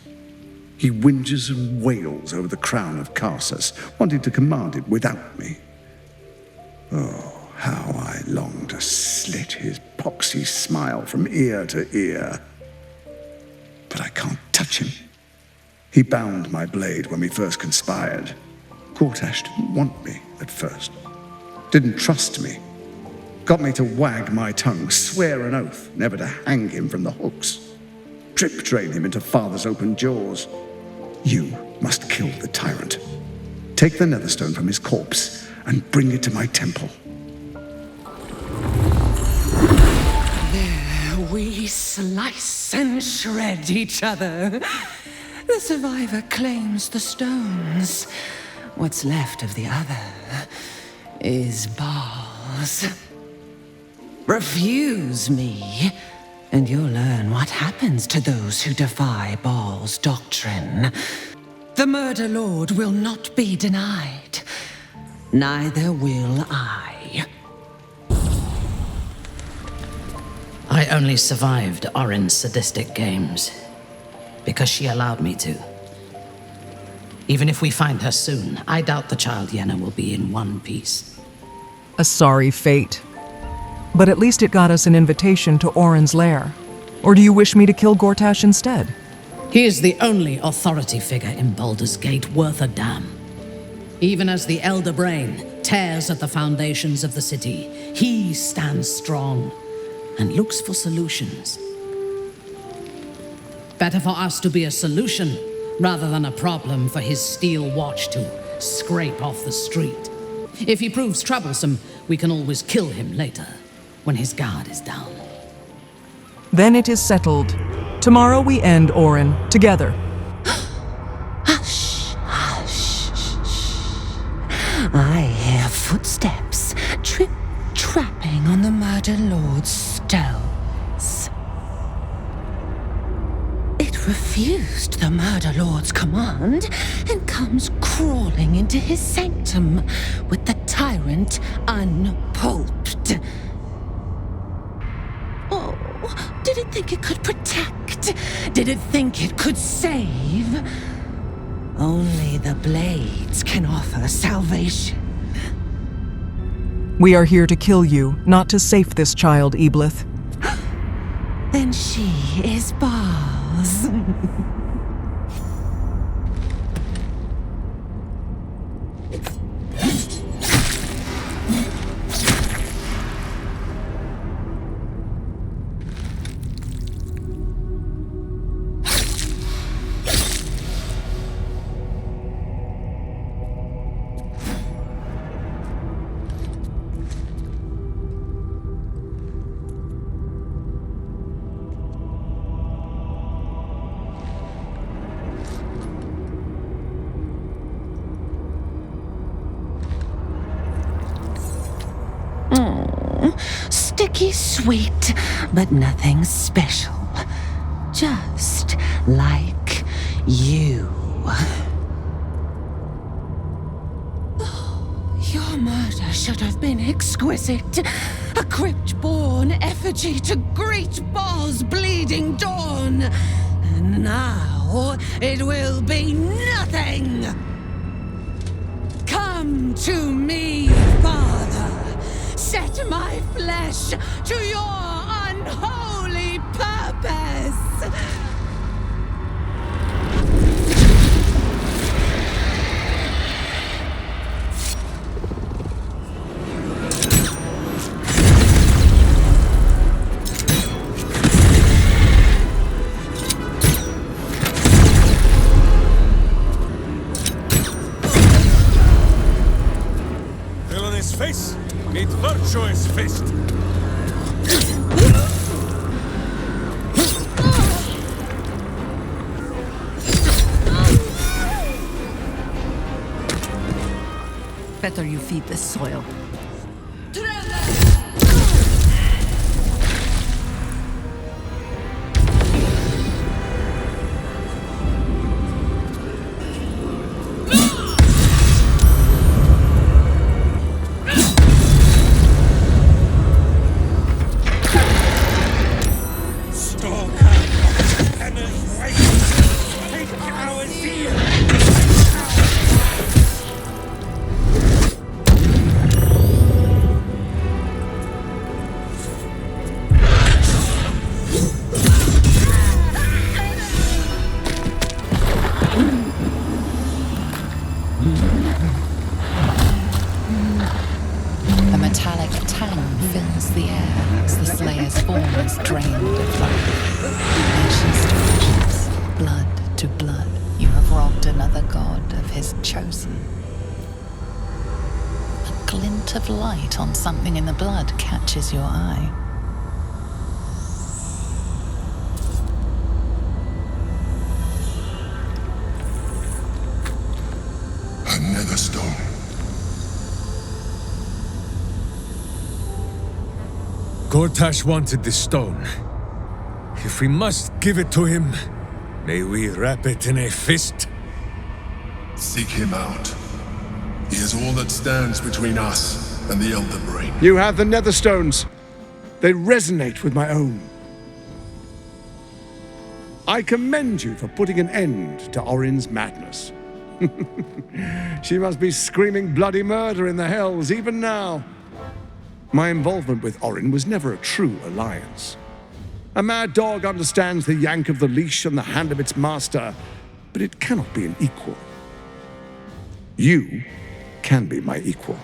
He whinges and wails over the crown of Karsus, wanting to command it without me. Oh, how I long to slit his poxy smile from ear to ear. But I can't touch him. He bound my blade when we first conspired. Gortash didn't want me at first. Didn't trust me. Got me to wag my tongue, swear an oath never to hang him from the hooks. Drip drain him into father's open jaws. You must kill the tyrant. Take the netherstone from his corpse and bring it to my temple. There we slice and shred each other. The survivor claims the stones. What's left of the other is bars. Refuse me, and you'll learn what happens to those who defy Baal's doctrine. The Murder Lord will not be denied. Neither will I. I only survived Orin's sadistic games because she allowed me to. Even if we find her soon, I doubt the child Yenna will be in one piece. A sorry fate. But at least it got us an invitation to Orin's lair. Or do you wish me to kill Gortash instead? He is the only authority figure in Baldur's Gate worth a damn. Even as the Elder Brain tears at the foundations of the city, he stands strong and looks for solutions. Better for us to be a solution rather than a problem for his steel watch to scrape off the street. If he proves troublesome, we can always kill him later, when his guard is down. Then it is settled. Tomorrow we end Orin, together. Hush, hush, I hear footsteps trip-trapping on the Murder Lord's stones. It refused the Murder Lord's command and comes crawling into his sanctum with the tyrant unpulped. Oh, did it think it could protect? Did it think it could save? Only the blades can offer salvation. We are here to kill you, not to save this child, Eblith. Then she is Baal's. Sticky sweet, but nothing special. Just like you. Your murder should have been exquisite. A crypt-born effigy to greet Baal's bleeding dawn. And now it will be nothing. Come to me, Father. set my flesh to your unholy purpose. Villainous face, meet virtuous fist. Better you feed the soil. A metallic tang fills the air as the Slayer's form is drained of life. Nations to nations, blood to blood, you have robbed another god of his chosen. A glint of light on something in the blood catches your eye. A nether stone. Gortash wanted this stone. If we must give it to him, may we wrap it in a fist? Seek him out. He is all that stands between us and the Elder Brain. You have the nether stones. They resonate with my own. I commend you for putting an end to Orin's madness. She must be screaming bloody murder in the hells even now. My involvement with Orin was never a true alliance. A mad dog understands the yank of the leash and the hand of its master, but it cannot be an equal. You can be my equal.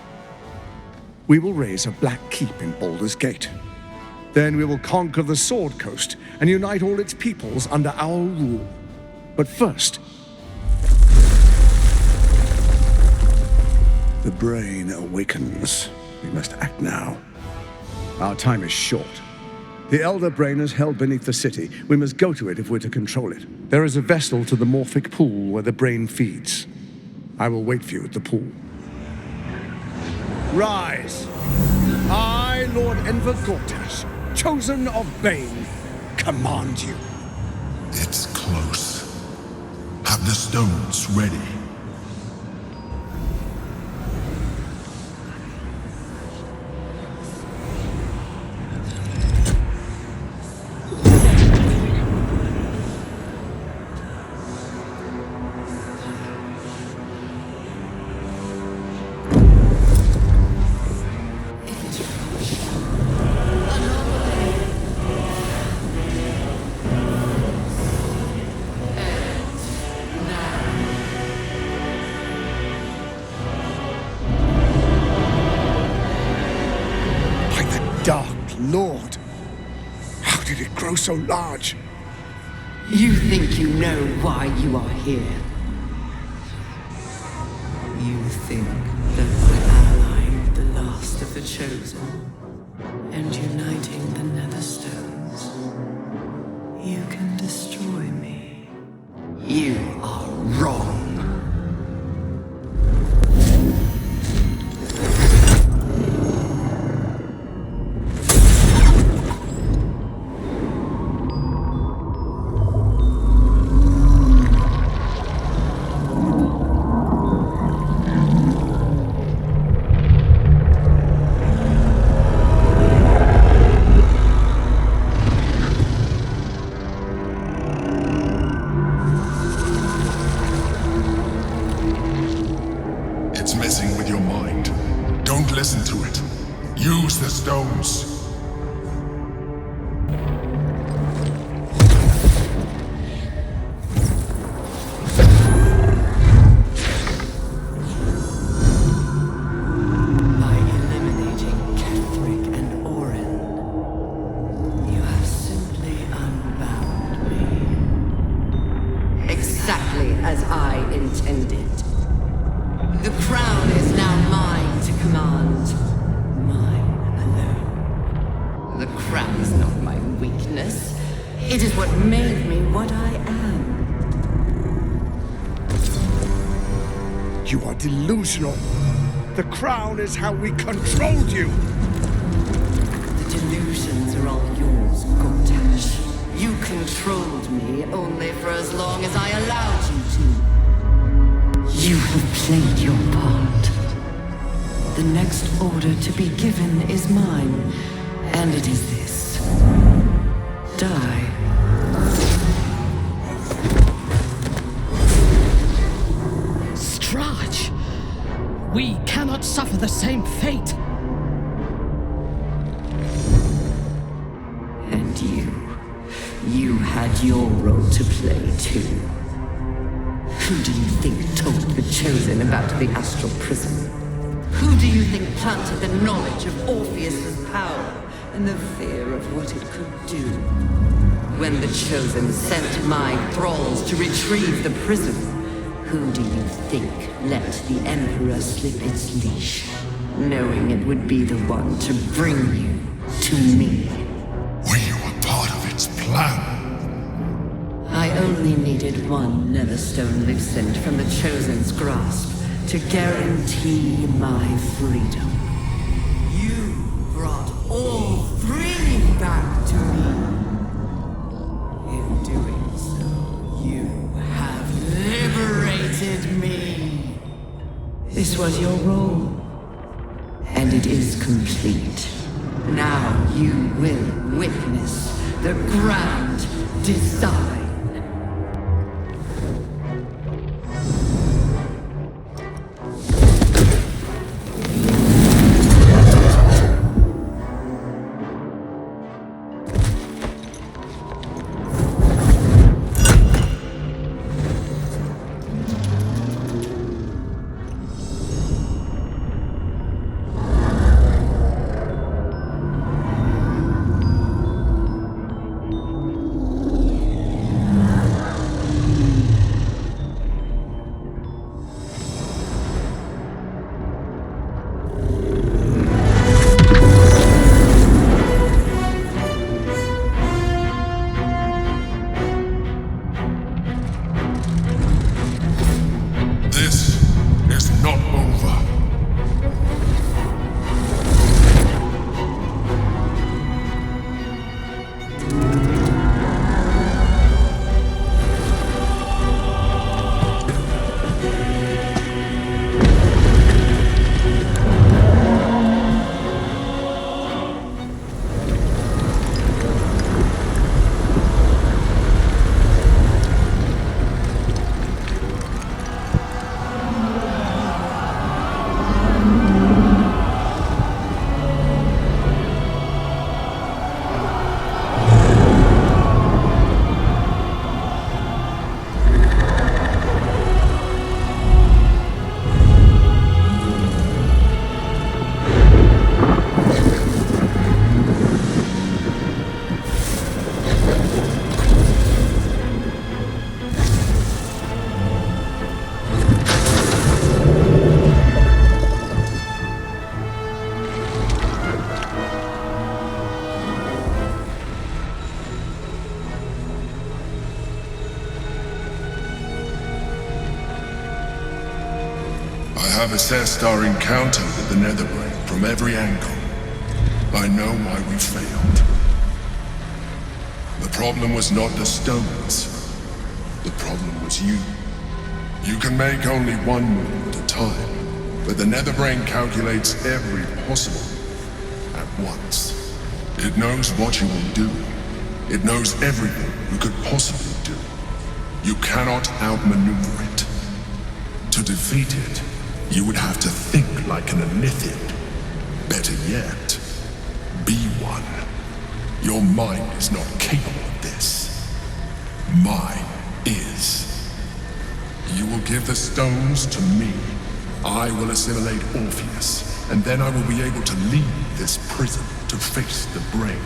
We will raise a black keep in Baldur's Gate. Then we will conquer the Sword Coast and unite all its peoples under our rule. But first, the brain awakens. We must act now. Our time is short. The Elder Brain is held beneath the city. We must go to it if we're to control it. There is a vessel to the morphic pool where the brain feeds. I will wait for you at the pool. Rise! I, Lord Enver Gortash, chosen of Bane, command you. It's close. Have the stones ready. Dark Lord, how did it grow so large? You think you know why you are here? You think that by allying the last of the chosen and uniting the nether stones, you can destroy me? You are wrong. crown is not my weakness. It is what made me what I am. You are delusional. The crown is how we controlled you. The delusions are all yours, Gortash. You controlled me only for as long as I allowed you to. You have played your part. The next order to be given is mine, and it is this. Die. Strach! We cannot suffer the same fate. And you had your role to play too. Who do you think told the Chosen about the astral prism? Who do you think planted the knowledge of Orpheus's power and the fear of what it could do? When the Chosen sent my thralls to retrieve the prism, who do you think let the Emperor slip its leash, knowing it would be the one to bring you to me? We were part of its plan. I only needed one Netherstone loosened from the Chosen's grasp to guarantee my freedom. You brought all three back to me. In doing so, you have liberated me. This was your role, and it is complete. Now you will witness the grand design. I have assessed our encounter with the Netherbrain from every angle. I know why we failed. The problem was not the stones. The problem was you. You can make only one move at a time, but the Netherbrain calculates every possible move at once. It knows what you will do. It knows everything you could possibly do. You cannot outmaneuver it. To defeat it, you would have to think like an Anithid. Better yet, be one. Your mind is not capable of this. Mine is. You will give the stones to me. I will assimilate Orpheus, and then I will be able to leave this prison to face the brain.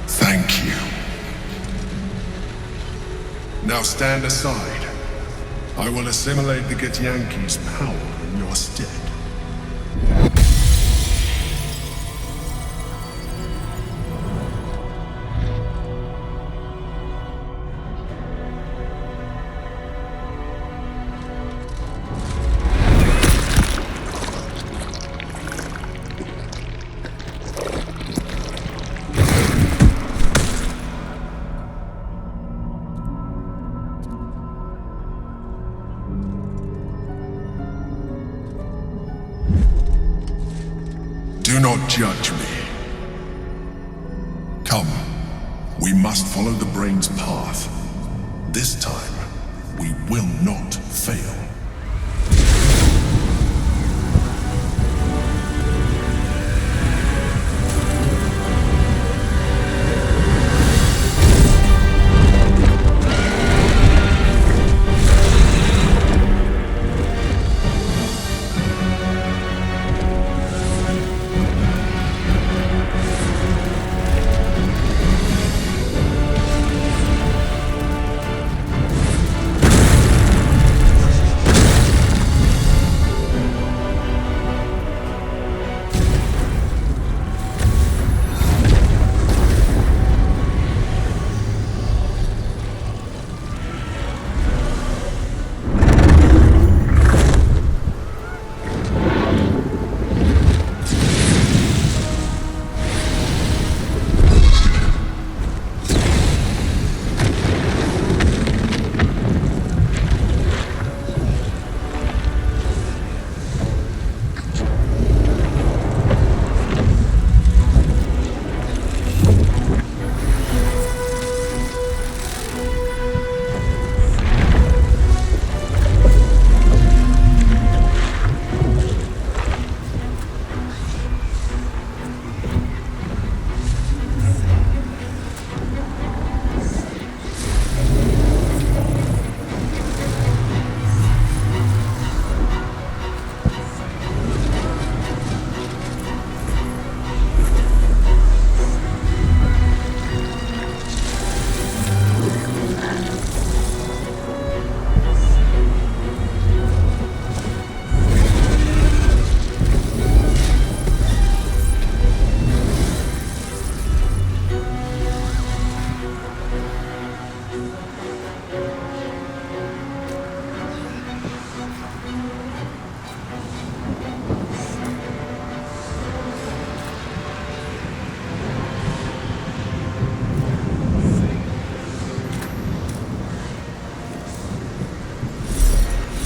Thank you. Now stand aside. I will assimilate the Githyanki's power in your stead. Do not judge me. Come, we must follow the brain's path. This time, we will not fail.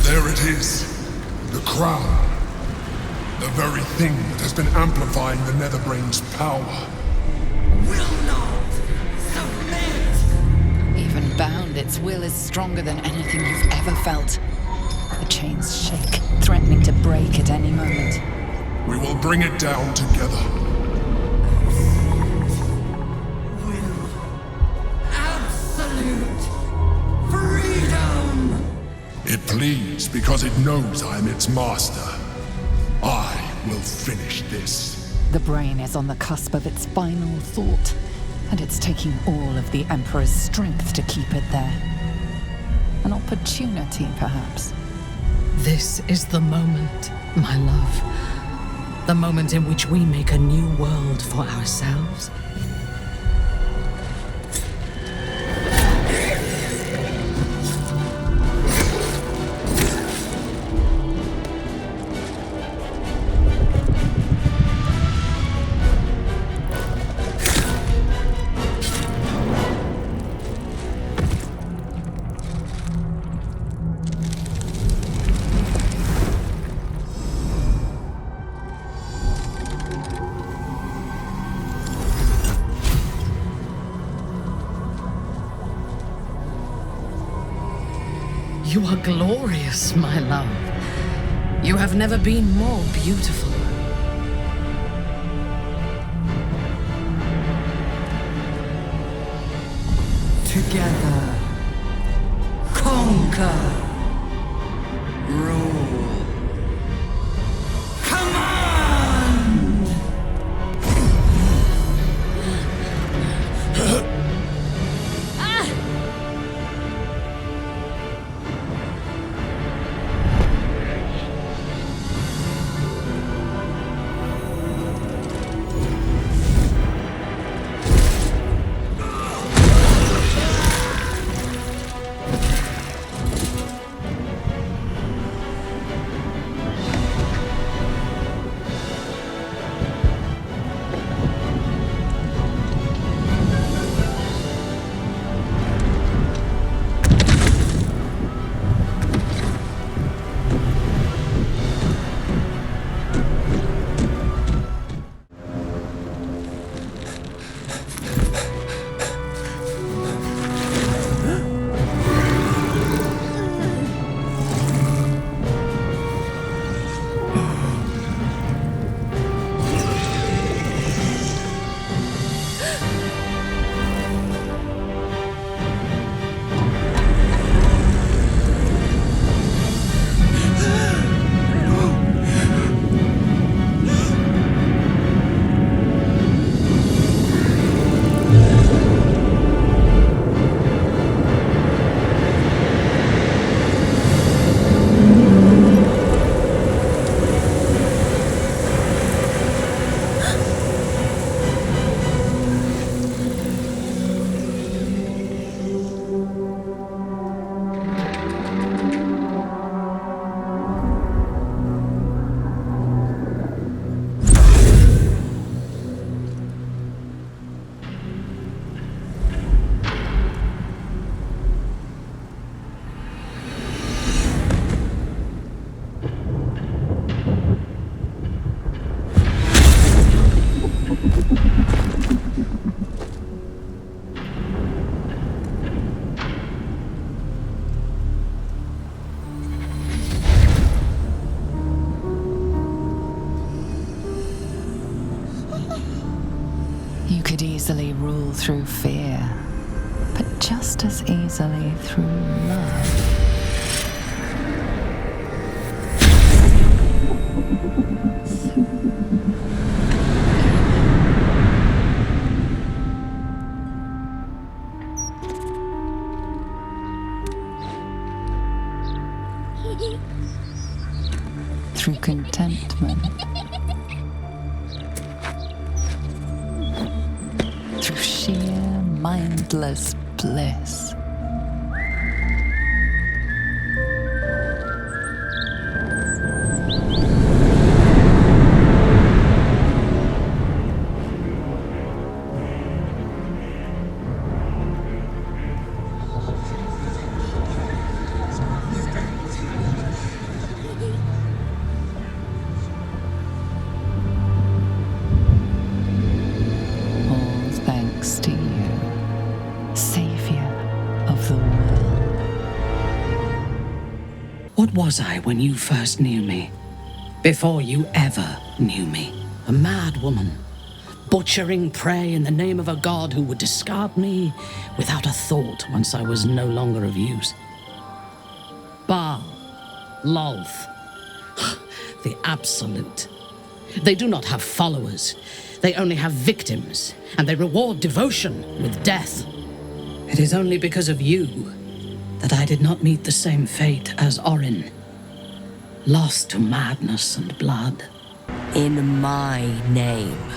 There it is. The crown. The very thing that has been amplifying the Netherbrain's power. Will not submit! Even bound, its will is stronger than anything you've ever felt. The chains shake, threatening to break at any moment. We will bring it down together. Absolute freedom! It pleads because it knows I am its master. I will finish this. The brain is on the cusp of its final thought, and it's taking all of the Emperor's strength to keep it there. An opportunity, perhaps. This is the moment, my love. The moment in which we make a new world for ourselves. You are glorious, my love. You have never been more beautiful. Together, conquer, rule. Command! could easily rule through fear, but just as easily through love. Through contentment. Through sheer mindless bliss. Thanks to you, Savior of the world. What was I when you first knew me? Before you ever knew me? A mad woman, butchering prey in the name of a god who would discard me without a thought once I was no longer of use. Baal, Lolth, the Absolute. They do not have followers. They only have victims, and they reward devotion with death. It is only because of you that I did not meet the same fate as Orin, lost to madness and blood. In my name.